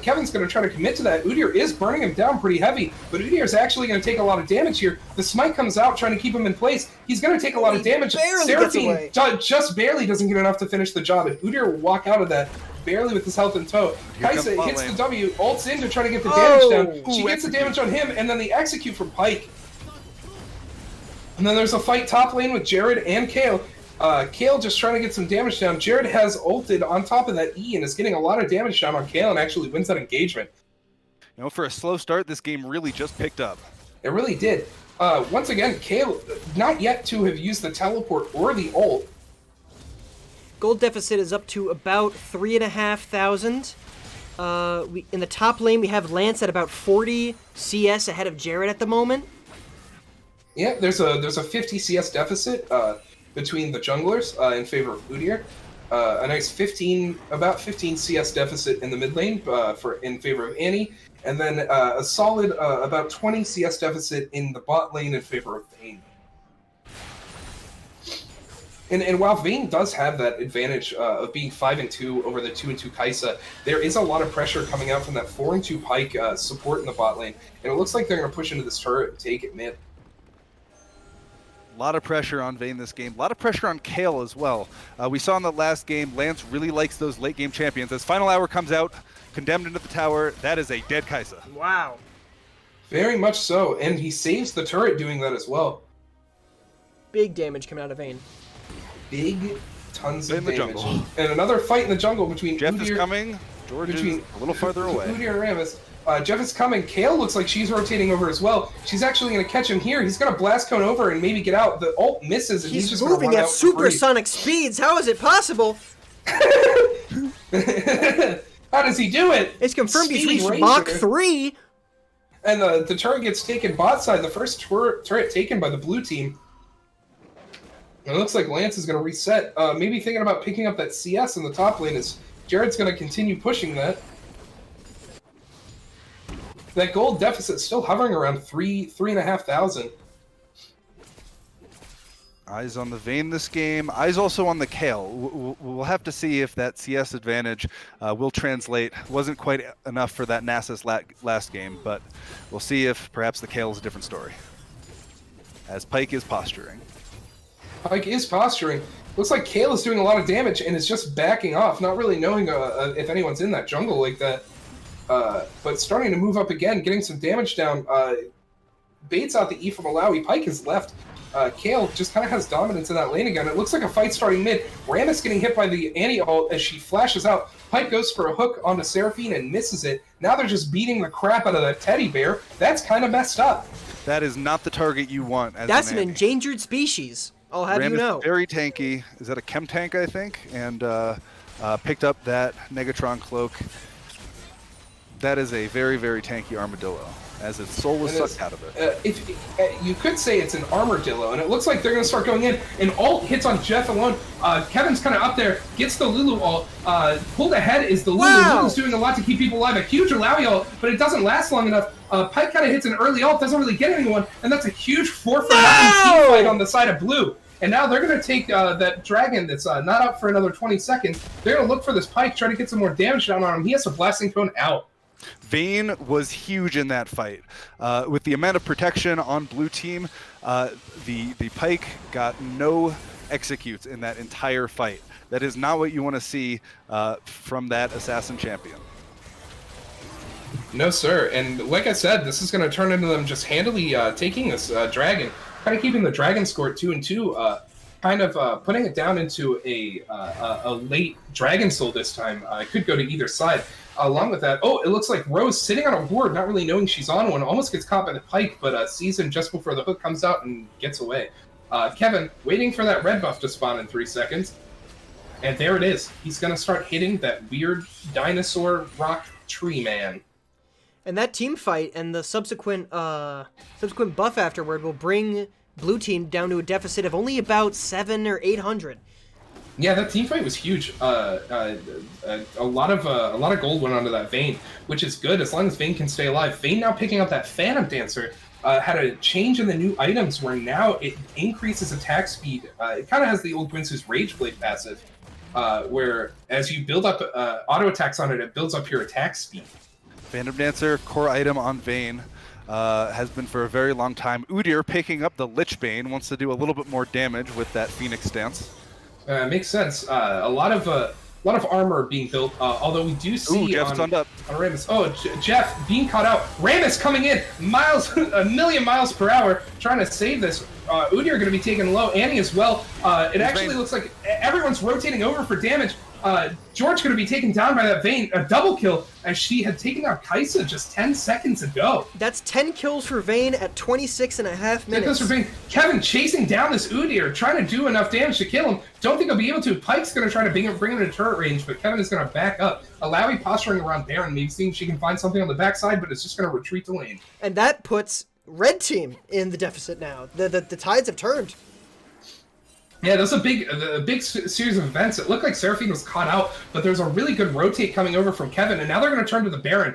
Kevin's going to try to commit to that. Udyr is burning him down pretty heavy, but Udyr is actually going to take a lot of damage here. The smite comes out, trying to keep him in place. He's going to take a lot of damage. Seraphine just barely doesn't get enough to finish the job, and Udyr will walk out of that barely with his health in tow. Kaisa hits the W, ults in to try to get the damage down. She gets the damage on him, and then the execute from Pike. And then there's a fight top lane with Jared and Kale. Kale just trying to get some damage down. Jared has ulted on top of that E and is getting a lot of damage down on Kale and actually wins that engagement. You know, for a slow start, this game really just picked up. It really did. Once again, Kale, not yet to have used the teleport or the ult. Gold deficit is up to about 3,500. In the top lane, we have Lance at about 40 CS ahead of Jared at the moment. Yeah, there's a 50 CS deficit between the junglers in favor of Udyr. A nice 15 CS deficit in the mid lane in favor of Annie, and then a solid about 20 CS deficit in the bot lane in favor of Vayne. And while Vayne does have that advantage of being 5-2 over the 2-2 Kaisa, there is a lot of pressure coming out from that 4-2 Pike support in the bot lane, and it looks like they're going to push into this turret and take it mid. A lot of pressure on Vayne this game. A lot of pressure on Kale as well. We saw in the last game, Lance really likes those late game champions. As Final Hour comes out, condemned into the tower, that is a dead Kaisa. Wow. Very much so, and he saves the turret doing that as well. Big damage coming out of Vayne. Big tons of damage. Jungle. And another fight in the jungle between Jeff Udyr, is coming. George is a little farther away. Udyr and Rammus. Jeff is coming. Kale looks like she's rotating over as well. She's actually going to catch him here. He's going to blast cone over and maybe get out. The ult misses, and he's just going to run moving out at supersonic speeds. How is it possible? How does he do it? It's confirmed he's Speed reached Racer. Mach 3. And the turret gets taken bot side. The first turret taken by the blue team. And it looks like Lance is going to reset. Maybe thinking about picking up that CS in the top lane as Jared's going to continue pushing that. That gold deficit still hovering around 3,500. Eyes on the Vayne this game. Eyes also on the Kale. We'll have to see if that CS advantage will translate. Wasn't quite enough for that Nasus last game, but we'll see if perhaps the Kale is a different story. as Pyke is posturing. Pyke is posturing. Looks like Kale is doing a lot of damage and is just backing off, not really knowing if anyone's in that jungle like that. But starting to move up again, getting some damage down. Baits out the E from Malawi. Pyke is left. Kale just kind of has dominance in that lane again. It looks like a fight starting mid. Rammus getting hit by the anti-ult as she flashes out. Pyke goes for a hook onto Seraphine and misses it. Now they're just beating the crap out of that teddy bear. That's kind of messed up. That is not the target you want as That's an an endangered species. I'll have you Rammus know. very tanky. Is that a chem tank, I think? And picked up that Negatron cloak. That is a very, very tanky armadillo, as its soul was sucked out of it. You could say it's an armadillo, and it looks like they're going to start going in. And ult hits on Jeff alone. Kevin's kind of up there, gets the Lulu ult. Pulled ahead is the Lulu. Wow. Lulu's doing a lot to keep people alive. A huge Malawi ult, but it doesn't last long enough. Pyke kind of hits an early ult, doesn't really get anyone, and that's a huge 4-for-9 team fight on the side of blue. And now they're going to take that dragon that's not up for another 20 seconds. They're going to look for this Pyke, try to get some more damage down on him. He has a blasting cone out. Vayne was huge in that fight. With the amount of protection on blue team, the Pyke got no executes in that entire fight. That is not what you want to see from that assassin champion. No, sir. And like I said, this is going to turn into them just handily taking this dragon, kind of keeping the dragon score at 2-2, kind of putting it down into a late dragon soul this time. It could go to either side. Along with that, it looks like Rose sitting on a ward, not really knowing she's on one, almost gets caught by the Pyke, but sees him just before the hook comes out and gets away. Kevin, waiting for that red buff to spawn in 3 seconds. And there it is. He's going to start hitting that weird dinosaur rock tree man. And that team fight and the subsequent buff afterward will bring blue team down to a deficit of only about 700 or 800. Yeah, that team fight was huge. A lot of gold went onto that Vayne, which is good as long as Vayne can stay alive. Vayne now picking up that Phantom Dancer had a change in the new items where now it increases attack speed. It kind of has the old Gwynsu's Rage Blade passive, where as you build up auto attacks on it, it builds up your attack speed. Phantom Dancer, core item on Vayne, has been for a very long time. Udyr picking up the Lich Bane, wants to do a little bit more damage with that Phoenix stance. Makes sense. A lot of armor being built. Although we do see Jeff's stunned up. on Rammus. Jeff being caught out. Rammus coming in, a million miles per hour, trying to save this. Udyr going to be taken low. Annie as well. It actually looks like everyone's rotating over for damage. George going to be taken down by that Vayne. A double kill as she had taken out Kaisa just 10 seconds ago. That's 10 kills for Vayne at 26.5 minutes. Kevin chasing down this Udyr, trying to do enough damage to kill him. Don't think he'll be able to. Pyke's going to try to bring him into turret range, but Kevin is going to back up. Alawi posturing around Baron, maybe seeing she can find something on the backside, but it's just going to retreat to lane. And that puts red team in the deficit now. The tides have turned. Yeah, there's a big series of events. It looked like Seraphine was caught out, but there's a really good rotate coming over from Kevin, and now they're going to turn to the Baron.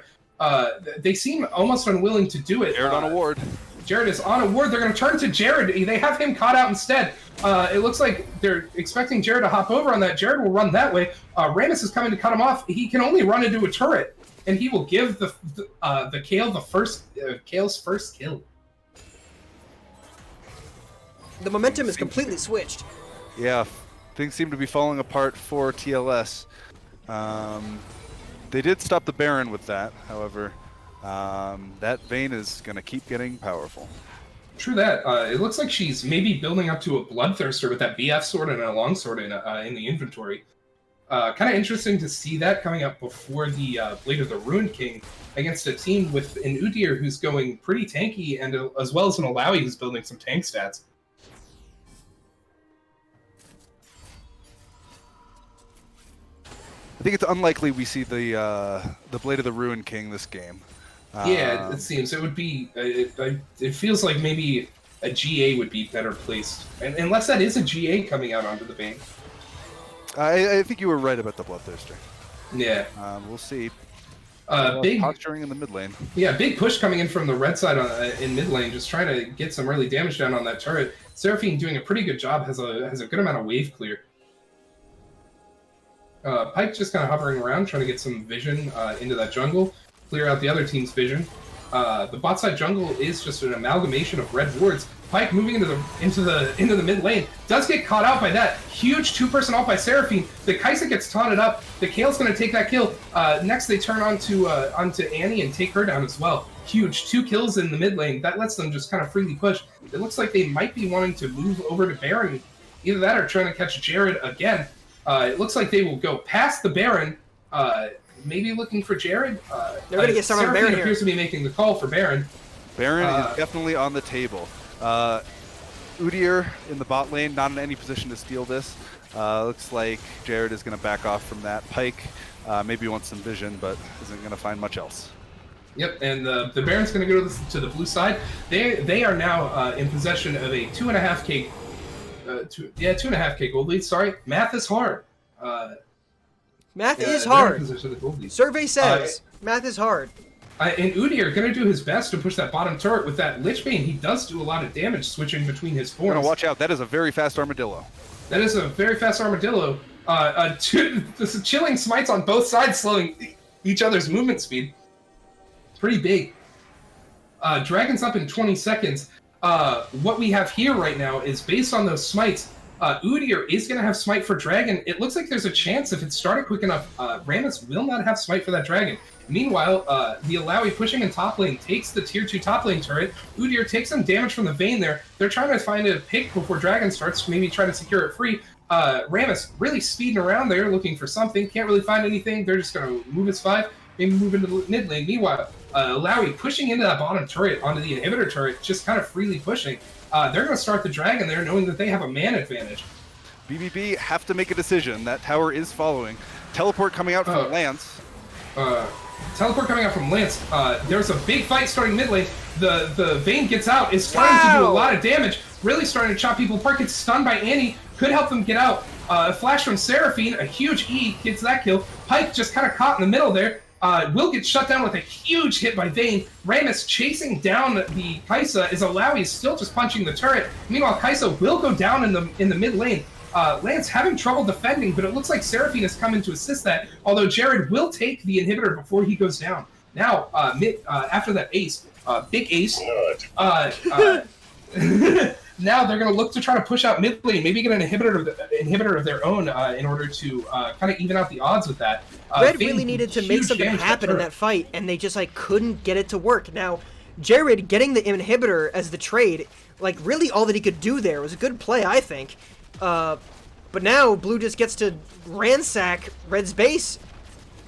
They seem almost unwilling to do it. Jared on a ward. Jared is on a ward. They're going to turn to Jared. They have him caught out instead. It looks like they're expecting Jared to hop over on that. Jared will run that way. Rammus is coming to cut him off. He can only run into a turret, and he will give the Kale Kale's first kill. The momentum is completely switched. Yeah, things seem to be falling apart for TLS. They did stop the Baron with that, however. That Vayne is going to keep getting powerful. True that. It looks like she's maybe building up to a Bloodthirster with that BF sword and a longsword in the inventory. Kind of interesting to see that coming up before the Blade of the Ruined King against a team with an Udyr who's going pretty tanky, and as well as an Alawi who's building some tank stats. I think it's unlikely we see the Blade of the Ruined King this game. Yeah, it seems. It would be... It feels like maybe a GA would be better placed. And unless that is a GA coming out onto the Vayne. I think you were right about the Bloodthirster. Yeah. We'll see. Big posturing in the mid lane. Yeah, big push coming in from the red side in mid lane, just trying to get some early damage down on that turret. Seraphine doing a pretty good job, has a good amount of wave clear. Pyke just kind of hovering around, trying to get some vision into that jungle, clear out the other team's vision. The bot side jungle is just an amalgamation of red wards. Pyke moving into the mid lane does get caught out by that huge 2-person ult by Seraphine. The Kai'Sa gets taunted up. The Kaele's going to take that kill. Next they turn onto Annie and take her down as well. Huge 2 kills in the mid lane. That lets them just kind of freely push. It looks like they might be wanting to move over to Baron. Either that or trying to catch Jared again. It looks like they will go past the Baron. Maybe looking for Jared. They're going to get someone on Baron here. Appears to be making the call for Baron. Baron is definitely on the table. Udyr in the bot lane, not in any position to steal this. Looks like Jared is going to back off from that. Pyke maybe wants some vision, but isn't going to find much else. Yep, and the Baron's going to go to the blue side. They are now in possession of a 2.5k, 2.5k gold lead. Sorry, math is hard. Math is hard. Gold Survey says math is hard. And Udyr going to do his best to push that bottom turret with that Lich Bane. He does do a lot of damage switching between his forms. You're gonna watch out. That is a very fast armadillo. That is a very fast armadillo. This chilling smites on both sides, slowing each other's movement speed. It's pretty big. Dragon's up in 20 seconds. What we have here right now is based on those smites. Udyr is going to have smite for Dragon. It looks like there's a chance if it started quick enough, Rammus will not have smite for that Dragon. Meanwhile, the Alawi pushing in top lane takes the tier 2 top lane turret. Udyr takes some damage from the Vayne there. They're trying to find a pick before Dragon starts, maybe try to secure it free. Rammus really speeding around there looking for something. Can't really find anything. They're just going to move his 5, maybe move into the mid lane. Meanwhile, Alawi pushing into that bottom turret onto the inhibitor turret, just kind of freely pushing. They're going to start the Dragon there knowing that they have a man advantage. BBB have to make a decision. That tower is following. Teleport coming out from Lance. Teleport coming out from Lance. There's a big fight starting mid lane. The Vayne gets out, is starting to do a lot of damage, really starting to chop people apart, gets stunned by Annie, could help them get out. A flash from Seraphine, a huge E, gets that kill. Pyke just kind of caught in the middle there. Will get shut down with a huge hit by Vayne. Rammus chasing down the Kai'Sa as Alawi is still just punching the turret. Meanwhile, Kai'Sa will go down in the mid lane. Lance having trouble defending, but it looks like Seraphine has come in to assist that, although Jared will take the inhibitor before he goes down. Now, after that ace, big ace, now they're going to look to try to push out mid lane, maybe get an inhibitor of their own in order to kind of even out the odds with that. Red really needed to make something happen in that fight, and they just couldn't get it to work. Now, Jared getting the inhibitor as the trade, really all that he could do there was a good play, I think. But now Blue just gets to ransack Red's base,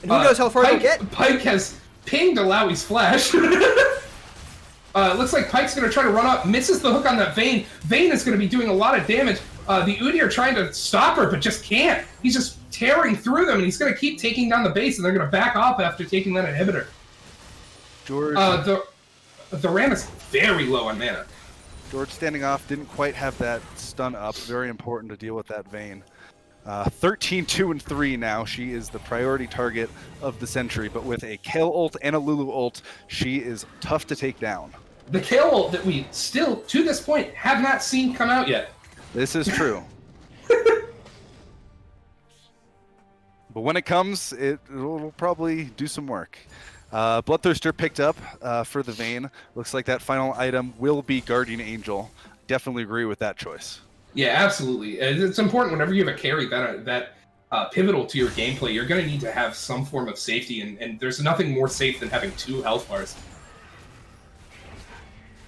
and who knows how far they'll get. Pyke has pinged Alawi's flash. Looks like Pyke's going to try to run up, misses the hook on that Vayne. Vayne is going to be doing a lot of damage. The Udyr trying to stop her, but just can't. He's just tearing through them, and he's going to keep taking down the base, and they're going to back off after taking that inhibitor. George. The Ram is very low on mana. George standing off, didn't quite have that stun up. Very important to deal with that Vayne. 13-2-3 now. She is the priority target of the Sentry, but with a Kayle ult and a Lulu ult, she is tough to take down. The Kayle ult that we still, to this point, have not seen come out yet. This is true. But when it comes, it will probably do some work. Bloodthirster picked up for the Vayne. Looks like that final item will be Guardian Angel. Definitely agree with that choice. Yeah, absolutely. It's important whenever you have a carry that pivotal to your gameplay, you're going to need to have some form of safety, and there's nothing more safe than having 2 health bars.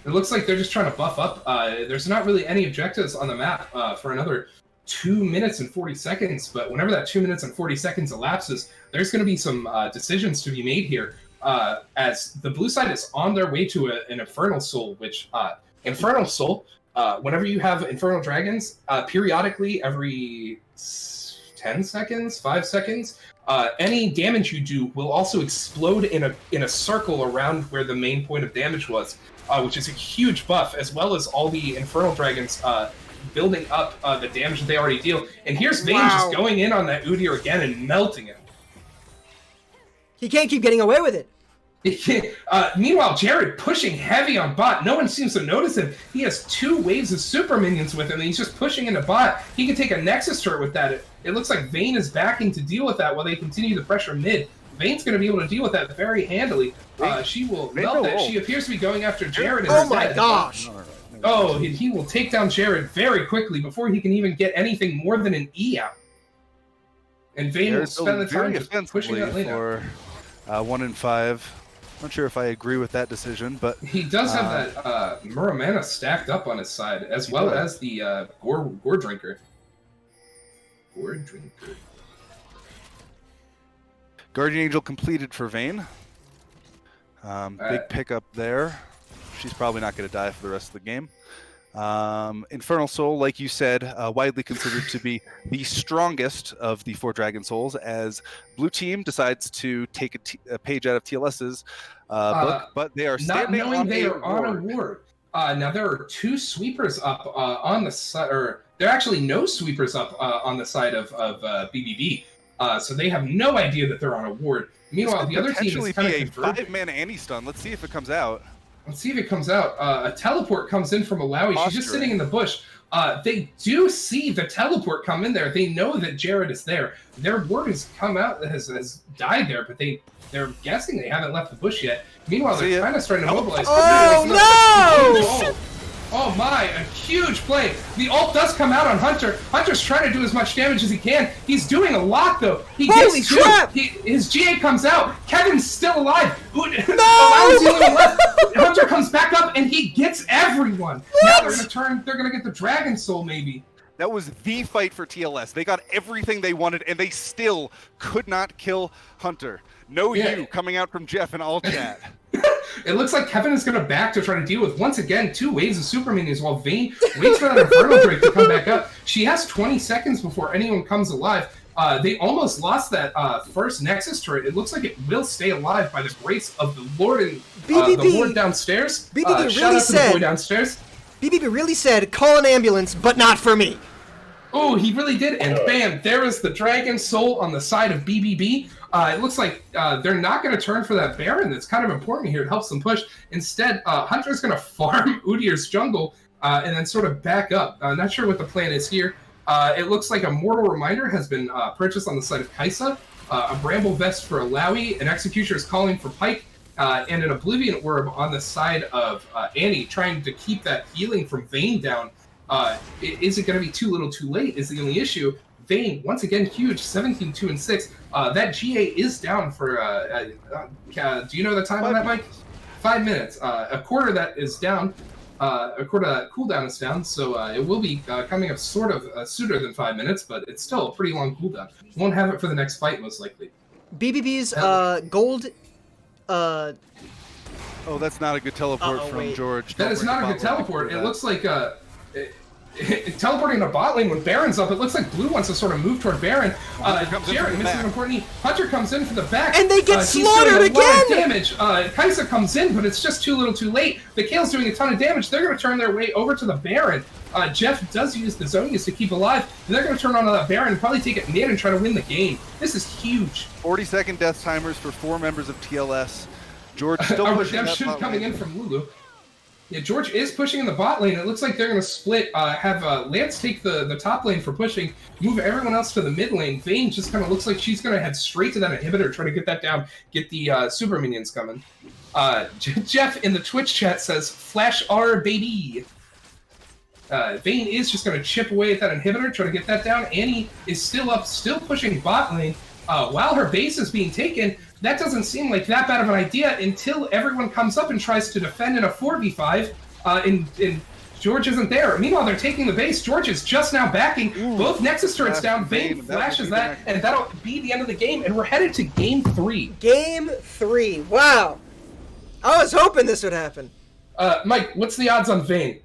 It looks like they're just trying to buff up. There's not really any objectives on the map for another 2 minutes and 40 seconds, but whenever that 2 minutes and 40 seconds elapses, there's going to be some decisions to be made here, as the blue side is on their way to an Infernal Soul, which Infernal Soul, whenever you have Infernal Dragons, periodically every 10 seconds, 5 seconds, any damage you do will also explode in a circle around where the main point of damage was, which is a huge buff, as well as all the Infernal Dragons building up the damage that they already deal. And here's Vayne just going in on that Udyr again and melting it. He can't keep getting away with it. Meanwhile, Jared pushing heavy on bot. No one seems to notice him. He has 2 waves of super minions with him, and he's just pushing into bot. He can take a Nexus turret with that. It looks like Vayne is backing to deal with that while they continue to pressure mid. Vayne's going to be able to deal with that very handily. She will melt it. She appears to be going after Jared. Oh my gosh! Oh, he will take down Jared very quickly before he can even get anything more than an E out. And Vayne will spend the time just pushing that lane out. For 1 in 5. Not sure if I agree with that decision, but he does have that Muramana stacked up on his side, as well as the Gore Drinker. Gore Drinker. Guardian Angel completed for Vayne. Big pickup there. She's probably not going to die for the rest of the game. Infernal Soul, like you said, widely considered to be the strongest of the 4 Dragon Souls, as Blue Team decides to take a page out of TLS's book, but they are standing not knowing they are on a ward. Now there are 2 sweepers up on the side, or there are actually no sweepers up on the side of BBB, so they have no idea that they're on a ward. Meanwhile, the other team is kind of confirmed. 5-man anti-stun. Let's see if it comes out. Let's see if it comes out. A teleport comes in from Alawi. She's just sitting in the bush. They do see the teleport come in there. They know that Jared is there. Their ward has come out, has died there, but they're guessing they haven't left the bush yet. Meanwhile, they're kind of starting to mobilize. Oh no! Oh my, a huge play. The ult does come out on Hunter. Hunter's trying to do as much damage as he can. He's doing a lot though. Holy crap! His GA comes out. Kevin's still alive. No! Hunter comes back up and he gets everyone. What? Now they're gonna get the Dragon Soul maybe. That was the fight for TLS. They got everything they wanted, and they still could not kill Hunter. No you coming out from Jeff in all chat. It looks like Kevin is going to back to try to deal with, once again, 2 waves of super minions while Vayne waits for that Infernal Drake to come back up. She has 20 seconds before anyone comes alive. They almost lost that first Nexus turret. It looks like it will stay alive by the grace of the Lord and the Lord downstairs. Shout out to the boy downstairs. BBB really said, call an ambulance, but not for me. Oh, he really did, and bam, there is the Dragon Soul on the side of BBB. It looks like they're not going to turn for that Baron. That's kind of important here. It helps them push. Instead, Hunter's going to farm Udyr's jungle and then sort of back up. Not sure what the plan is here. It looks like a Mortal Reminder has been purchased on the side of Kaisa, a Bramble Vest for Alawi, an Executioner is calling for Pike, and an Oblivion Orb on the side of Annie, trying to keep that healing from Vayne down. Is it going to be too little too late is the only issue. Vayne, once again, huge, 17, 2, and 6. That GA is down for, do you know the time on that, Mike? 5 minutes. A quarter that is down, a quarter that cooldown is down, so it will be coming up sort of sooner than 5 minutes, but it's still a pretty long cooldown. Won't have it for the next fight, most likely. BBB's gold... Oh, that's not a good teleport from George. That is not a good teleport. It looks like... teleporting to bot lane when Baron's up, it looks like Blue wants to sort of move toward Baron. Jared misses an important. Hunter comes in for the back. And they get slaughtered again! Damage. Kaisa comes in, but it's just too little too late. The Kale's doing a ton of damage. They're going to turn their way over to the Baron. Jeff does use the Zonias to keep alive, and they're going to turn on that Baron and probably take it mid and try to win the game. This is huge. 40-second death timers for 4 members of TLS. George still pushing redemption coming in from Lulu. Yeah, George is pushing in the bot lane. It looks like they're going to split, have Lance take the top lane for pushing, move everyone else to the mid lane. Vayne just kind of looks like she's going to head straight to that inhibitor, try to get that down, get the super minions coming. Jeff in the Twitch chat says, Flash R, baby. Vayne is just going to chip away at that inhibitor, try to get that down. Annie is still up, still pushing bot lane. While her base is being taken, that doesn't seem like that bad of an idea until everyone comes up and tries to defend in a 4v5, and George isn't there. Meanwhile, they're taking the base. George is just now backing. Both Nexus turrets down. Vayne flashes that, and that'll be the end of the game, and we're headed to Game 3. Game 3. Wow. I was hoping this would happen. Mike, what's the odds on Vayne?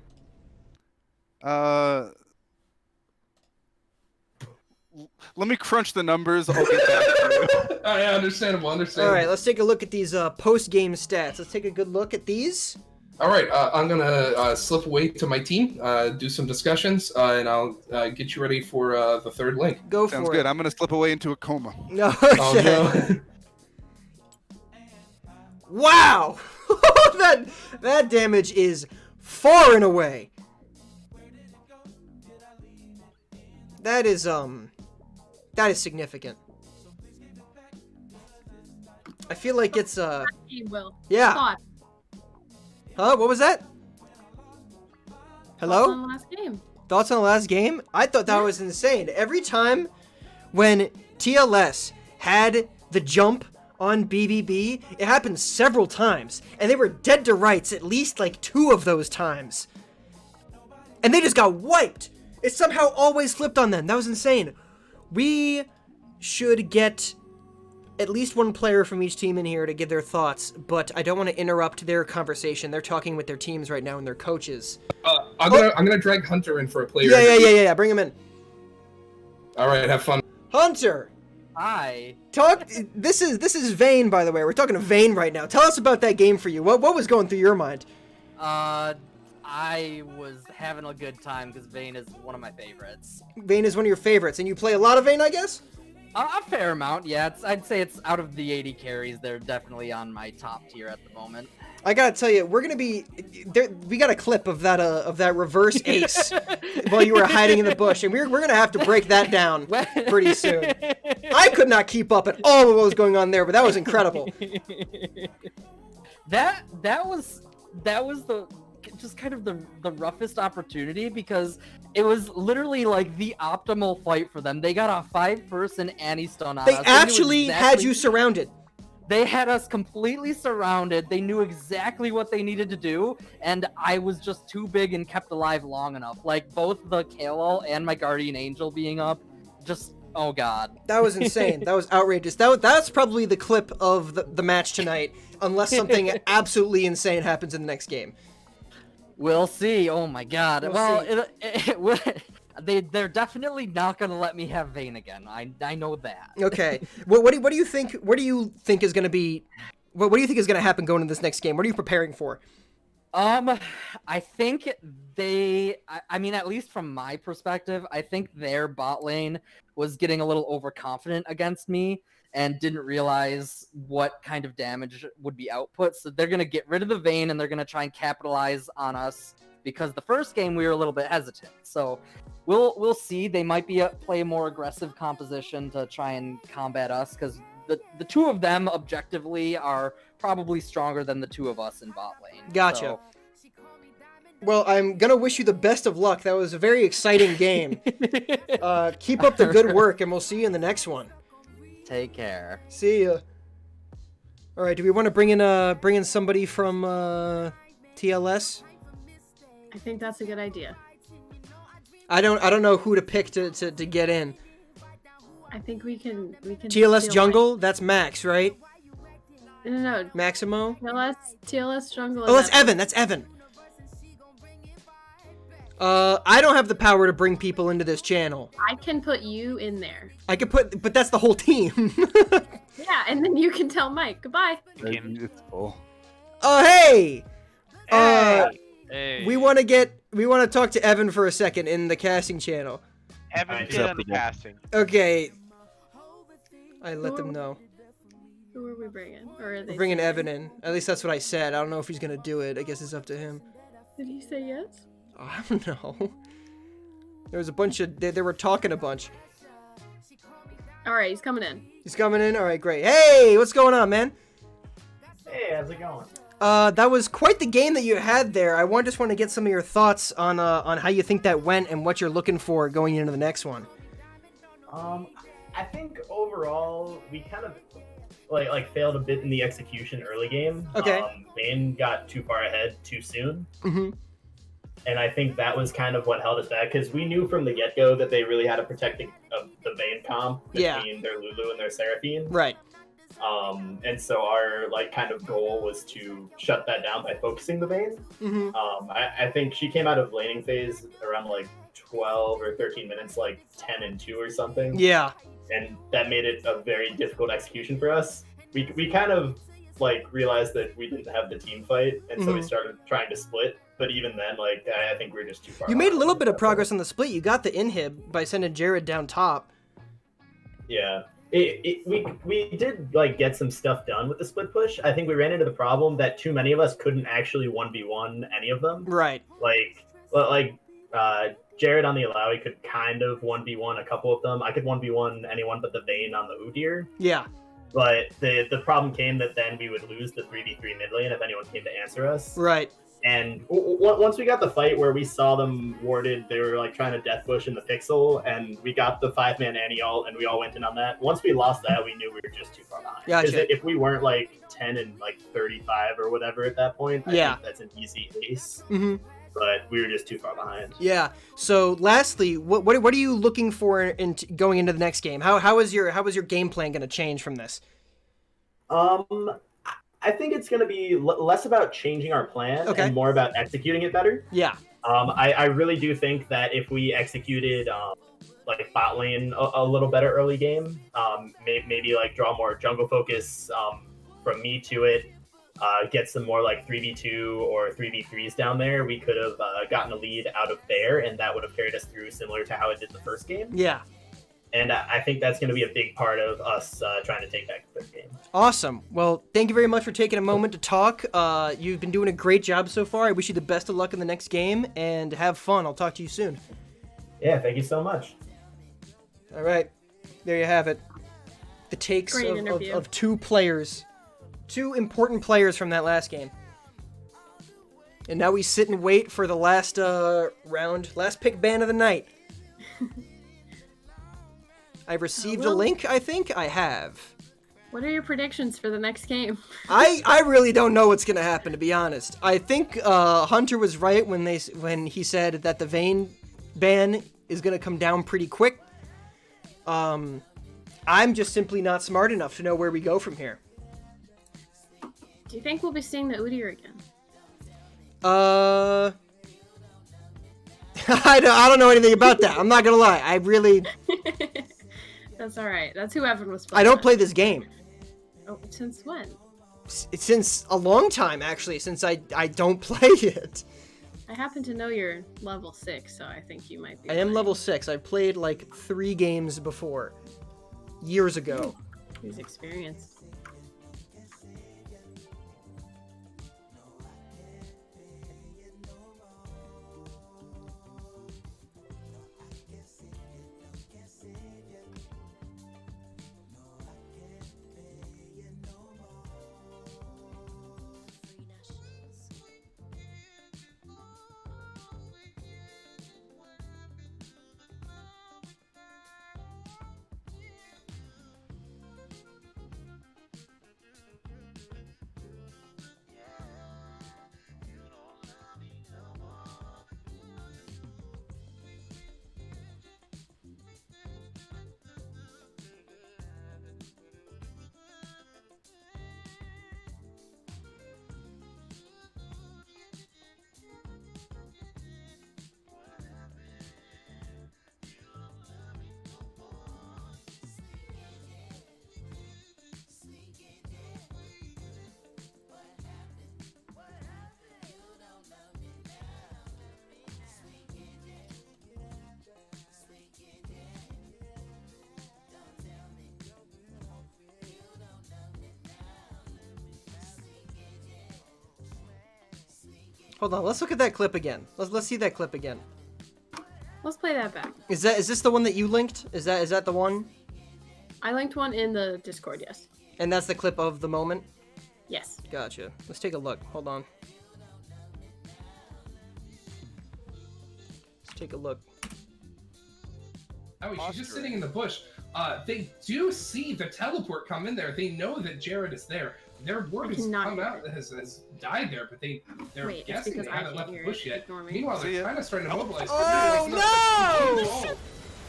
Let me crunch the numbers. I'll get back to you. Yeah, understandable. All right, let's take a look at these post-game stats. Let's take a good look at these. All right, I'm going to slip away to my team, do some discussions, and I'll get you ready for the third link. Go for it. Sounds good. I'm going to slip away into a coma. No, oh, no. Wow! that damage is far and away. That is significant. I feel like it's He will. yeah. Thought. Huh? What was that? Hello? On the last game. Thoughts on the last game? I thought that was insane. Every time when TLS had the jump on BBB, it happened several times, and they were dead to rights at least like 2 of those times. And they just got wiped. It somehow always flipped on them. That was insane. We should get at least one player from each team in here to give their thoughts, but I don't want to interrupt their conversation. They're talking with their teams right now and their coaches. I'm gonna drag Hunter in for a player. Yeah. Bring him in. All right, have fun. Hunter, Hi. talk. This is Vane, by the way. We're talking to Vane right now. Tell us about that game for you. What was going through your mind? I was having a good time because Vayne is one of my favorites. Vane is one of your favorites, and you play a lot of Vane, I guess? A fair amount, yeah. I'd say it's out of the 80 carries, they're definitely on my top tier at the moment. I gotta tell you, we're gonna be there. We got a clip of that reverse ace while you were hiding in the bush, and we're gonna have to break that down pretty soon. I could not keep up at all with what was going on there, but that was incredible. That was the just kind of the roughest opportunity because it was literally like the optimal fight for them. They got a 5-person anti-stun on They us. actually had you surrounded. They had us completely surrounded. They knew exactly what they needed to do, and I was just too big and kept alive long enough. Like, both the Kale and my Guardian Angel being up, just, oh god. That was insane. That was outrageous. That's probably the clip of the match tonight, unless something absolutely insane happens in the next game. We'll see. Oh my god. They're definitely not gonna let me have Vayne again. I know that. Okay. What do you think? What do you think is gonna be? What do you think is gonna happen going into this next game? What are you preparing for? I think I mean, at least from my perspective, I think their bot lane was getting a little overconfident against me and didn't realize what kind of damage would be output. So they're gonna get rid of the Vayne and they're gonna try and capitalize on us because the first game we were a little bit hesitant. So we'll see. They might play a more aggressive composition to try and combat us because the 2 of them objectively are probably stronger than the 2 of us in bot lane. Gotcha. So. Well, I'm gonna wish you the best of luck. That was a very exciting game. Keep up the good work, and we'll see you in the next one. Take care. See ya. All right. Do we want to bring in somebody from TLS? I think that's a good idea. I don't know who to pick to get in. I think we can TLS steal Jungle. That's Max, right? No. Maximo. TLS Jungle. Oh, that's Evan. That's Evan. I don't have the power to bring people into this channel. I can put you in there. I could but that's the whole team. Yeah, and then you can tell Mike goodbye. It's full. Oh, hey. Hey. We want to talk to Evan for a second in the casting channel. Evan, get on the casting. Okay. I let them know. Who are we bringing? Or are they We're bringing saying- Evan in. At least that's what I said. I don't know if he's gonna do it. I guess it's up to him. Did he say yes? I don't know. There was a bunch of... They were talking a bunch. Alright, he's coming in. He's coming in? Alright, great. Hey, what's going on, man? Hey, how's it going? That was quite the game that you had there. I just want to get some of your thoughts on how you think that went and what you're looking for going into the next one. I think overall we kind of like failed a bit in the execution early game. Okay. Vayne got too far ahead too soon. Mm-hmm. And I think that was kind of what held us back because we knew from the get-go that they really had to protect the Vayne comp between their Lulu and their Seraphine. Right. And so our kind of goal was to shut that down by focusing the Vayne. Mm-hmm. I think she came out of laning phase around 12 or 13 minutes, 10-2 or something. Yeah. And that made it a very difficult execution for us. We kind of realized that we didn't have the team fight, and so we started trying to split. But even then, I think we were just too far. You made a little bit of progress on the split. You got the inhib by sending Jared down top. Yeah. We did get some stuff done with the split push. I think we ran into the problem that too many of us couldn't actually 1v1 any of them. Right. Jared on the Alawi could kind of 1v1 a couple of them. I could 1v1 anyone but the Vayne on the Udyr. Yeah. But the problem came that then we would lose the 3v3 mid lane if anyone came to answer us. Right. And once we got the fight where we saw them warded, they were like trying to death bush in the pixel, and we got the 5-man anti-ult, and we all went in on that. Once we lost that, we knew we were just too far behind. Gotcha. If we weren't like 10 and like 35 or whatever at that point, I think that's an easy ace. Mm-hmm. But we were just too far behind. Yeah. So, lastly, what are you looking for in going into the next game? How is your game plan going to change from this? I think it's going to be less about changing our plan and more about executing it better. Yeah. I really do think that if we executed like bot lane a little better early game, maybe like draw more jungle focus from me to it, get some more like 3v2 or 3v3s down there, we could have gotten a lead out of there, and that would have carried us through similar to how it did the first game. Yeah. And I think that's going to be a big part of us trying to take back the third game. Awesome. Well, thank you very much for taking a moment to talk. You've been doing a great job so far. I wish you the best of luck in the next game, and have fun. I'll talk to you soon. Yeah, thank you so much. All right. There you have it. The takes of two players. Two important players from that last game. And now we sit and wait for the last last pick ban of the night. I've received a link, I think. I have. What are your predictions for the next game? I really don't know what's going to happen, to be honest. I think Hunter was right when he said that the Vayne ban is going to come down pretty quick. I'm just simply not smart enough to know where we go from here. Do you think we'll be seeing the Udyr again? I don't know anything about that. I'm not going to lie. I really... That's all right. That's who Evan was playing. I don't play this game. Oh, since when? Since a long time, actually. Since I don't play it. I happen to know you're level 6, so I think you might be. I am level 6. I played like 3 games before. Years ago. Who's experienced? Hold on, let's look at that clip again. Let's see that clip again. Let's play that back. Is this the one that you linked? Is that the one? I linked one in the Discord, yes. And that's the clip of the moment? Yes. Gotcha. Let's take a look. Hold on. Let's take a look. Oh, she's just sitting in the bush. They do see the teleport come in there. They know that Jared is there. Their word has come out, has died there, but they're guessing they haven't left the bush yet. Meanwhile, they're kind of starting to mobilize. Oh, no!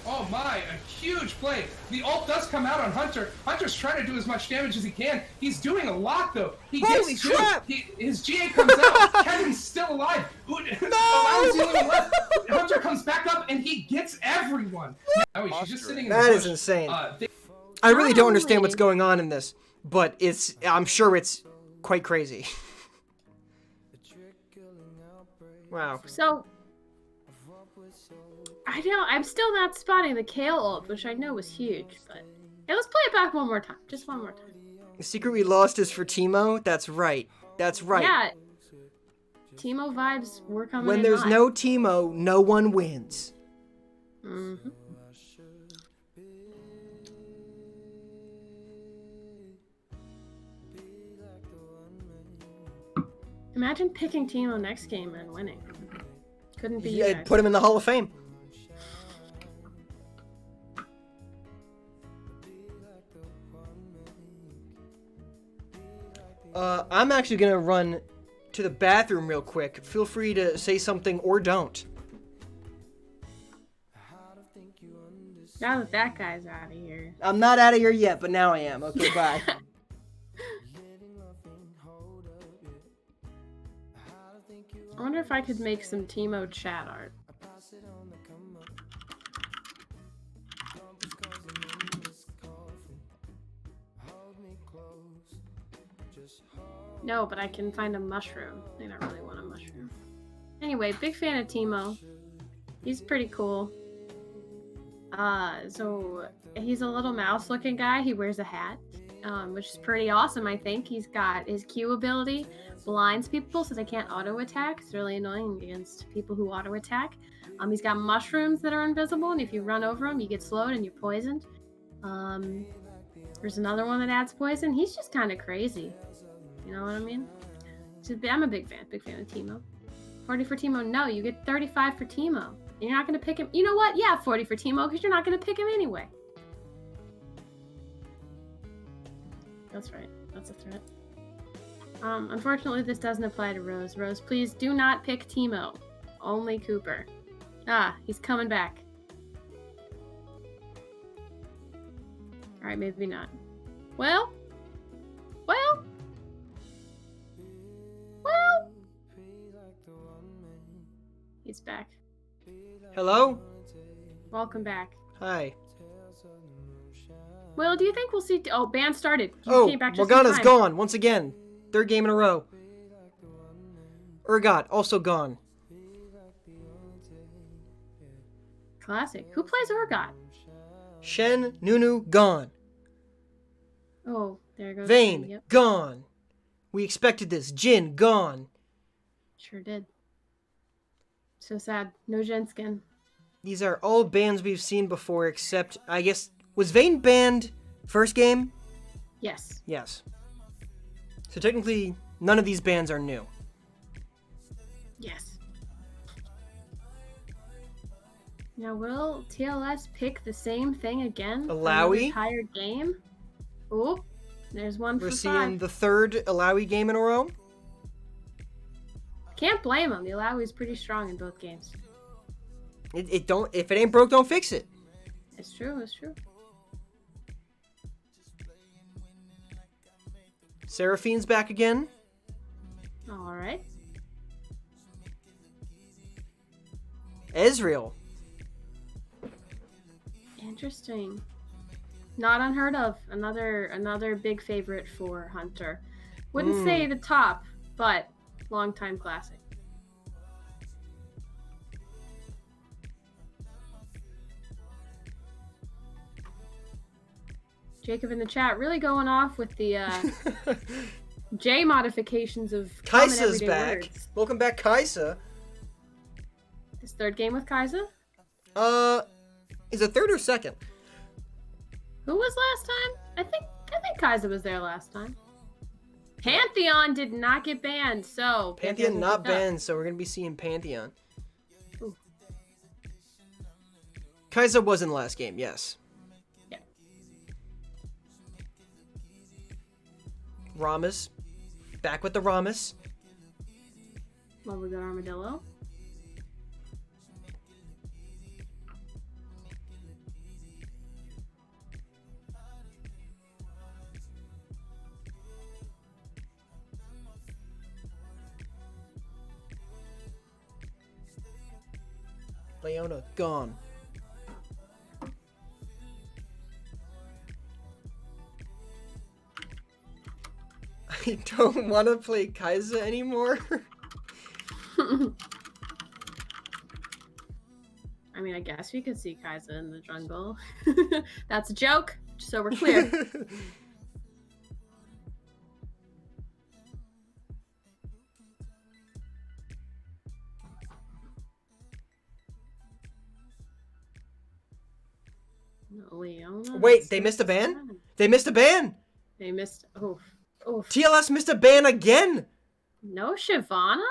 Oh my, a huge play. The ult does come out on Hunter. Hunter's trying to do as much damage as he can. He's doing a lot, though. He gets two. His GA comes out. Kevin's still alive. No! Hunter comes back up, and he gets everyone. Now she's just sitting in the bush. That is insane. I really don't understand what's going on in this, but I'm sure it's quite crazy. Wow. So, I'm still not spotting the Kale ult, which I know was huge, but let's play it back one more time. Just one more time. The secret we lost is for Teemo? That's right. That's right. Yeah. Teemo vibes were coming When in there's hot. no Teemo, no one wins. Mm-hmm. Imagine picking Teemo next game and winning. Couldn't be you Yeah, guys. put him in the Hall of Fame. I'm actually gonna run to the bathroom real quick. Feel free to say something or don't. Now that that guy's out of here. I'm not out of here yet, but now I am. Okay, bye. I wonder if I could make some Teemo chat art. No, but I can find a mushroom. I don't really want a mushroom. Anyway, big fan of Teemo. He's pretty cool. So he's a little mouse looking guy. He wears a hat, which is pretty awesome, I think. He's got his Q ability, blinds people so they can't auto attack. It's really annoying against people who auto attack. He's got mushrooms that are invisible, and if you run over them, you get slowed and you're poisoned. There's another one that adds poison. He's just kind of crazy. You know what I mean? I'm a big fan of Teemo. 40 for Teemo. No, you get 35 for Teemo. And you're not going to pick him. You know what? Yeah, 40 for Teemo, because you're not going to pick him anyway. That's right. That's a threat. Unfortunately, this doesn't apply to Rose. Rose, please do not pick Teemo. Only Cooper. Ah, he's coming back. Alright, maybe not. Well? He's back. Hello? Welcome back. Hi. Well, do you think we'll see... Oh, band started. He Oh, came back just in Morgana's time. gone once again. Third game in a row. Urgot, also gone. Classic. Who plays Urgot? Shen, Nunu, gone. Oh, there goes Vayne, Shen, yep. gone. We expected this. Jin, gone. Sure did. So sad. No Jenskin. These are all bans we've seen before, except, I guess, was Vayne banned first game? Yes. Yes. So technically, none of these bans are new. Yes. Now, will TLS pick the same thing again? Alawi? Entire game? Oh, there's one We're for seeing 5. the third Alawi game in a row. Can't blame him. The Alawi is pretty strong in both games. If it ain't broke, don't fix it. It's true. It's true. Seraphine's back again. All right. Ezreal. Interesting. Not unheard of. Another big favorite for Hunter. Wouldn't say the top, but long-time classic. Jacob in the chat really going off with the J modifications of common Kaisa's everyday back. words. Welcome back, Kaisa. This third game with Kaisa? Is it third or second? Who was last time? I think Kaisa was there last time. Pantheon did not get banned, so Pantheon not picked up. banned, so we're gonna be seeing Pantheon. Ooh. Kaisa was in the last game, yes. Yeah. Ramas. Back with the Ramas. Well, we got Armadillo. Leona, gone. I don't want to play Kaisa anymore. I mean, I guess we could see Kaisa in the jungle. That's a joke, just so we're clear. No, Leona. Wait, they missed a ban? They missed a ban! They missed. Oof. Oof. TLS missed a ban again! No Shyvana?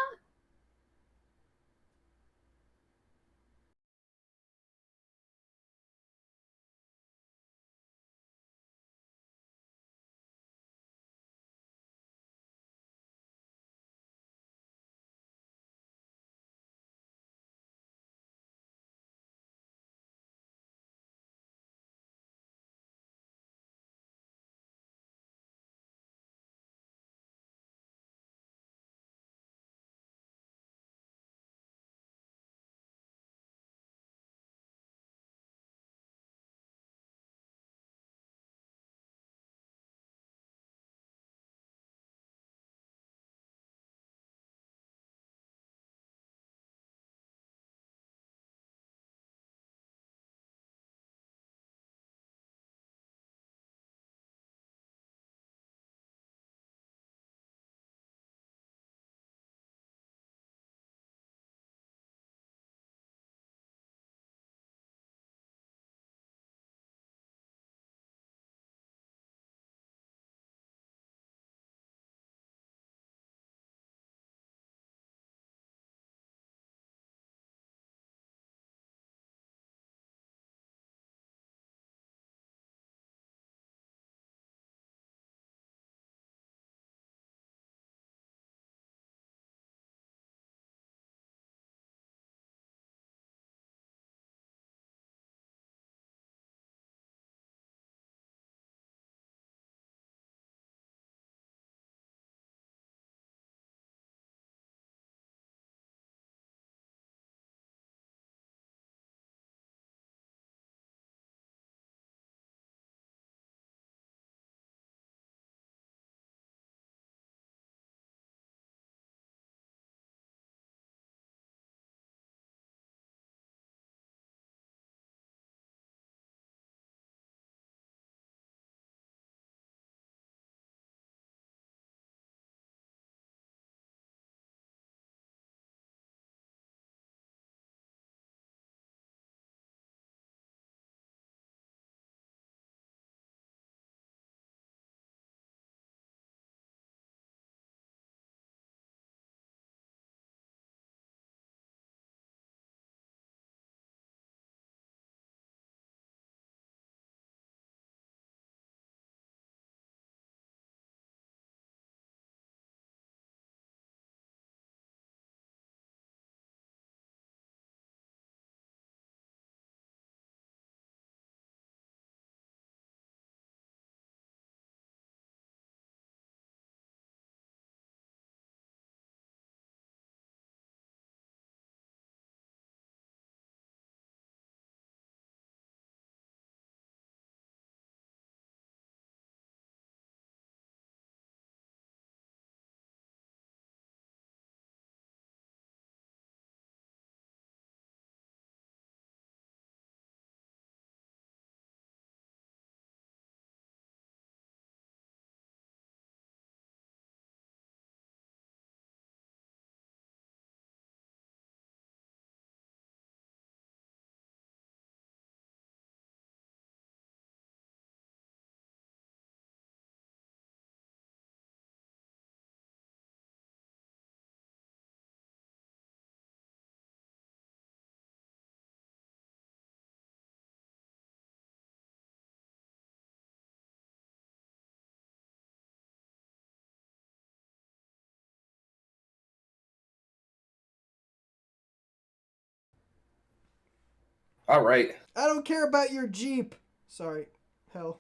All right. I don't care about your Jeep. Sorry. Hell.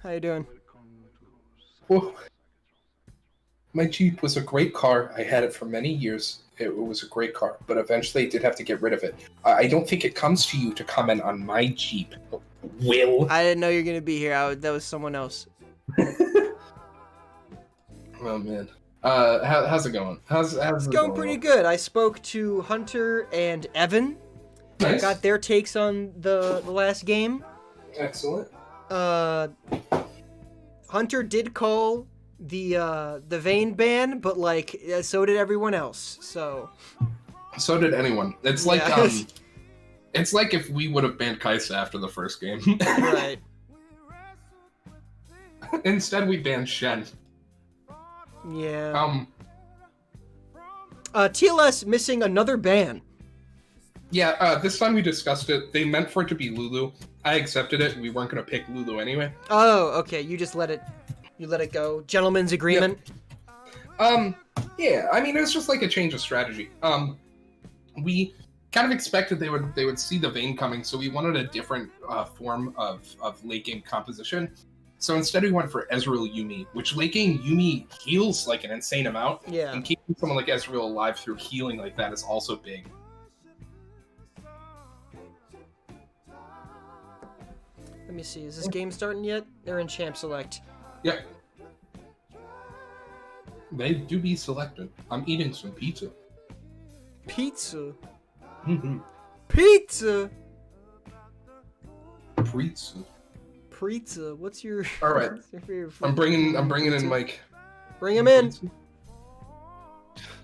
How you doing? Well, my Jeep was a great car. I had it for many years. It was a great car, but eventually I did have to get rid of it. I don't think it comes to you to comment on my Jeep, Will. I didn't know you were gonna be here. That was someone else. Oh man. How's it going? It's going pretty good. I spoke to Hunter and Evan. Nice. Got their takes on the last game. Excellent. Hunter did call the Vayne ban, but like so did everyone else. So did anyone. It's like Yeah. It's like if we would have banned Kaisa after the first game. Right. Instead we banned Shen. Yeah. TLS missing another ban. Yeah, this time we discussed it. They meant for it to be Lulu. I accepted it. We weren't going to pick Lulu anyway. Oh, okay. You just let it go. Gentleman's agreement. Yep. Yeah. I mean, it was just like a change of strategy. We kind of expected they would see the Vayne coming, so we wanted a different form of late game composition. So instead, we went for Ezreal Yuumi, which late game Yuumi heals like an insane amount. Yeah. And keeping someone like Ezreal alive through healing like that is also big. Let me see. Is this game starting yet? They're in Champ Select. Yep. They do be selected. I'm eating some pizza. Pizza. Mm-hmm. Pizza. Pizza. Pizza. What's your? All right. What's your favorite food? I'm bringing in Mike. Bring him in.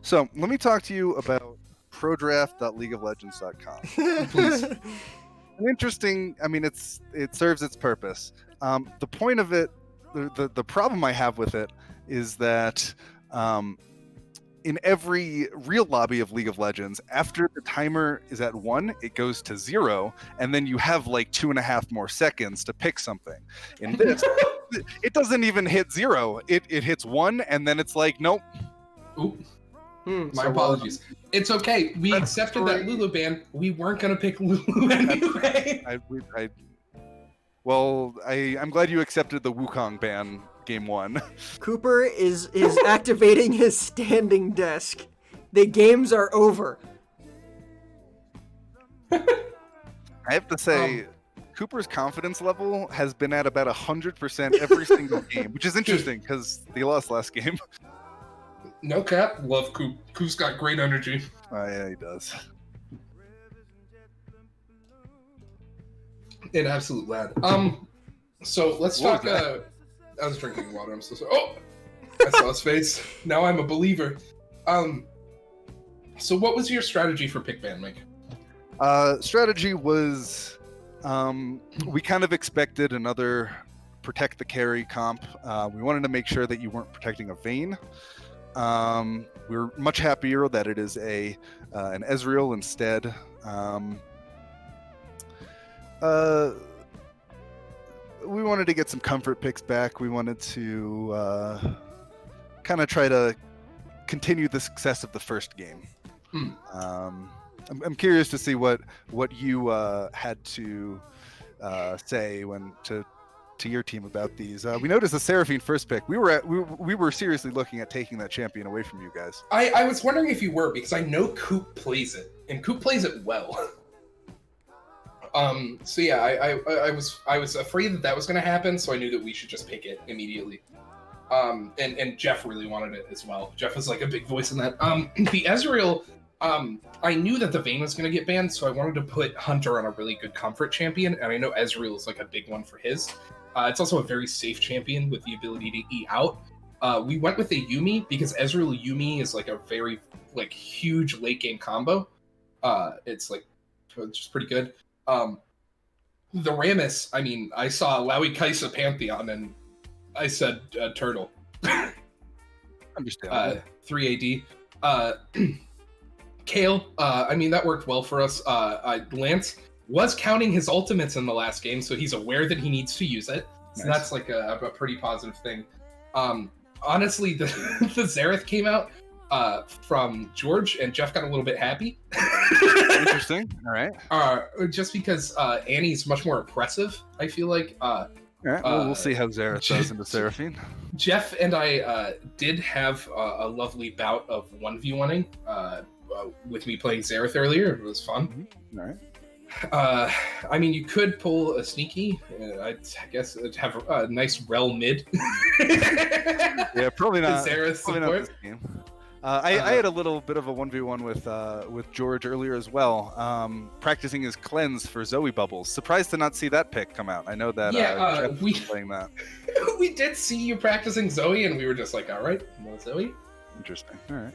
So let me talk to you about prodraft.leagueoflegends.com. Please. An interesting. I mean, it serves its purpose. The point of it, the problem I have with it is that in every real lobby of League of Legends, after the timer is at 1, it goes to 0, and then you have like 2.5 more seconds to pick something. In this, it doesn't even hit 0. It hits 1, and then it's like, nope. Oop. My apologies. It's okay. We accepted that Lulu ban. We weren't gonna pick Lulu anyway. I'm glad you accepted the Wukong ban. Game 1. Cooper is activating his standing desk. The games are over. I have to say, Cooper's confidence level has been at about 100% every single game, which is interesting because they lost last game. No cap. Love Coop. Coop's got great energy. Oh, yeah, he does. An absolute lad. So let's talk. I was drinking water. I'm so sorry. Oh, I saw his face. Now I'm a believer. So what was your strategy for pick ban, Mike? Strategy was, we kind of expected another protect the carry comp. We wanted to make sure that you weren't protecting a Vayne. We're much happier that it is an Ezreal instead. We wanted to get some comfort picks back. We wanted to kind of try to continue the success of the first game. I'm curious to see what you had to say when to your team about these. We noticed the Seraphine first pick. We were seriously looking at taking that champion away from you guys. I was wondering if you were, because I know Coop plays it, and Coop plays it well. So yeah, I was afraid that was going to happen, so I knew that we should just pick it immediately. And Jeff really wanted it as well. Jeff was like a big voice in that. The Ezreal, I knew that the Vayne was going to get banned, so I wanted to put Hunter on a really good comfort champion, and I know Ezreal is like a big one for his. It's also a very safe champion with the ability to E out. We went with a Yuumi because Ezreal Yuumi is like a very like huge late game combo. It's like just pretty good. The Rammus, I mean, I saw Laui Kaisa Pantheon and I said Turtle. Understand. 3 AD. Kale, I mean, that worked well for us. Lance was counting his ultimates in the last game, so he's aware that he needs to use it. So Nice. that's like a pretty positive thing. Honestly, the Xerath came out from George, and Jeff got a little bit happy. Interesting. All right. Just because Annie's much more oppressive, I feel like. All right. Well, we'll see how Xerath does into Seraphine. Jeff and I did have a lovely bout of 1v1ing with me playing Xerath earlier. It was fun. All right. I mean, you could pull a sneaky. I guess it'd have a nice rel mid. Yeah, probably not. Xerath Probably not support. this game. I had a little bit of a 1v1 with George earlier as well, practicing his cleanse for Zoe bubbles. Surprised to not see that pick come out. I know that Jeff was playing that. We did see you practicing Zoe, and we were just like, all right, no Zoe. Interesting. All right.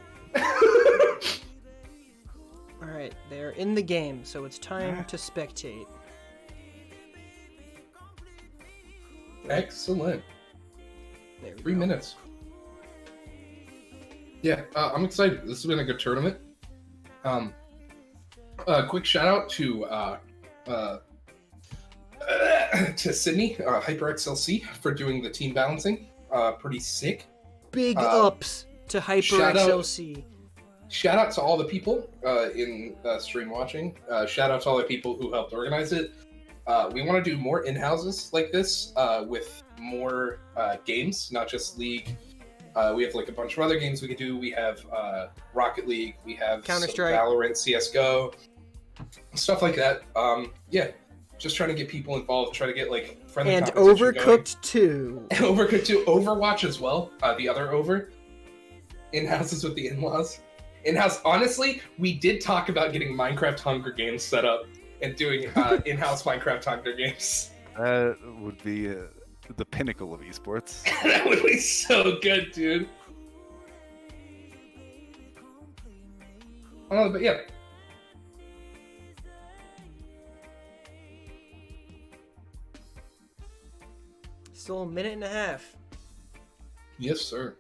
All right, they're in the game, so it's time to spectate. Excellent. There we 3 go. minutes. Yeah, I'm excited. This has been a good tournament. Quick shout out to Sydney, HyperXLC, for doing the team balancing. Pretty sick. Big ups to HyperXLC. Shout out to all the people in stream watching. Shout out to all the people who helped organize it. We want to do more in-houses like this with more games, not just League. We have like a bunch of other games we could do. We have Rocket League. We have Counter-Strike, Valorant, CS:GO, stuff like that. Yeah, just trying to get people involved. Try to get like friendly and competition Overcooked 2. Overcooked 2, Overwatch as well. The other Over. In-houses with the in-laws. In-house. Honestly, we did talk about getting Minecraft Hunger Games set up and doing in-house Minecraft Hunger Games. That would be the pinnacle of esports. That would be so good, dude. But yeah. Still a minute and a half. Yes, sir.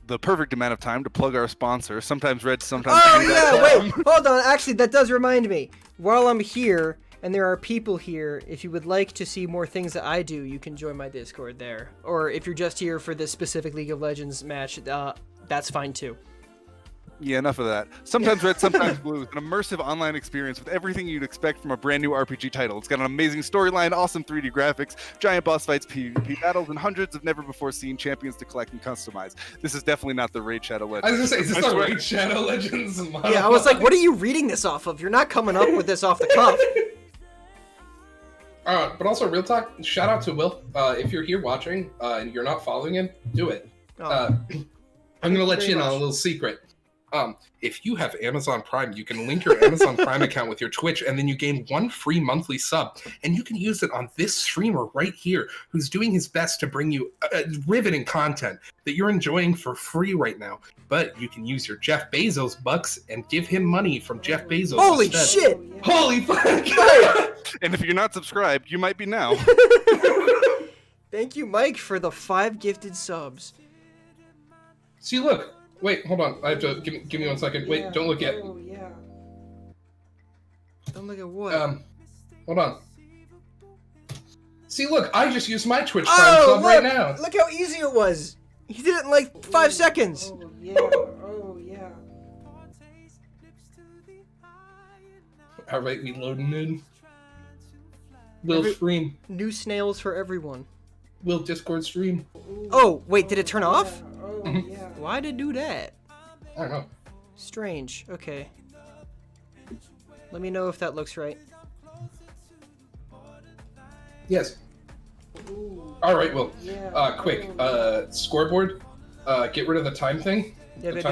The perfect amount of time to plug our sponsor. Sometimes Red, sometimes. Oh yeah, wait, hold on. Actually, that does remind me. While I'm here, and there are people here, if you would like to see more things that I do, you can join my Discord there. Or if you're just here for this specific League of Legends match, that's fine too. Yeah, enough of that. Sometimes Red, sometimes Blue is an immersive online experience with everything you'd expect from a brand new RPG title. It's got an amazing storyline, awesome 3D graphics, giant boss fights, PvP battles, and hundreds of never-before-seen champions to collect and customize. This is definitely not the Raid Shadow Legends. I was gonna say, is this the Raid Shadow Legends? Yeah, I was like, what are you reading this off of? You're not coming up with this off the cuff. But also, real talk, shout out to Will. If you're here watching and you're not following him, do it. I'm going to let you in on a little secret. If you have Amazon Prime, you can link your Amazon Prime account with your Twitch, and then you gain 1 free monthly sub, and you can use it on this streamer right here, who's doing his best to bring you riveting content that you're enjoying for free right now. But you can use your Jeff Bezos bucks and give him money from Jeff Bezos. Holy instead. shit! Holy fuck! And if you're not subscribed, you might be now. Thank you, Mike, for the 5 gifted subs. See, look. Wait, hold on. I have to give me 1 second. Wait, don't look yet. Oh, yeah. Don't look at what? Hold on. See, look, I just used my Twitch Prime sub right now. Look how easy it was. He did it in like 5 seconds. Oh yeah, oh yeah. All right, we loading in. Will stream. New snails for everyone. Will Discord stream. Oh, wait, did it turn off? Oh yeah. Why did it do that? I don't know. Strange. Okay. Let me know if that looks right. Yes. All right, Will. Quick. Scoreboard. Get rid of the time thing. Yep.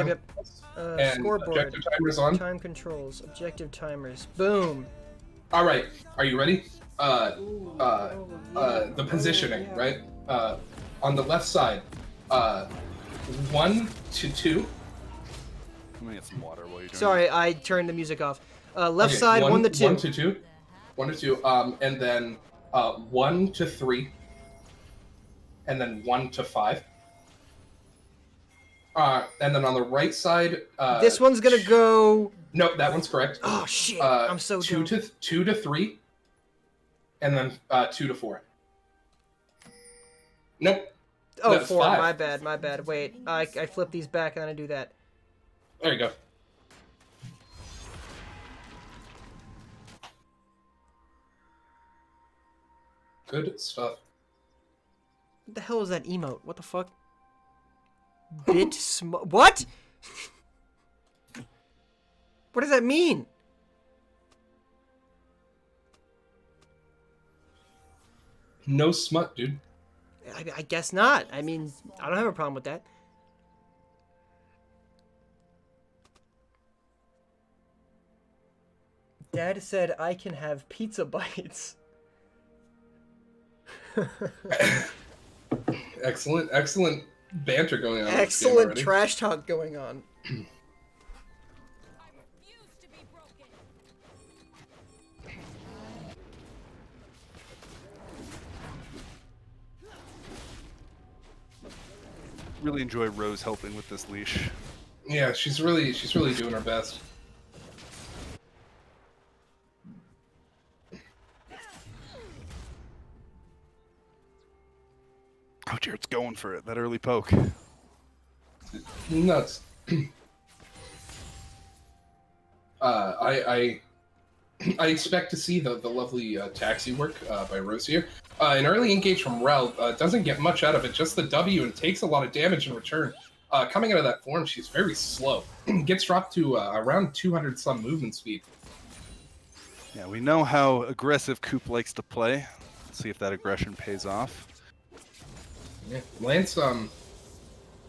And Scoreboard. objective timers on. Time controls. Objective timers. Boom. All right. Are you ready? The positioning, right? On the left side. 1 to 2. I'm gonna get some water while you're doing Sorry, I turned the music off. Left side, 1 to 2. 1 to 2. 1 to 2. And then 1 to 3. And then 1 to 5. And then on the right side. This one's gonna go. No, that one's correct. Oh shit! I'm so dumb. 2 to 3. And then 2 to 4. Nope. Oh, That's 4. 5. My bad. Wait, I flip these back and then I do that. There you go. Good stuff. What the hell is that emote? What the fuck? What? What does that mean? No smut, dude. I guess not. I mean, I don't have a problem with that. Dad said I can have pizza bites. Excellent banter going on. Excellent trash talk going on. really enjoy Rose helping with this leash. Yeah, she's really doing her best. Oh, Jared's going for it. That early poke. Nuts. I expect to see the lovely taxi work by Rose here. An early engage from Rel doesn't get much out of it, just the W, and takes a lot of damage in return. Coming out of that form, she's very slow. Gets dropped to around 200 some movement speed. Yeah, we know how aggressive Coop likes to play. Let's see if that aggression pays off. Yeah. Lance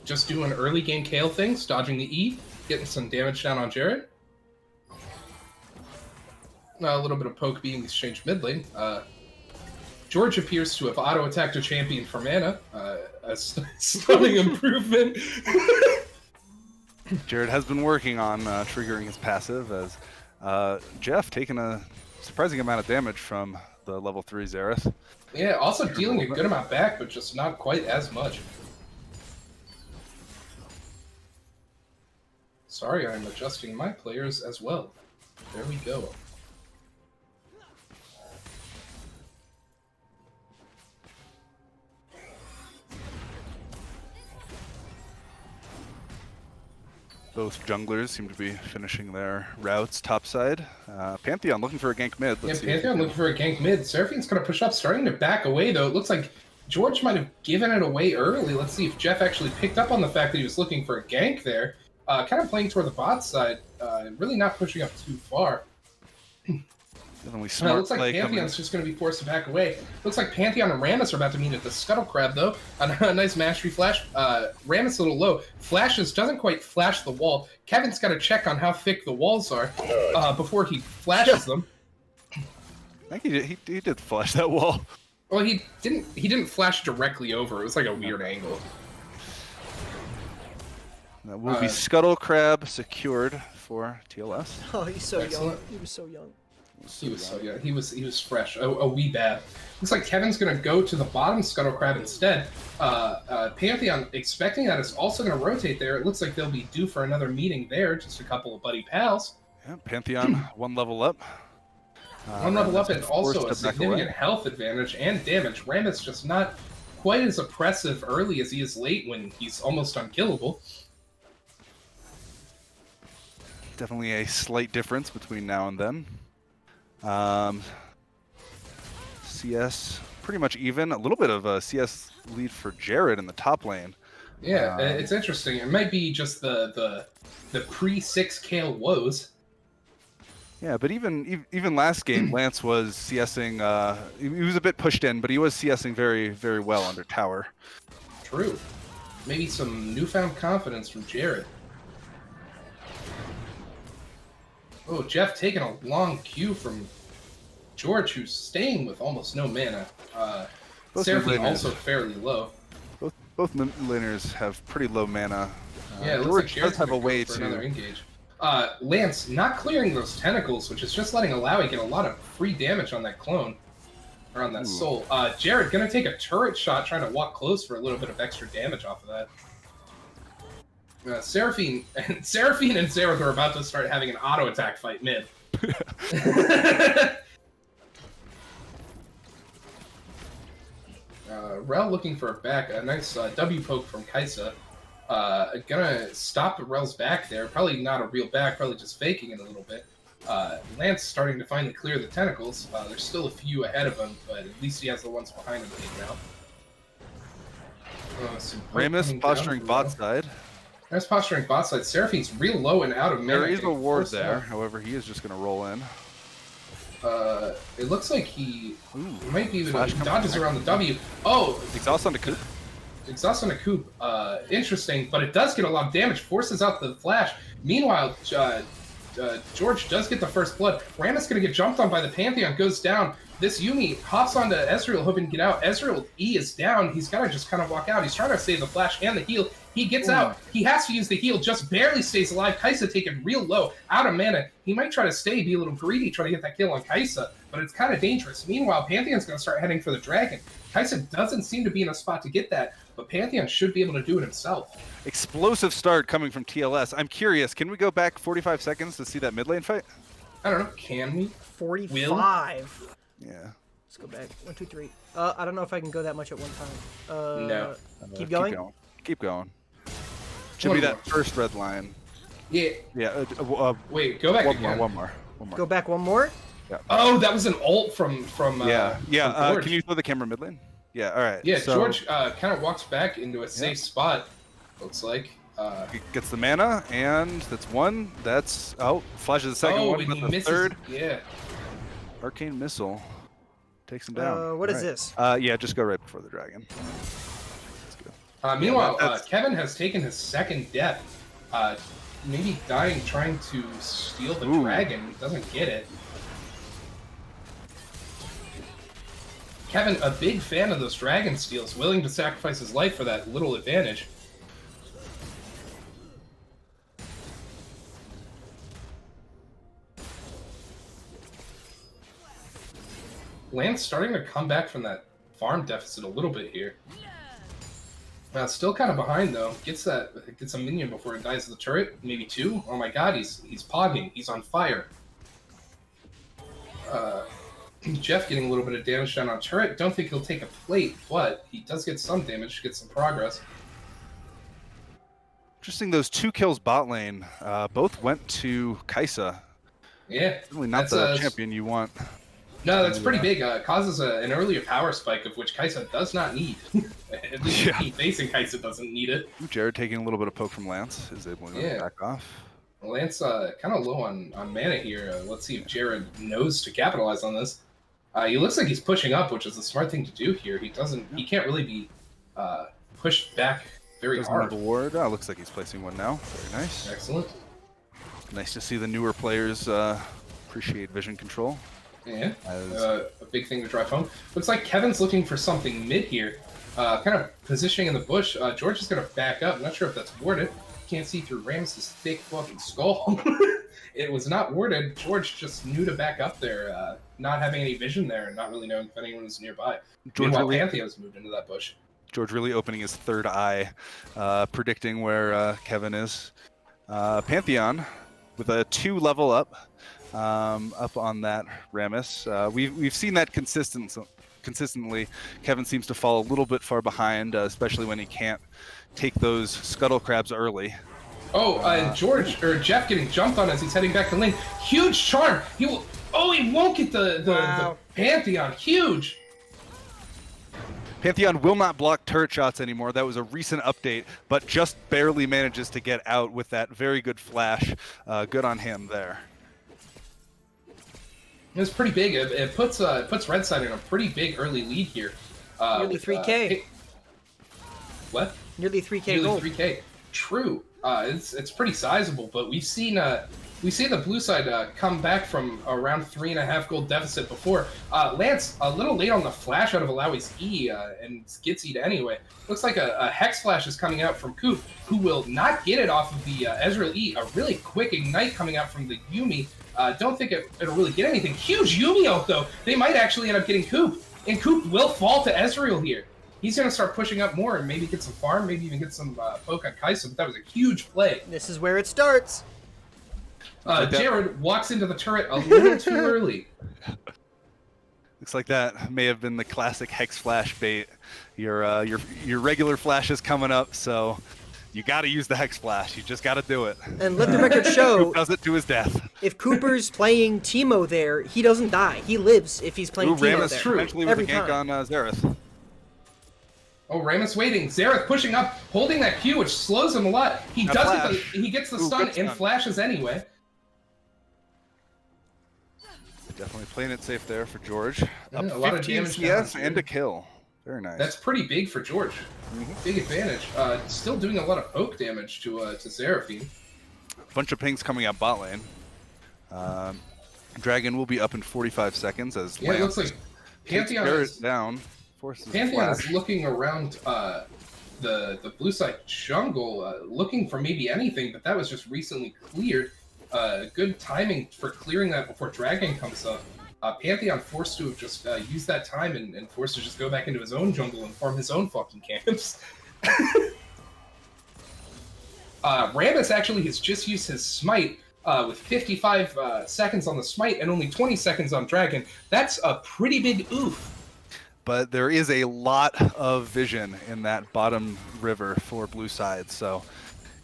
just doing early game Kale things, dodging the E, getting some damage down on Jared. A little bit of poke being exchanged mid lane. George appears to have auto-attacked a champion for mana. A stunning improvement. Jared has been working on triggering his passive as Jeff taking a surprising amount of damage from the level 3 Xerath. Yeah, also dealing a good amount back, but just not quite as much. Sorry, I'm adjusting my players as well. There we go. Both junglers seem to be finishing their routes topside. Pantheon looking for a gank mid. Yeah, Pantheon looking for a gank mid. Seraphine's going to push up, starting to back away, though. It looks like George might have given it away early. Let's see if Jeff actually picked up on the fact that he was looking for a gank there. Kind of playing toward the bot side. Really not pushing up too far. Looks like Pantheon's just going to be forced to back away. Looks like Pantheon and Rammus are about to meet at the Scuttle Crab, though. A nice mastery flash. Rammus a little low. Flashes, doesn't quite flash the wall. Kevin's got to check on how thick the walls are before he flashes them. I think he did flash that wall. Well, he didn't flash directly over. It was like a weird angle. That will be Scuttle Crab secured for TLS. Oh, he's so Excellent. young. He was so young. He was so he was fresh. A wee bad. Looks like Kevin's gonna go to the bottom Scuttle Crab instead. Pantheon, expecting that, is also gonna rotate there. It looks like they'll be due for another meeting there. Just a couple of buddy pals. Yeah, Pantheon one level up. One level up, and also a significant health advantage and damage. Rammus just not quite as oppressive early as he is late when he's almost unkillable. Definitely a slight difference between now and then. CS pretty much even. A little bit of a CS lead for Jared in the top lane. Yeah, it's interesting. It might be just the pre-6 Kale woes. Yeah, but even last game, Lance was CSing. He was a bit pushed in, but he was CSing very, very well under tower. True. Maybe some newfound confidence from Jared. Oh, Jeff taking a long cue from George, who's staying with almost no mana. Seraphine also fairly low. Both laners have pretty low mana. Yeah, it looks like Jared's have a way to another engage. Lance not clearing those tentacles, which is just letting Alawi get a lot of free damage on that clone, or on that soul. Jared gonna take a turret shot, trying to walk close for a little bit of extra damage off of that. Seraphine and Xerath are about to start having an auto attack fight mid. Rel looking for a back, a nice W poke from Kaisa. Gonna stop Rel's back there. Probably not a real back, probably just faking it a little bit. Lance starting to finally clear the tentacles. There's still a few ahead of him, but at least he has the ones behind him taken out. Rammus posturing bot side. Rammus posturing bot side. Seraphine's real low and out of mana. There is a ward there, however, he is just going to roll in. It looks like he might be even dodges around the W. Oh! Exhaust on the Coop. Exhaust on a Coop. Interesting, but it does get a lot of damage. Forces out the flash. Meanwhile, George does get the first blood. Rammus going to get jumped on by the Pantheon. Goes down. This Yuumi hops onto Ezreal, hoping to get out. Ezreal E is down. He's got to just kind of walk out. He's trying to save the flash and the heal. He gets out. He has to use the heal. Just barely stays alive. Kaisa taken real low, out of mana. He might try to stay, be a little greedy, try to get that kill on Kaisa, but it's kind of dangerous. Meanwhile, Pantheon's going to start heading for the dragon. Kaisa doesn't seem to be in a spot to get that, but Pantheon should be able to do it himself. Explosive start coming from TLS. I'm curious, can we go back 45 seconds to see that mid lane fight? I don't know, can we? 45. Yeah. Let's go back. 1, 2, 3. I don't know if I can go that much at one time. No. Keep going? Keep going. Should be that first red line. Yeah. Yeah. Wait, go back again. One more. Go back one more? Yeah. Oh, that was an ult from yeah. George. Can you throw the camera mid lane? Yeah, all right. Yeah, so, George kind of walks back into a safe spot, looks like. He gets the mana, and that's one. That's, flashes the second one, and but he the misses. third. Yeah. Arcane Missile takes him down. What is this? Yeah, just go right before the dragon. Meanwhile, Kevin has taken his second death. Maybe dying trying to steal the dragon. Doesn't get it. Kevin, a big fan of those dragon steals, willing to sacrifice his life for that little advantage. Lance starting to come back from that farm deficit a little bit here. Still kind of behind though. Gets a minion before he dies to the turret, maybe 2. Oh my god, he's pogging. He's on fire. Jeff getting a little bit of damage down on turret. Don't think he'll take a plate, but he does get some damage, gets some progress. Interesting, those 2 kills bot lane both went to Kaisa. Yeah. Really not the champion you want. No, that's pretty big. Causes an earlier power spike, of which Kaisa does not need. At least facing Kaisa doesn't need it. Jared taking a little bit of poke from Lance is able to go back off. Lance kind of low on mana here. Let's see if Jared knows to capitalize on this. He looks like he's pushing up, which is the smart thing to do here. He can't really be pushed back very hard. The ward. Looks like he's placing one now. Very nice. Excellent. Nice to see the newer players appreciate vision control. Yeah, a big thing to drive home. Looks like Kevin's looking for something mid here. Kind of positioning in the bush. George is going to back up. I'm not sure if that's warded. Can't see through Rams's thick fucking skull. It was not warded. George just knew to back up there, not having any vision there and not really knowing if anyone was nearby. Meanwhile, Pantheon's moved into that bush. George really opening his third eye, predicting where Kevin is. Pantheon with a 2 level up on that Rammus. We've seen that consistently. Kevin seems to fall a little bit far behind, especially when he can't take those scuttle crabs early. Jeff getting jumped on as he's heading back to lane. Huge charm. He won't get the Pantheon. Huge. Pantheon will not block turret shots anymore. That was a recent update, but just barely manages to get out with that very good flash. Good on him there. It's pretty big. It puts Red Side in a pretty big early lead here. Nearly 3K. What? Nearly 3K gold. Nearly 3K. True. It's pretty sizable, but we've seen the blue side come back from around 3.5 gold deficit before. Lance a little late on the flash out of Alawi's E and gets E'd anyway. Looks like a Hex Flash is coming out from Coop, who will not get it off of the Ezreal E. A really quick Ignite coming out from the Yuumi. Don't think it'll really get anything. Huge Yuumi ult though. They might actually end up getting Coop, and Coop will fall to Ezreal here. He's going to start pushing up more and maybe get some farm, maybe even get some poke on Kaisa, but that was a huge play. This is where it starts. Jared walks into the turret a little too early. Looks like that may have been the classic Hex Flash bait. Your regular flash is coming up, so you got to use the Hex Flash. You just got to do it. And let the record show, Coop does it to his death. If Cooper's playing Teemo there, he doesn't die. He lives if he's playing Teemo Rammus there. true. Eventually with a gank on Xerath. Oh, Rammus waiting. Xerath pushing up, holding that Q, which slows him a lot. He gets the stun and flashes anyway. Definitely playing it safe there for George. Yeah, Up a lot of damage CS and a kill. Very nice. That's pretty big for George. Big advantage. Still doing a lot of poke damage to Seraphine. A bunch of pings coming out bot lane. Dragon will be up in 45 seconds as it looks like Pantheon is down. Pantheon is looking around the blue side jungle, looking for maybe anything, but that was just recently cleared. Good timing for clearing that before Dragon comes up. Pantheon forced to have just used that time and forced to just go back into his own jungle and farm his own fucking camps. Rammus actually has just used his smite with 55 seconds on the smite and only 20 seconds on Dragon. That's a pretty big oof. But there is a lot of vision in that bottom river for blue side, so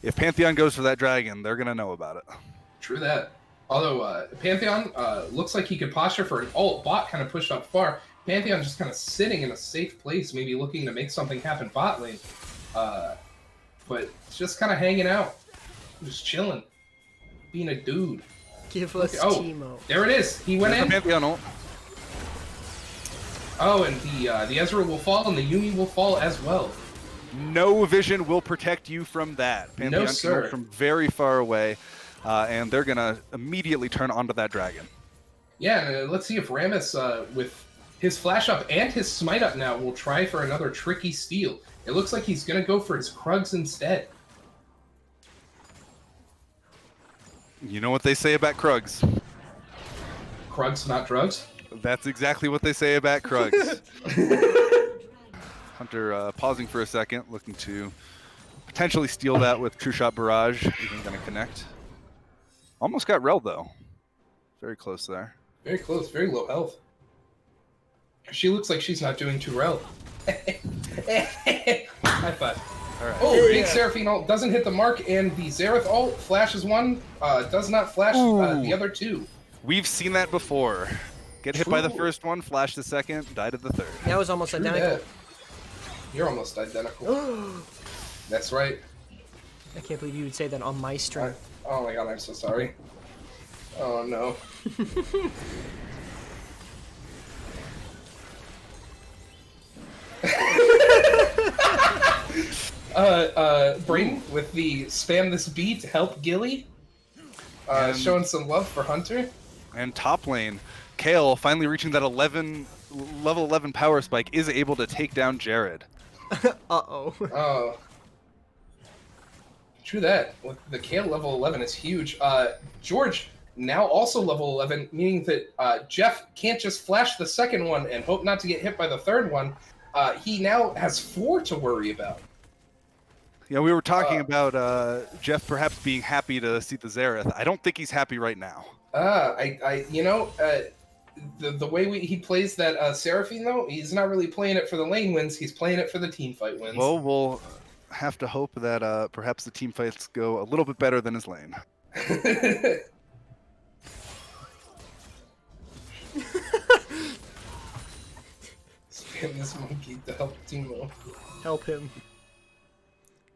if Pantheon goes for that Dragon, they're going to know about it. True that. Although Pantheon looks like he could posture for an ult. Bot kind of pushed up far. Pantheon just kind of sitting in a safe place, maybe looking to make something happen bot lane. But just kind of hanging out. Just chilling. Being a dude. Give us Teemo. There it is. He went in. Pantheon ult. Oh, and the Ezreal will fall, and the Yuumi will fall as well. No vision will protect you from that. Pantheon No, sir. can ult from very far away, and they're going to immediately turn onto that Dragon. Yeah, and let's see if Rammus, with his flash up and his smite up now, will try for another tricky steal. It looks like he's going to go for his Krugs instead. You know what they say about Krugs? Krugs, not drugs? That's exactly what they say about Krugs. Hunter pausing for a second, looking to potentially steal that with True Shot Barrage. Even going to connect. Almost got Rel, though. Very close there. Very close, very low health. She looks like she's not doing too well. High five. All right. Oh, big Seraphine ult doesn't hit the mark, and the Xerath ult flashes one, does not flash the other two. We've seen that before. Get hit by the first one, flash the second, die to the third. That was almost True identical. that. You're almost identical. That's right. I can't believe you would say that on my stream. Oh my god, I'm so sorry. Oh no. Brayden with the spam this beat, help Gilly. Showing some love for Hunter. And top lane, Kale finally reaching that level 11 power spike is able to take down Jared. Uh-oh. Oh. True that. With the Kale level 11 is huge. George now also level 11, meaning that Jeff can't just flash the second one and hope not to get hit by the third one. He now has 4 to worry about. Yeah, we were talking about Jeff perhaps being happy to see the Xerath. I don't think he's happy right now. The way he plays that Seraphine, though, he's not really playing it for the lane wins. He's playing it for the team fight wins. Well, we'll have to hope that perhaps the team fights go a little bit better than his lane. Spam this monkey to help Teemo. Help him.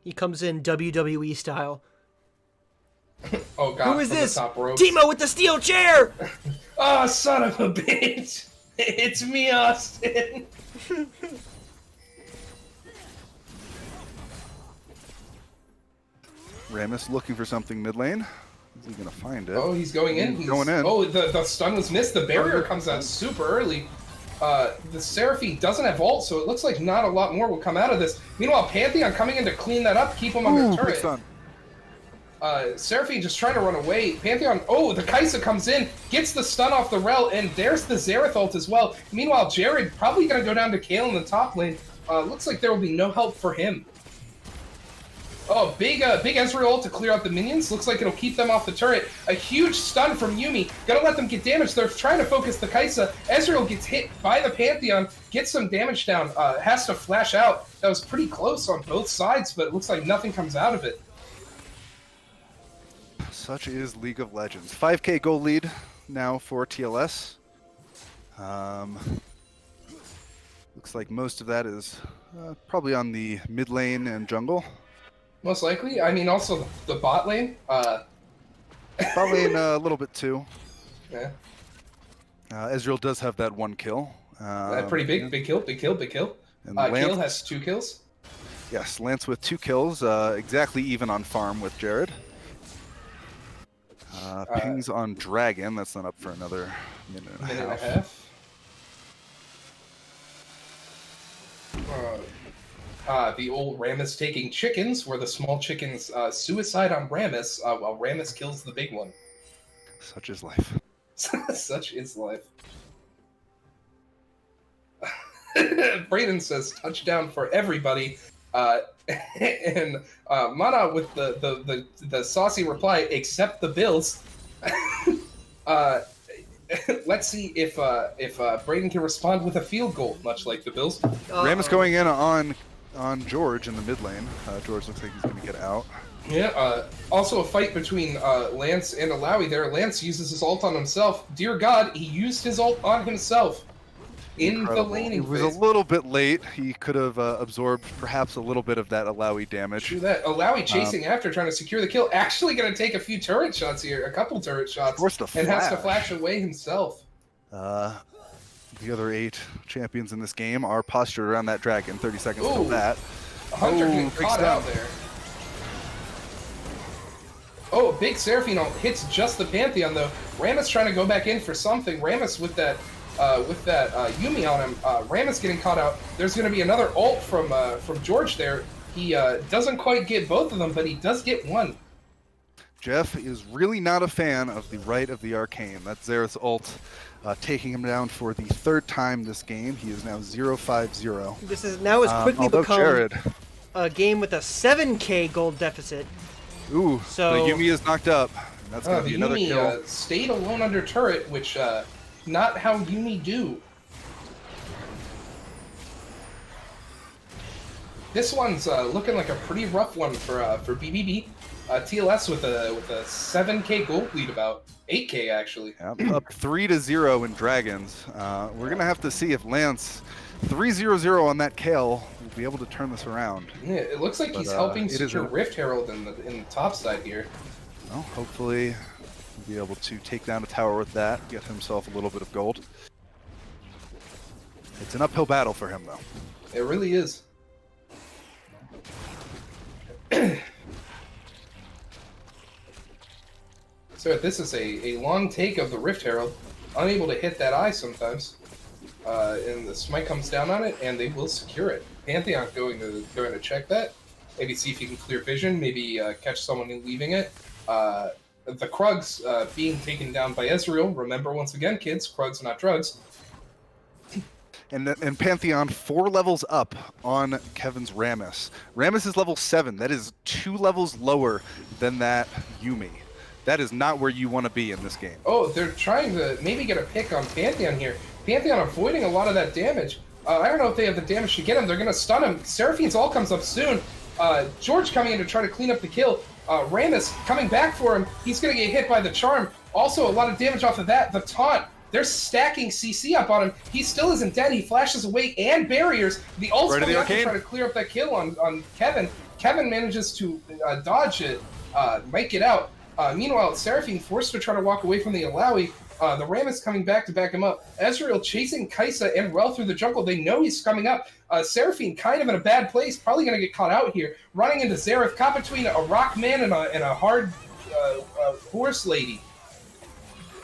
He comes in WWE style. Oh god, who is this? Teemo with the steel chair! Oh, son of a bitch! It's me, Austin! Rammus looking for something mid lane. Is he gonna find it? Oh, he's going in. He's going in. Oh, the stun was missed. The barrier comes out super early. The Seraphine doesn't have ult, so it looks like not a lot more will come out of this. Meanwhile, Pantheon coming in to clean that up, keep him on the turret. Seraphine just trying to run away. Pantheon, the Kaisa comes in, gets the stun off the Rel, and there's the Xerath ult as well. Meanwhile, Jared probably going to go down to Kale in the top lane. Looks like there will be no help for him. Oh, big Ezreal ult to clear out the minions. Looks like it'll keep them off the turret. A huge stun from Yuumi. Gonna let them get damaged. They're trying to focus the Kaisa. Ezreal gets hit by the Pantheon, gets some damage down, has to flash out. That was pretty close on both sides, but it looks like nothing comes out of it. Such is League of Legends. 5k goal lead now for TLS. Looks like most of that is probably on the mid lane and jungle. Most likely. I mean, also the bot lane. Bot lane a little bit too. Yeah. Ezreal does have that 1 kill. Pretty big kill. And Kale has 2 kills. Yes, Lance with 2 kills, exactly even on farm with Jared. Pings on Dragon, that's not up for another minute and a half. The old Rammus taking chickens, where the small chickens suicide on Rammus, while Rammus kills the big one. Such is life. Such is life. Brayden says touchdown for everybody. And Mana with the saucy reply, accept the bills. Let's see if Braden can respond with a field goal, much like the Bills. Ram is going in on George in the mid lane. George looks like he's going to get out. Yeah, also a fight between Lance and Alawi there. Lance uses his ult on himself. Dear God, he used his ult on himself in the laning He was phase. a little bit late. He could have absorbed perhaps a little bit of that Alawi damage. True that. Alawi chasing after, trying to secure the kill. Actually going to take a few turret shots here, a couple turret shots, Forced to and has to flash. flash away himself. The other 8 champions in this game are postured around that dragon. 30 seconds till Ooh. that. Hunter getting breaks caught down. out there. Oh, big Seraphine ult hits just the Pantheon though. Rammus trying to go back in for something. Rammus with that Yumi on him. Rammus getting caught out. There's going to be another ult from George there. He doesn't quite get both of them, but he does get one. Jeff is really not a fan of the right of the arcane. That's Xerath's ult, taking him down for the 3rd time this game. He is now 0-5-0. This is now has quickly although become Jared, a game with a 7k gold deficit. ooh, So- the Yumi is knocked up. And that's going to The be another Yumi kill. stayed alone under turret, which not how Yumi do. This one's looking like a pretty rough one for BBB. TLS with a 7k gold lead, about 8k actually. Yeah, up 3-0 in Dragons. We're going to have to see if Lance 3-0-0 on that Kale will be able to turn this around. Yeah, it looks like But, he's helping it secure isn't. Rift Herald in the top side here. Well, hopefully he'll be able to take down a tower with that, get himself a little bit of gold. It's an uphill battle for him, though. It really is. So this is a long take of the Rift Herald, unable to hit that eye sometimes, and the smite comes down on it, and they will secure it. Pantheon going to check that, maybe see if he can clear vision, maybe catch someone leaving it. The Krugs being taken down by Ezreal. Remember, once again, kids, Krugs not drugs. And Pantheon 4 levels up on Kevin's Rammus. Rammus is level 7. That is 2 levels lower than that Yumi. That is not where you want to be in this game. Oh, they're trying to maybe get a pick on Pantheon here. Pantheon avoiding a lot of that damage. I don't know if they have the damage to get him. They're going to stun him. Seraphine's ult comes up soon. George coming in to try to clean up the kill. Rammus coming back for him. He's going to get hit by the charm. Also, a lot of damage off of that. The taunt. They're stacking CC up on him. He still isn't dead. He flashes away and barriers. The ult's Right to coming the out to arcane. try to clear up that kill on Kevin. Kevin manages to dodge it. Might get out. Meanwhile, Seraphine forced to try to walk away from the Alawi. The Rammus coming back to back him up. Ezreal chasing Kaisa and Rel through the jungle. They know he's coming up. Seraphine kind of in a bad place. Probably going to get caught out here. Running into Xerath. Caught between a rock man and a hard horse lady.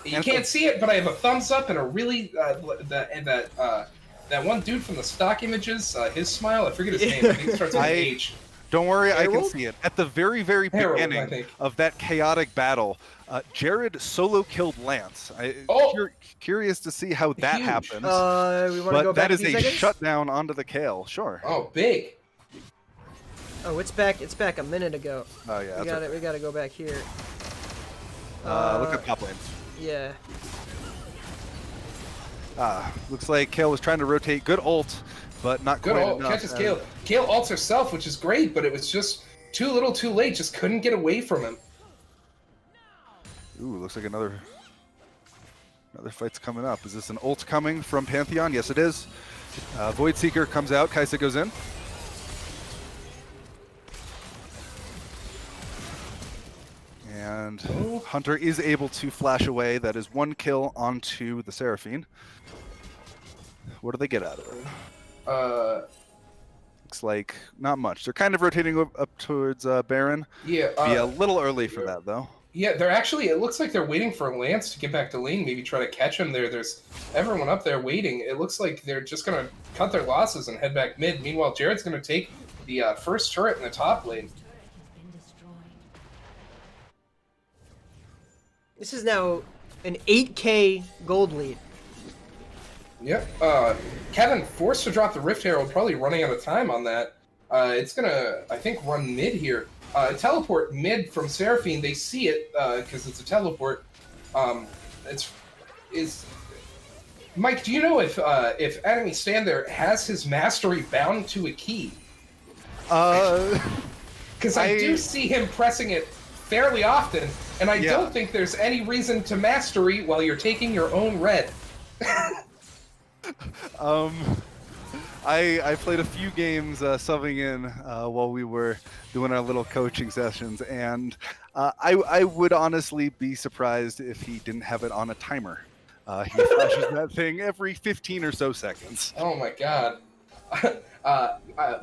You can't see it, but I have a thumbs up and a really that one dude from the stock images. His smile. I forget his name. I think it starts with an H. Don't worry, I can Harold? see it. At the very, very Harold, I beginning think. of that chaotic battle, Jared solo killed Lance. Curious to see how that Huge. happens. We want to go But back that is a few a seconds? shutdown onto the Kale, sure. Oh, big. Oh, it's back. It's back a minute ago. Oh, yeah, We that's got okay. We got to go back here. Look at top lane. Yeah. Looks like Kale was trying to rotate. Good ult, but not Good quite ult. enough. Catches Kale. Kale ults herself, which is great, but it was just too little too late. Just couldn't get away from him. Ooh, looks like another fight's coming up. Is this an ult coming from Pantheon? Yes, it is. Void Seeker comes out. Kaisa goes in. And Hunter is able to flash away. That is 1 kill onto the Seraphine. What do they get out of it? Looks like not much. They're kind of rotating up towards Baron. Yeah. Be a little early for that, though. Yeah, they're actually. It looks like they're waiting for Lance to get back to lane. Maybe try to catch him there. There's everyone up there waiting. It looks like they're just gonna cut their losses and head back mid. Meanwhile, Jared's gonna take the first turret in the top lane. This is now an 8k gold lead. Yep. Kevin forced to drop the Rift Herald, probably running out of time on that. It's gonna, I think, run mid here. Teleport mid from Seraphine. They see it because it's a teleport. Is Mike? Do you know if enemy stand there has his mastery bound to a key? Because I do see him pressing it fairly often, and I don't think there's any reason to mastery while you're taking your own red. I played a few games subbing in while we were doing our little coaching sessions, and I would honestly be surprised if he didn't have it on a timer. He flashes that thing every 15 or so seconds. Oh my god.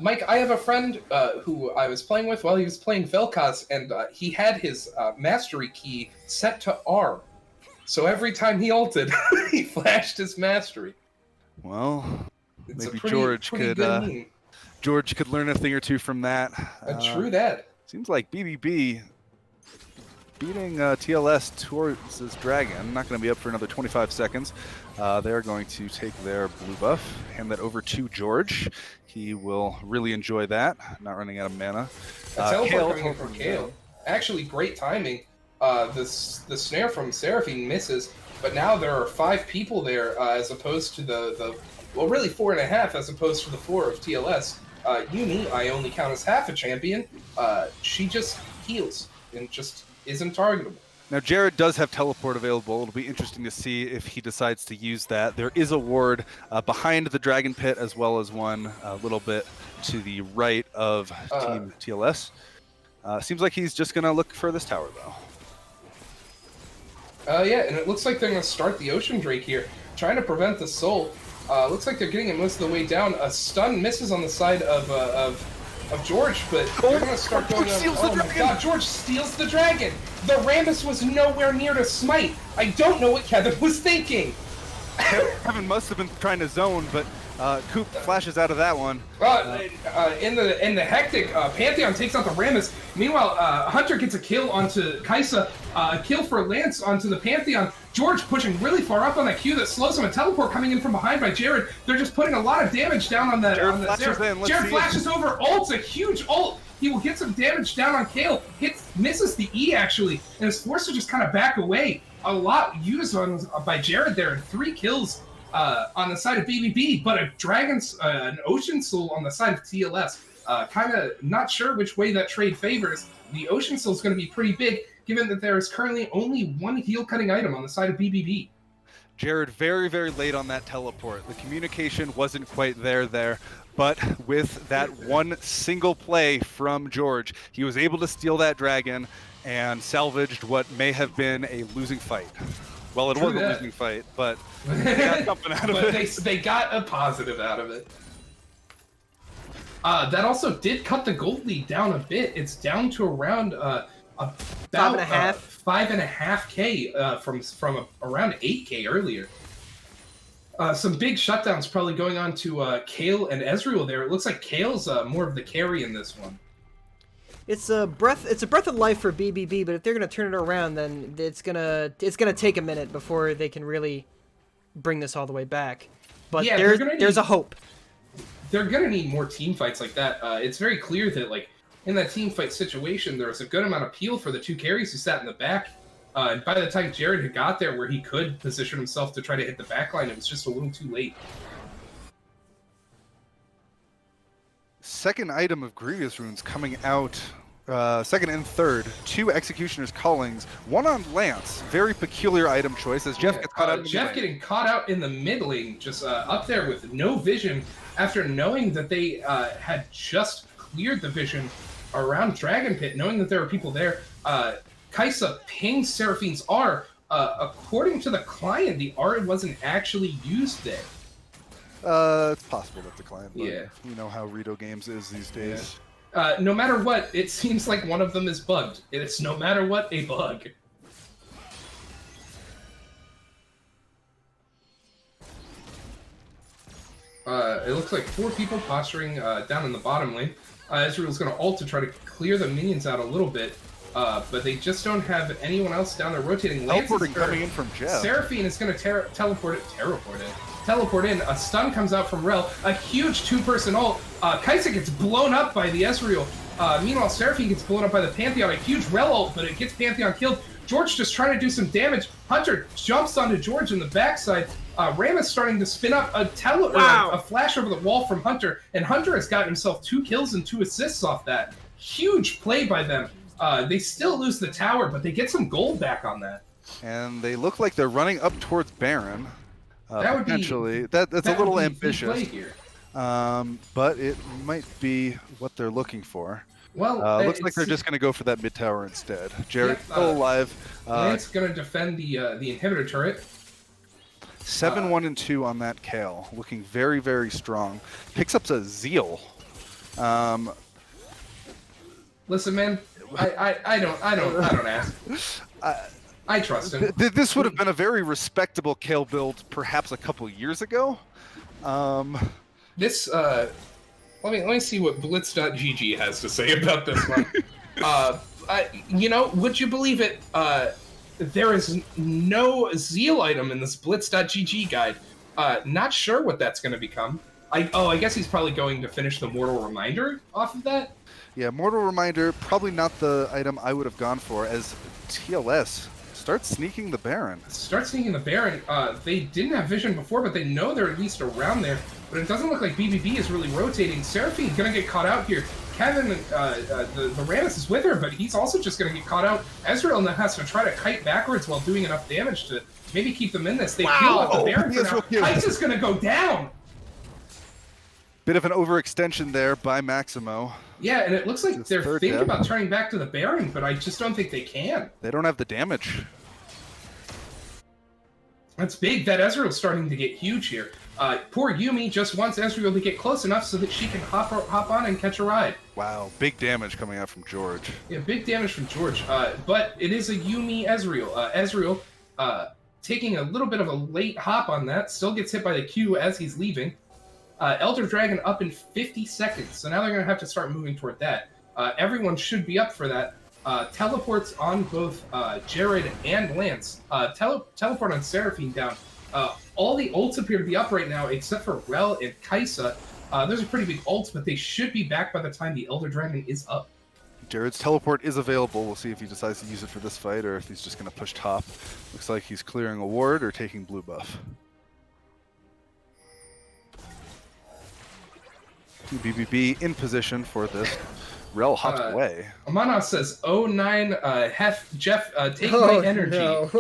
Mike, I have a friend who I was playing with while he was playing Vel'Koz, and he had his mastery key set to R. So every time he ulted, he flashed his mastery. Well, It's maybe pretty George could learn a thing or two from that. True that. Seems like BBB beating TLS towards this dragon. Not going to be up for another 25 seconds. They're going to take their blue buff, hand that over to George. He will really enjoy that, not running out of mana. A teleport coming in from Kale. Actually, great timing. The snare from Seraphine misses, but now there are 5 people there as opposed to the well, really 4.5 as opposed to the 4 of TLS. Uni, I only count as half a champion. She just heals and just isn't targetable. Now, Jared does have teleport available. It'll be interesting to see if he decides to use that. There is a ward behind the Dragon Pit, as well as one a little bit to the right of Team TLS. Seems like he's just going to look for this tower, though. Yeah, and it looks like they're going to start the Ocean Drake here, trying to prevent the Soul. Looks like they're getting it most of the way down. A stun misses on the side of George, but they're going to start going on. Oh my god, George steals the dragon! The Rammus was nowhere near to smite! I don't know what Kevin was thinking! Kevin must have been trying to zone, but Coop flashes out of that one. In the hectic, Pantheon takes out the Rammus. Meanwhile, Hunter gets a kill onto Kaisa, a kill for Lance onto the Pantheon. George pushing really far up on that Q that slows him. A teleport coming in from behind by Jared. They're just putting a lot of damage down on that. Jared flashes over, ults, a huge ult. He will get some damage down on Kale. Misses the E actually, and is forced to just kind of back away. A lot used by Jared there, and 3 kills on the side of BBB, but an Ocean Soul on the side of TLS. Kind of not sure which way that trade favors. The Ocean Soul is going to be pretty big, given that there is currently only 1 heal-cutting item on the side of BBB. Jared very, very late on that teleport. The communication wasn't quite there, but with that one single play from George, he was able to steal that dragon and salvaged what may have been a losing fight. Well, it was a losing fight, but they got something out of it. They got a positive out of it. That also did cut the gold lead down a bit. It's down to around about 5.5K from around 8K earlier. Some big shutdowns probably going on to Kale and Ezreal there. It looks like Kale's more of the carry in this one. It's a breath of life for BBB, but if they're gonna turn it around, then it's gonna take a minute before they can really bring this all the way back. But yeah, there's a hope. They're gonna need more team fights like that. It's very clear that like in that team fight situation, there was a good amount of peel for the 2 carries who sat in the back. And by the time Jared had got there where he could position himself to try to hit the backline, it was just a little too late. Second item of Grievous Runes coming out, second and third. 2 Executioner's Callings, 1 on Lance. Very peculiar item choice as Jeff gets caught out in the Jeff getting caught out in the mid lane, just up there with no vision after knowing that they had just cleared the vision around Dragon Pit, knowing that there were people there. Kaisa pings Seraphine's R. According to the client, the R wasn't actually used there. It's possible that the client, but you know how Rito Games is these days. Yeah. No matter what, it seems like one of them is bugged. It's no matter what, a bug. It looks like 4 people posturing down in the bottom lane. Ezreal's going to ult to try to clear the minions out a little bit, but they just don't have anyone else down there rotating. Teleporting coming in from Jeff. Seraphine is going to teleport in. A stun comes out from Rel. A huge 2-person ult. Kaisa gets blown up by the Ezreal. Meanwhile, Seraphine gets blown up by the Pantheon. A huge Rel ult, but it gets Pantheon killed. George just trying to do some damage. Hunter jumps onto George in the backside. Ram is starting to spin up a flash over the wall from Hunter, and Hunter has gotten himself 2 kills and 2 assists off that. Huge play by them. They still lose the tower, but they get some gold back on that. And they look like they're running up towards Baron. That would potentially. That's a little ambitious. Play here. But it might be what they're looking for. Well, looks like they're just going to go for that mid tower instead. Jared still alive. Lance going to defend the inhibitor turret. 7-1 and 2 on that Kale, looking very, very strong. Picks up a Zeal. Listen, man, I don't ask. I trust him. This would have been a very respectable Kale build, perhaps a couple years ago. This let me see what Blitz.gg has to say about this one. Would you believe it? There is no Zeal item in this Blitz.gg guide. Not sure what that's going to become. I guess he's probably going to finish the Mortal Reminder off of that. Yeah, Mortal Reminder, probably not the item I would have gone for, as TLS starts sneaking the Baron. They didn't have vision before, but they know they're at least around there. But it doesn't look like BBB is really rotating. Seraphine's going to get caught out here. Kevin, the Rammus is with her, but he's also just going to get caught out. Ezreal now has to try to kite backwards while doing enough damage to maybe keep them in this. They peel off the Baron for now. Kaisa's going to go down. Bit of an overextension there by Maximo. Yeah, and it looks like they're thinking about turning back to the Baron, but I just don't think they can. They don't have the damage. That's big. That Ezreal's starting to get huge here. Poor Yumi just wants Ezreal to get close enough so that she can hop on and catch a ride. Wow, big damage coming out from George. Yeah, big damage from George. But it is a Yumi Ezreal. Ezreal taking a little bit of a late hop on that. Still gets hit by the Q as he's leaving. Elder Dragon up in 50 seconds. So now they're going to have to start moving toward that. Everyone should be up for that. Teleports on both Jared and Lance. Teleport on Seraphine down. All the ults appear to be up right now, except for Rel and Kaisa. Those are pretty big ults, but they should be back by the time the Elder Dragon is up. Jared's teleport is available. We'll see if he decides to use it for this fight or if he's just going to push top. Looks like he's clearing a ward or taking blue buff. BBB in position for this. Rel hops away. Amana says, "Oh 9, Jeff, take my energy." No.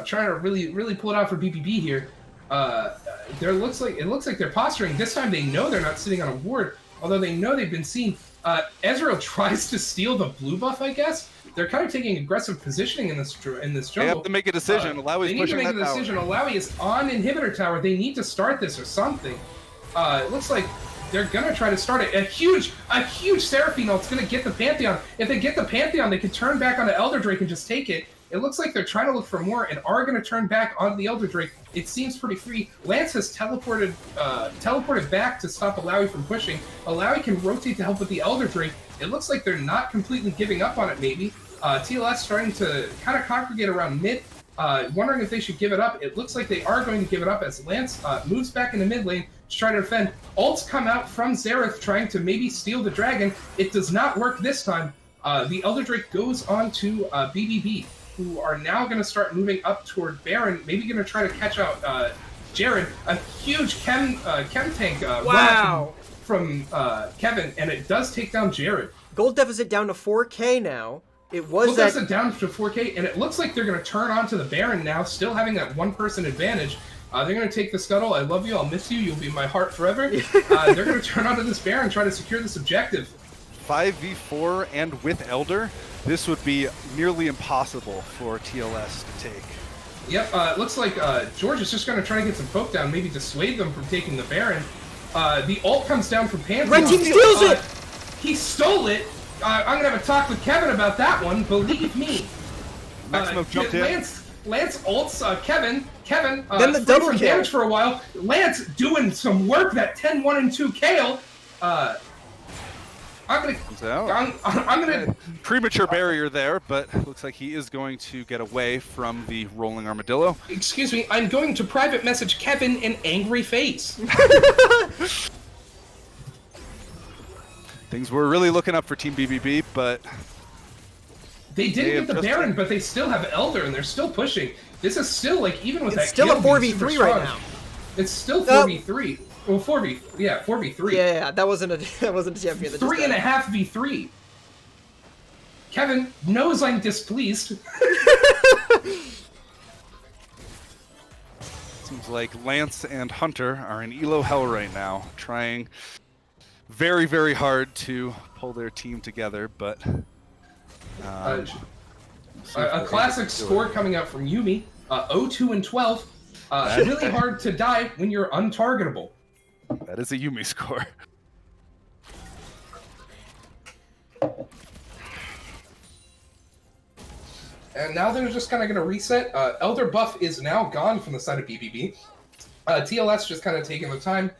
Trying to really pull it out for BBB here. It looks like they're posturing. This time they know they're not sitting on a ward, although they know they've been seen. Ezreal tries to steal the blue buff, I guess. They're kind of taking aggressive positioning in this jungle. They have to make a decision. Alawi's pushing that tower. They need to make a decision. Alawi is on inhibitor tower. They need to start this or something. It looks like they're gonna try to start it. A huge Seraphine ult's gonna get the Pantheon. If they get the Pantheon, they can turn back on the Elder Drake and just take it. It looks like they're trying to look for more and are gonna turn back on the Elder Drake. It seems pretty free. Lance has teleported back to stop Alawi from pushing. Alawi can rotate to help with the Elder Drake. It looks like they're not completely giving up on it, maybe. TLS starting to kind of congregate around mid. Wondering if they should give it up. It looks like they are going to give it up as Lance moves back in the mid lane to try to defend. Ults come out from Xerath trying to maybe steal the dragon. It does not work this time. The Elder Drake goes on to BBB, who are now going to start moving up toward Baron, maybe going to try to catch out Jared. A huge chem tank run from Kevin, and it does take down Jared. Gold deficit down to 4K now. It was Gold deficit down to 4K, and it looks like they're going to turn on to the Baron now, still having that one-person advantage. They're going to take the scuttle. I love you. I'll miss you. You'll be in my heart forever. They're going to turn onto this Baron, try to secure this objective. 5v4 and with Elder, this would be nearly impossible for TLS to take. Yep, it looks like George is just going to try to get some poke down, maybe dissuade them from taking the Baron. The ult comes down from Pantheon. Red team steals it! He stole it! I'm going to have a talk with Kevin about that one, believe me. Maximo jumped in. Lance ults Kevin. Then the double kill. Damage for a while. Lance doing some work, that 10-1 and 2 Kale. I'm gonna premature barrier there, but looks like he is going to get away from the rolling armadillo. Excuse me, I'm going to private message Kevin an angry face. Things were really looking up for Team BBB, but they did get the Baron, but they still have Elder, and they're still pushing. This is still like even with it's that. Still a 4v3 right now. It's still 4v3. Well, 4v3. Yeah, that wasn't a champion. 3.5v3. Kevin knows I'm displeased. Seems like Lance and Hunter are in Elo hell right now, trying very, very hard to pull their team together, but a classic score coming out from Yumi, 0-2 and 12. Really hard to die when you're untargetable. That is a Yumi score. And now they're just kind of going to reset. Elder buff is now gone from the side of BBB. TLS just kind of taking the time,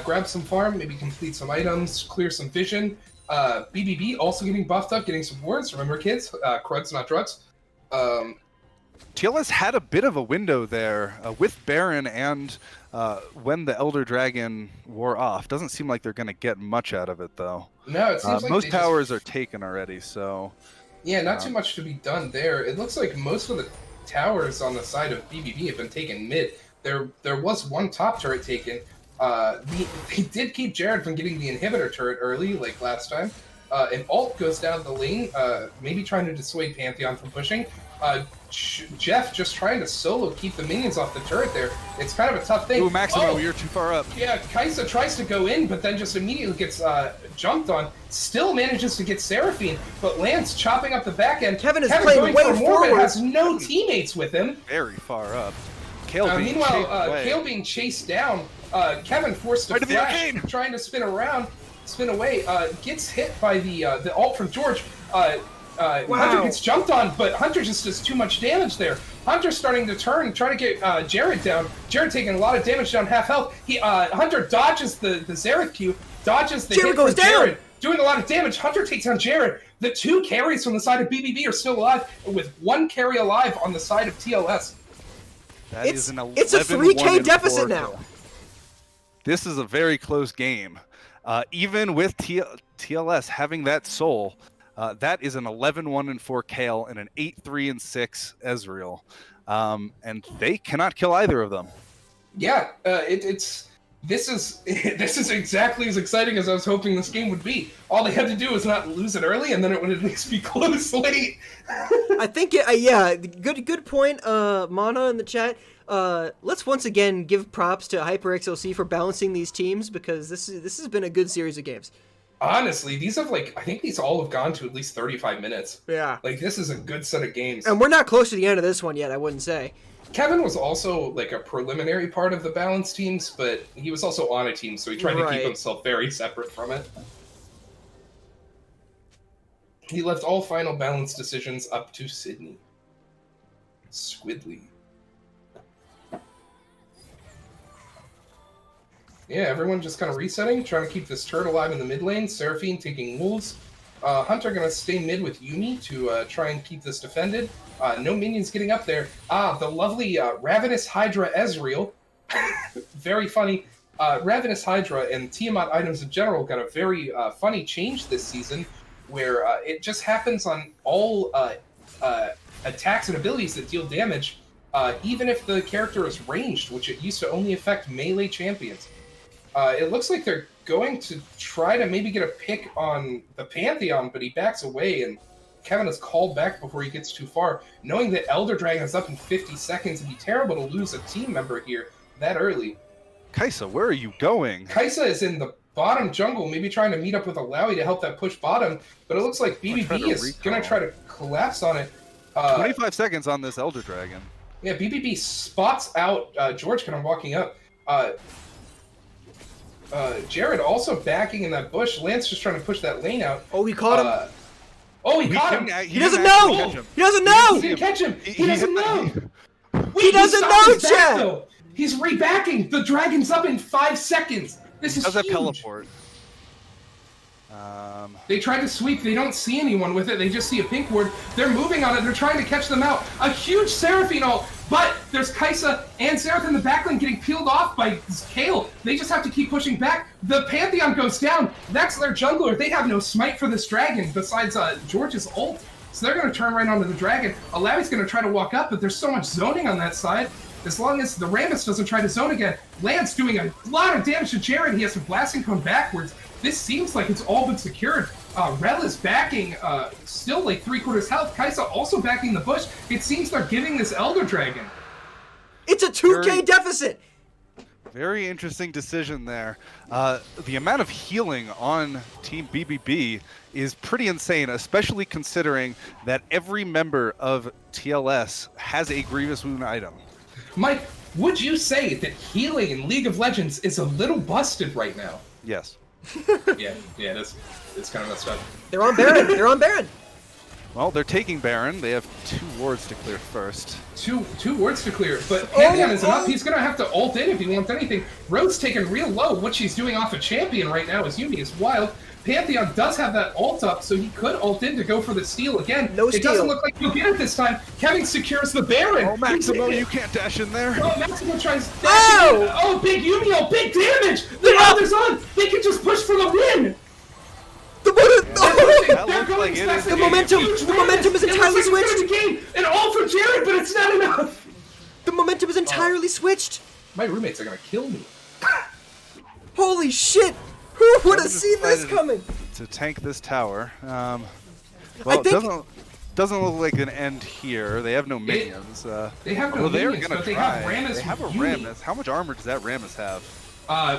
grab some farm, maybe complete some items, clear some vision. BBB also getting buffed up, getting some wards. Remember, kids, cruds, not drugs. TLS had a bit of a window there with Baron and when the Elder Dragon wore off. Doesn't seem like they're going to get much out of it, though. No, it seems like most towers are taken already, so... Yeah, not too much to be done there. It looks like most of the towers on the side of BBB have been taken mid. There was one top turret taken. They did keep Jared from getting the inhibitor turret early, like last time. An ult goes down the lane, maybe trying to dissuade Pantheon from pushing. Jeff just trying to solo keep the minions off the turret there. It's kind of a tough thing. Ooh, Maximo, you're too far up. Yeah, Kaisa tries to go in, but then just immediately gets jumped on. Still manages to get Seraphine, but Lance chopping up the back end. Kevin playing way forward. But has no teammates with him. Very far up. Kale meanwhile, Kale being chased down. Kevin forced to flash, trying to spin away. Gets hit by the ult from George. Hunter gets jumped on, but Hunter just does too much damage there. Hunter's starting to turn, trying to get Jared down. Jared taking a lot of damage down half health. Hunter dodges the Xerath Q, dodges the hit from Jared, doing a lot of damage. Hunter takes down Jared. The two carries from the side of BBB are still alive, with one carry alive on the side of TLS. It's a 3K deficit now. This is a very close game. Even with TLS having that soul, that is an 11-1-4 Kale and an 8-3-6 Ezreal. And they cannot kill either of them. Yeah, this is exactly as exciting as I was hoping this game would be. All they had to do was not lose it early, and then it would at least be close late. I think, yeah, good point, Mana in the chat. Let's once again give props to HyperXLC for balancing these teams, because this has been a good series of games. Honestly, these have I think these all have gone to at least 35 minutes. Yeah. This is a good set of games. And we're not close to the end of this one yet, I wouldn't say. Kevin was also a preliminary part of the balance teams, but he was also on a team, so he tried to keep himself very separate from it. He left all final balance decisions up to Sydney. Squidly. Yeah, everyone just kind of resetting, trying to keep this turret alive in the mid lane. Seraphine taking wolves. Hunter going to stay mid with Yumi to try and keep this defended. No minions getting up there. The lovely Ravenous Hydra Ezreal. Very funny. Ravenous Hydra and Tiamat items in general got a very funny change this season, where it just happens on all attacks and abilities that deal damage, even if the character is ranged, which it used to only affect melee champions. It looks like they're going to try to maybe get a pick on the Pantheon, but he backs away, and Kevin is called back before he gets too far. Knowing that Elder Dragon is up in 50 seconds, it'd be terrible to lose a team member here that early. Kaisa, where are you going? Kaisa is in the bottom jungle, maybe trying to meet up with Alawi to help that push bottom, but it looks like BBB is going to try to collapse on it. 25 seconds on this Elder Dragon. Yeah, BBB spots out George kind of walking up. Jared also backing in that bush. Lance just trying to push that lane out. Oh, he caught him. He caught him. He doesn't know. He doesn't know. He didn't catch him. He doesn't know. He doesn't know, Chad. He's rebacking. The dragon's up in 5 seconds. This is huge. Does that teleport? They tried to sweep. They don't see anyone with it. They just see a pink ward. They're moving on it. They're trying to catch them out. A huge Seraphine ult, but there's Kaisa and Xerath in the backline getting peeled off by Kale. They just have to keep pushing back. The Pantheon goes down. That's their jungler. They have no smite for this dragon besides George's ult. So they're going to turn right onto the dragon. Alavi's going to try to walk up, but there's so much zoning on that side. As long as the Rammus doesn't try to zone again, Lance doing a lot of damage to Jared. He has to blasting cone backwards. This seems like it's all been secured. Rel is backing, still like 3/4 health. Kaisa also backing the bush. It seems they're giving this Elder Dragon. It's a 2K deficit. Very interesting decision there. The amount of healing on Team BBB is pretty insane, especially considering that every member of TLS has a Grievous Wound item. Mike, would you say that healing in League of Legends is a little busted right now? Yes. Yeah, it's kind of messed up. They're on Baron. They're on Baron. Well, they're taking Baron. They have 2 wards to clear first. Two wards to clear, but Pantheon isn't up. He's going to have to ult in if he wants anything. Road's taken real low. What she's doing off a champion right now is Yumi is wild. Pantheon does have that ult up, so he could ult in to go for the steal again. No steal. It doesn't look like he'll get it this time. Kevin secures the Baron. Oh, Maximo, you can't dash in there. Oh, Maximo tries dashing in. Oh, big Yumi, oh, big damage. The Elder's on. They can just push for the win. The momentum is entirely switched. And all from Jared, but it's not enough. The momentum is entirely switched. My roommates are gonna kill me. Holy shit! Who would have seen this coming? To tank this tower. Well, I think... it doesn't look like an end here. They have no minions. They have no minions, gonna but they try. have Rammus. They have a Rammus. How much armor does that Rammus have?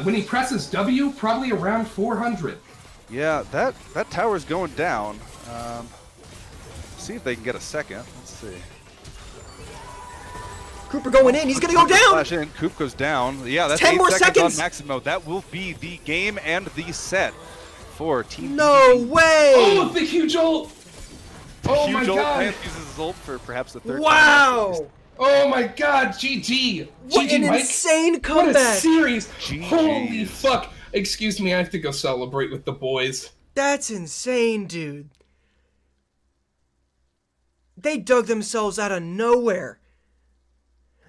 When he presses W, probably around 400. Yeah, that tower's going down. See if they can get a second. Let's see. Cooper going in. He's gonna go down. Flash in. Coop goes down. Yeah, that's 10 8 more seconds seconds on Maximo. That will be the game and the set for Team No BBB. way! Oh, the huge ult! Oh my Huge ult. god! Lance uses his ult for perhaps the third time. Wow! Oh my god, GG! What GG, an Mike. insane What a comeback! series! GG's. Holy fuck! Excuse me, I have to go celebrate with the boys. That's insane, dude. They dug themselves out of nowhere.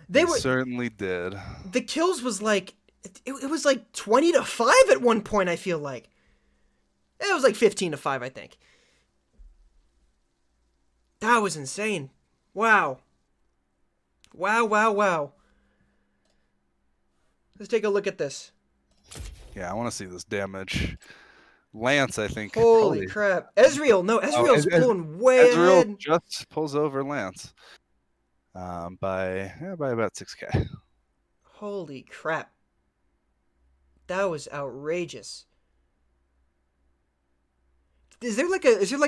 They certainly did. The kills was like it was like 20-5 at one point. I feel like it was like 15-5. I think that was insane. Wow. Wow. Let's take a look at this. Yeah, I want to see this damage. Lance, I think. Holy crap. Ezreal. No, Ezreal's pulling way ahead. Just pulls over Lance by about 6K. Holy crap. That was outrageous. Is there like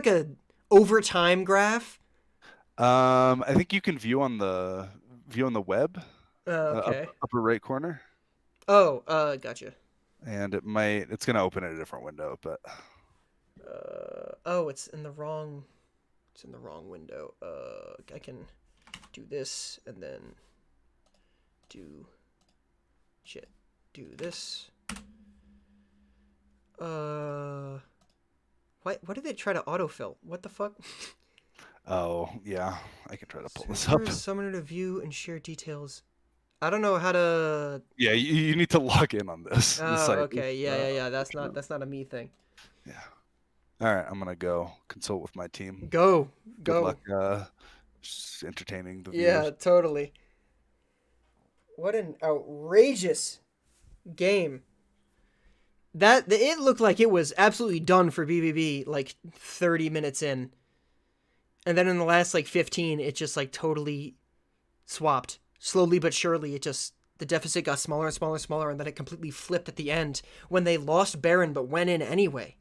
a overtime graph? I think you can view on the web. Okay. Upper right corner. Oh, gotcha. And it's gonna open in a different window, but it's in the wrong window. I can do this and then do this. Why did they try to autofill? What the fuck? Oh, yeah. I can try to pull this up. Summoner to view and share details. I don't know how to... Yeah, you need to log in on this. Oh, okay. Yeah. That's not a me thing. Yeah. All right, I'm going to go consult with my team. Go. Good luck just entertaining the viewers. Yeah, totally. What an outrageous game. It looked like it was absolutely done for BBB like 30 minutes in. And then in the last like 15, it just like totally swapped. Slowly but surely, the deficit got smaller and smaller and smaller, and then it completely flipped at the end when they lost Baron but went in anyway.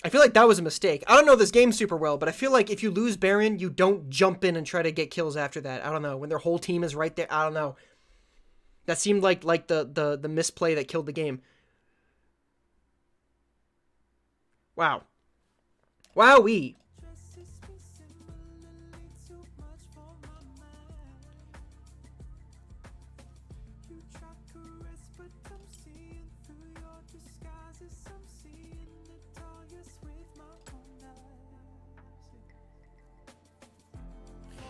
I feel like that was a mistake. I don't know this game super well, but I feel like if you lose Baron, you don't jump in and try to get kills after that. I don't know. When their whole team is right there, I don't know. That seemed like the misplay that killed the game. Wow. Wowee.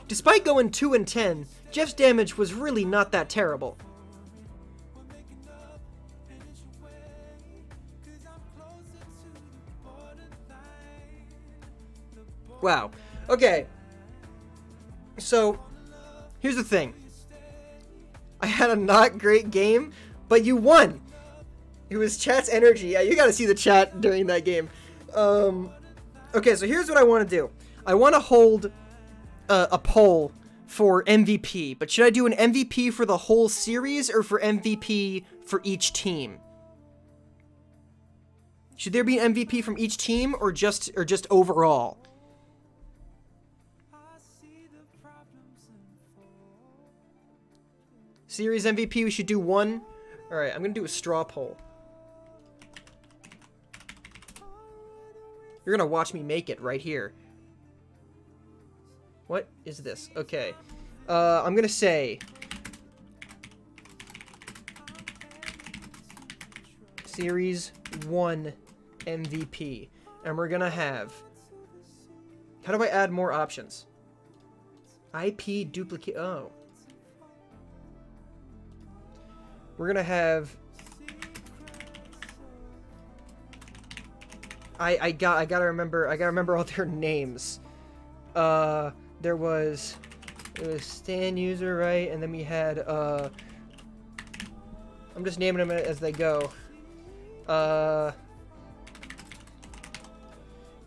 Despite going 2-10, Jeff's damage was really not that terrible. Wow. Okay. So, here's the thing. I had a not great game, but you won. It was chat's energy. Yeah, you gotta see the chat during that game. Okay, so here's what I want to do. I want to hold a poll for MVP, but should I do an MVP for the whole series or for MVP for each team? Should there be an MVP from each team or just overall? Series MVP, we should do one. All right, I'm gonna do a straw poll. You're gonna watch me make it right here. What is this? Okay. I'm gonna say Series 1 MVP. And we're gonna have... How do I add more options? IP duplicate... Oh. We're gonna have... I gotta remember all their names. It was Stan user, right? And then we had I'm just naming them as they go.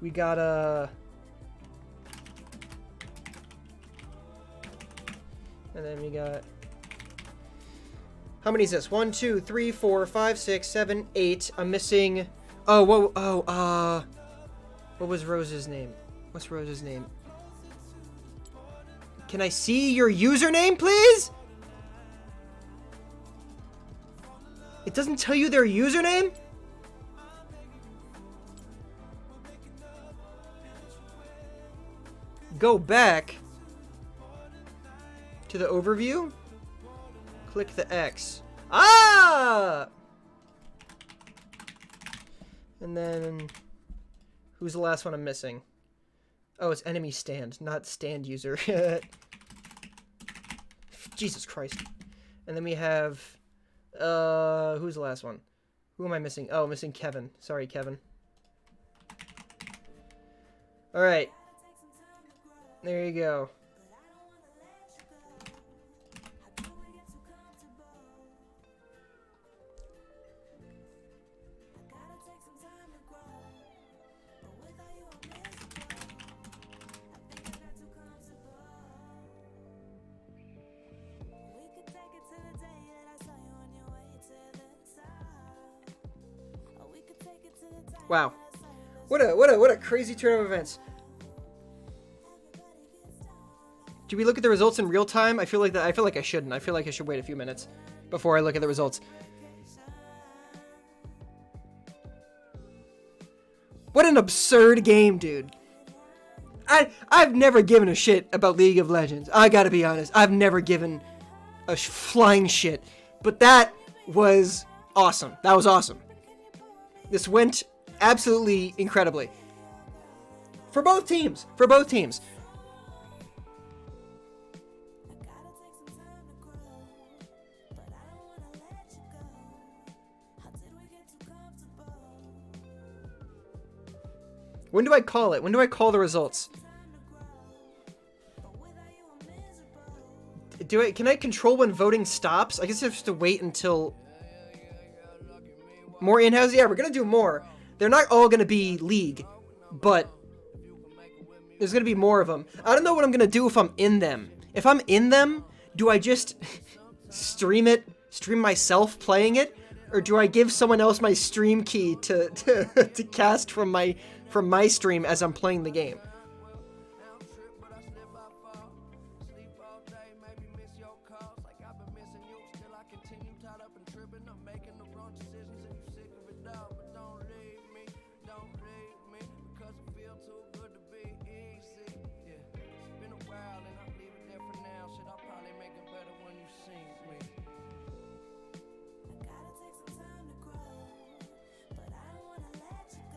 We got and then we got, how many is this? 1, 2, 3, 4, 5, 6, 7, 8. I'm missing. Oh, whoa, oh, what was Rose's name? What's Rose's name? Can I see your username, please? It doesn't tell you their username? Go back to the overview. Click the X. Ah! And then, who's the last one I'm missing? Oh, it's enemy stand, not stand user. Jesus Christ. And then we have, who's the last one? Who am I missing? Oh, I'm missing Kevin. Sorry, Kevin. All right. There you go. Wow. What a crazy turn of events. Do we look at the results in real time? I feel like I shouldn't. I feel like I should wait a few minutes before I look at the results. What an absurd game, dude. I've never given a shit about League of Legends. I gotta be honest. I've never given a flying shit. But that was awesome. That was awesome. This went absolutely incredibly. For both teams. For both teams. When do I call it? When do I call the results? Can I control when voting stops? I guess I have to wait until... More in-house? Yeah, we're gonna do more. They're not all gonna be League, but there's gonna be more of them. I don't know what I'm gonna do if I'm in them. If I'm in them, do I just stream myself playing it? Or do I give someone else my stream key to cast from my stream as I'm playing the game?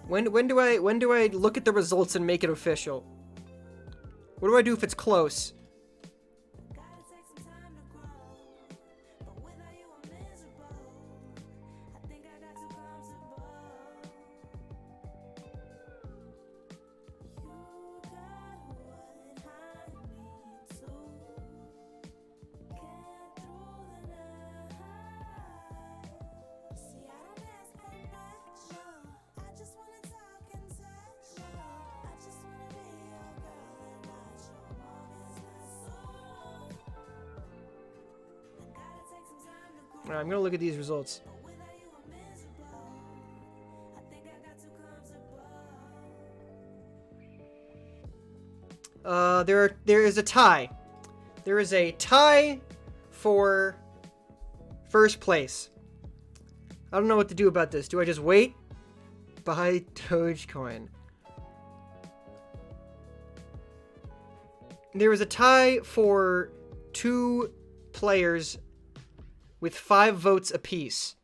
When do I look at the results and make it official? What do I do if it's close? Alright, I'm gonna look at these results. There is a tie. There is a tie for first place. I don't know what to do about this. Do I just wait? Buy Dogecoin. There is a tie for 2 players with 5 votes apiece.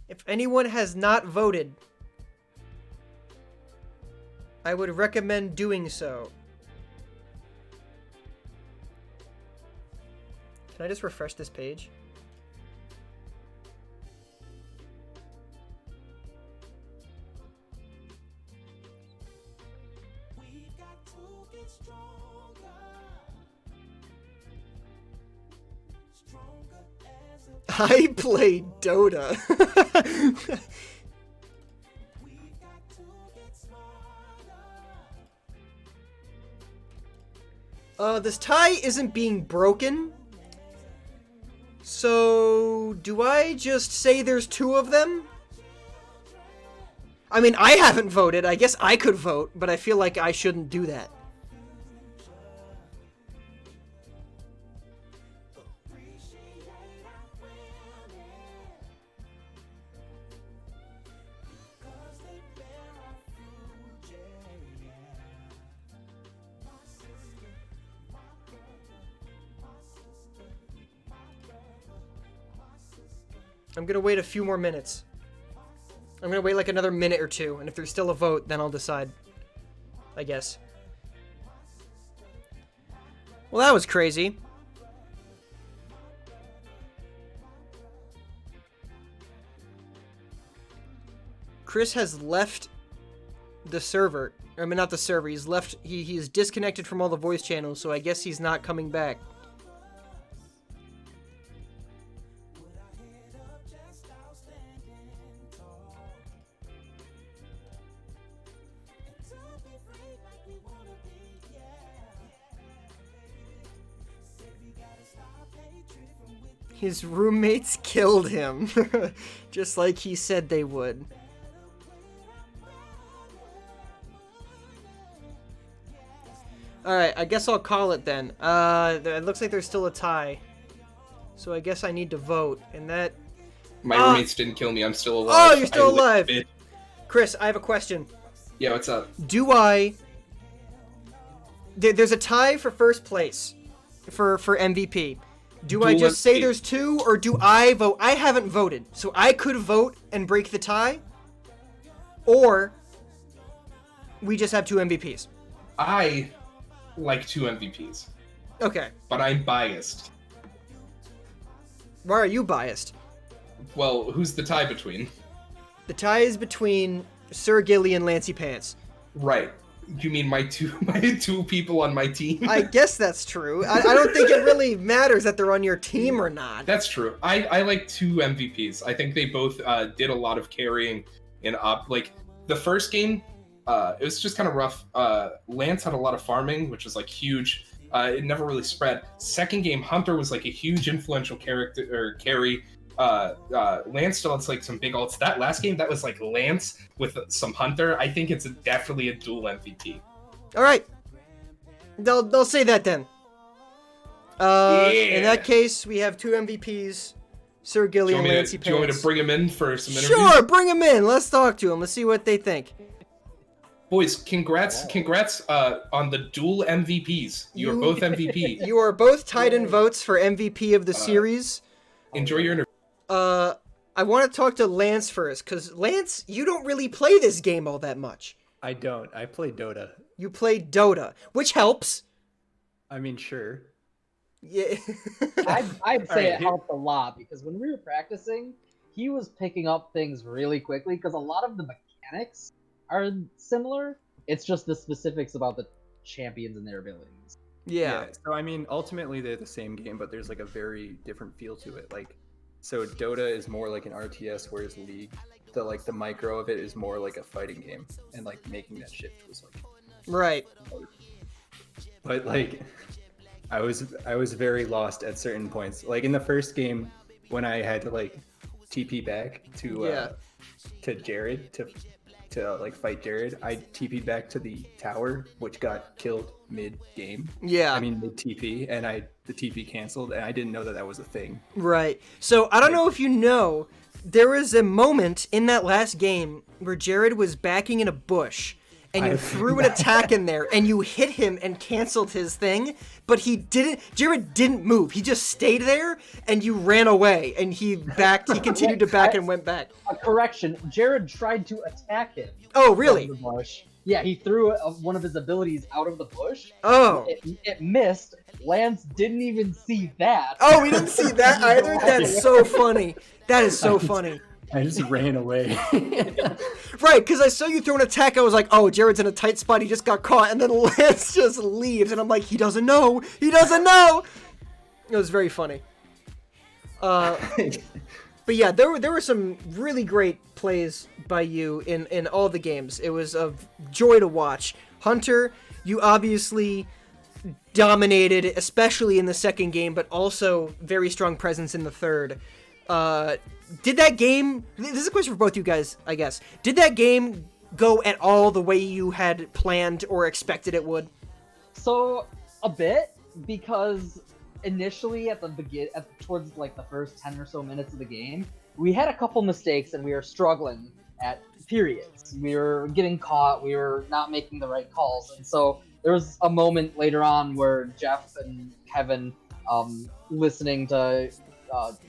If anyone has not voted, I would recommend doing so. Can I just refresh this page? I play Dota. This tie isn't being broken. So, do I just say there's 2 of them? I mean, I haven't voted. I guess I could vote, but I feel like I shouldn't do that. I'm gonna wait a few more minutes. I'm gonna wait like another minute or 2, and if there's still a vote, then I'll decide. I guess. Well, that was crazy. Chris has left the server. I mean, not the server. He's left. He is disconnected from all the voice channels, so I guess he's not coming back. His roommates killed him, just like he said they would. Alright, I guess I'll call it then. It looks like there's still a tie. So I guess I need to vote, and that... My roommates didn't kill me, I'm still alive. Oh, you're still alive! Chris, I have a question. Yeah, what's up? Do I... There's a tie for first place, for MVP. Do I just say there's 2, or do I vote? I haven't voted, so I could vote and break the tie, or we just have 2 MVPs. I like 2 MVPs. Okay. But I'm biased. Why are you biased? Well, who's the tie between? The tie is between Sir Gilly and Lancey Pants. Right. You mean my two people on my team? I guess that's true. I don't think it really matters that they're on your team or not. That's true. I like 2 MVPs. I think they both did a lot of carrying in like the first game. It was just kind of rough. Lance had a lot of farming, which was like huge. It never really spread. Second game, Hunter was like a huge influential character or carry. Lance still has like some big ults. That last game, that was like Lance with some Hunter. I think it's definitely a dual MVP. All right, they'll say that then. In that case, we have 2 MVPs, Sir Gilly and Lancey Pants. Do you want me to bring him in for some interviews? Sure, bring him in. Let's talk to him. Let's see what they think. Boys, congrats on the dual MVPs. You are both MVP. You are both tied in votes for MVP of the series. Enjoy your interview. I want to talk to Lance first, because Lance, you don't really play this game all that much. I don't. I play Dota. You play Dota, which helps. I mean, sure. Yeah. I'd say it helped a lot, because when we were practicing, he was picking up things really quickly, because a lot of the mechanics are similar. It's just the specifics about the champions and their abilities. Yeah. So I mean, ultimately they're the same game, but there's like a very different feel to it. Like, so Dota is more like an RTS, whereas League, the micro of it is more like a fighting game, and like making that shift was like right. But like, I was very lost at certain points. Like in the first game, when I had to like TP back to Jared to like fight Jared, I TP'd back to the tower, which got killed mid game. Yeah. I mean mid TP, and the TP canceled, and I didn't know that was a thing. Right. So I don't know if you know, there was a moment in that last game where Jared was backing in a bush, and you threw an attack in there, and you hit him and canceled his thing, but Jared didn't move. He just stayed there, and you ran away, and he continued to back and went back. A correction, Jared tried to attack him. Oh, really? From the bush. Yeah, he threw one of his abilities out of the bush. Oh. It missed. Lance didn't even see that. Oh, we didn't see that either? That's so funny. That is so funny. I just ran away. Right, because I saw you throw an attack. I was like, oh, Jared's in a tight spot. He just got caught. And then Lance just leaves. And I'm like, he doesn't know. He doesn't know. It was very funny. But yeah, there were some really great plays by you in all the games. It was a joy to watch. Hunter, you obviously dominated, especially in the second game, but also very strong presence in the third. Did that game... This is a question for both you guys, I guess. Did that game go at all the way you had planned or expected it would? So, a bit, because initially towards like the first 10 or so minutes of the game, we had a couple mistakes and we were struggling at periods. We were getting caught, we were not making the right calls, and so there was a moment later on where Jeff and Kevin, listening to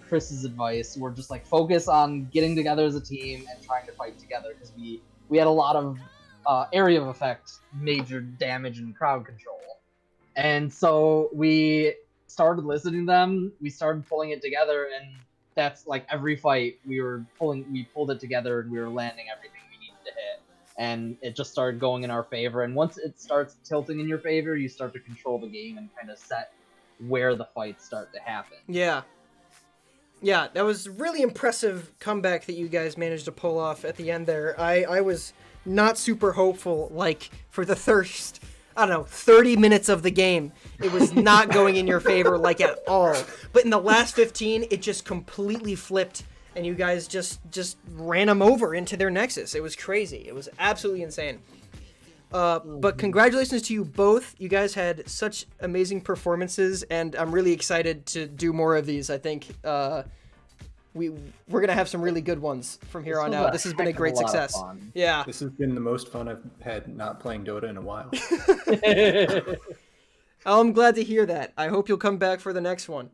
Chris's advice, were just like, focus on getting together as a team and trying to fight together, because we had a lot of area of effect, major damage, and crowd control. And so we started listening to them, we started pulling it together, and that's like every fight we pulled it together and we were landing everything we needed to hit. And it just started going in our favor. And once it starts tilting in your favor, you start to control the game and kind of set where the fights start to happen. Yeah. Yeah, that was really impressive comeback that you guys managed to pull off at the end there. I was not super hopeful, like, for the first, 30 minutes of the game. It was not going in your favor, like, at all. But in the last 15, it just completely flipped, and you guys just ran them over into their nexus. It was crazy. It was absolutely insane. But congratulations to you both. You guys had such amazing performances, and I'm really excited to do more of these. I think we're gonna have some really good ones from here on out. This has been a great success. Yeah, this has been the most fun I've had not playing Dota in a while. I'm glad to hear that. I hope you'll come back for the next one.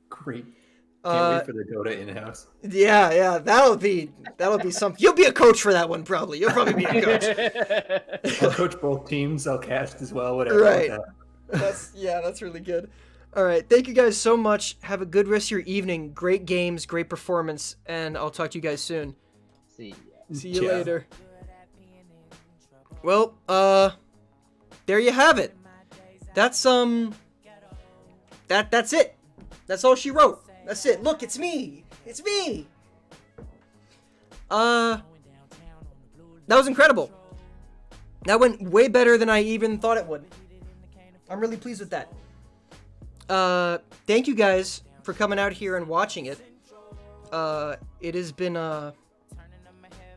Great. Can't wait for the Dota in-house. Yeah, that'll be something. You'll be a coach for that one, probably. You'll probably be a coach. I'll coach both teams. I'll cast as well. Whatever. Right. That's really good. All right, thank you guys so much. Have a good rest of your evening. Great games, great performance, and I'll talk to you guys soon. See you later. Well, there you have it. That's that's it. That's all she wrote. That's it. Look, it's me. It's me. That was incredible. That went way better than I even thought it would. I'm really pleased with that. Thank you guys for coming out here and watching it. It has been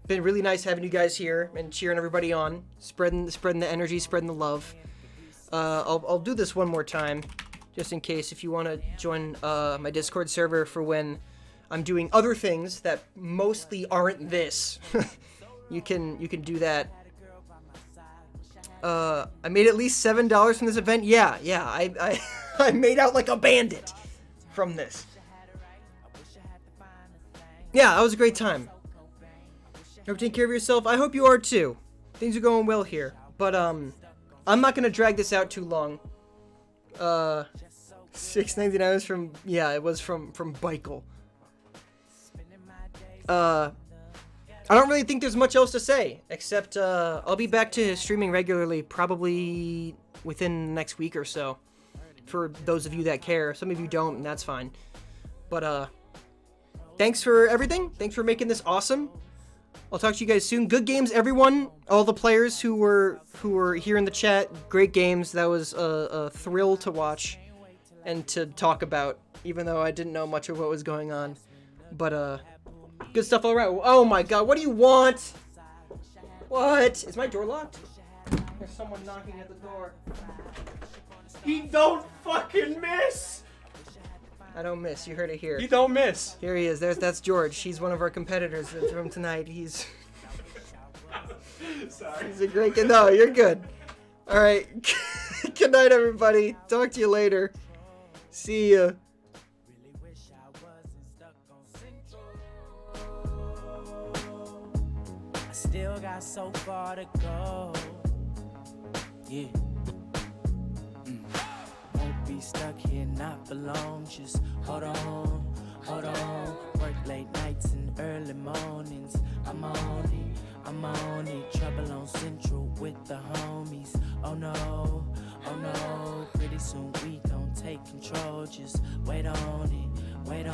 really nice having you guys here and cheering everybody on, spreading the energy, spreading the love. I'll do this one more time, just in case if you want to join my Discord server for when I'm doing other things that mostly aren't this. you can do that. I made at least $7 from this event. Yeah, I made out like a bandit from this. Yeah, that was a great time. Hope you're taking care of yourself. I hope you are too. Things are going well here. But I'm not gonna drag this out too long. $6.99 was from, it was from Beichel. I don't really think there's much else to say, except I'll be back to streaming regularly, probably within the next week or so, for those of you that care. Some of you don't, and that's fine. But thanks for everything. Thanks for making this awesome. I'll talk to you guys soon. Good games, everyone. All the players who were here in the chat. Great games. That was a thrill to watch. and to talk about, even though I didn't know much of what was going on. But, good stuff all right. Oh my god, what do you want? What? Is my door locked? There's someone knocking at the door. He don't fucking miss! I don't miss. You heard it here. He don't miss. Here he is. That's George. He's one of our competitors from tonight. He's Sorry. he's a great kid. No, you're good. All right. Good night, everybody. Talk to you later. See ya. I still got so far to go. Yeah. Won't be stuck here not for long. Just hold on. Work late nights and early mornings. I'm on it. Trouble on Central with the homies. Oh no. Pretty soon we gon' take control. Just wait on it.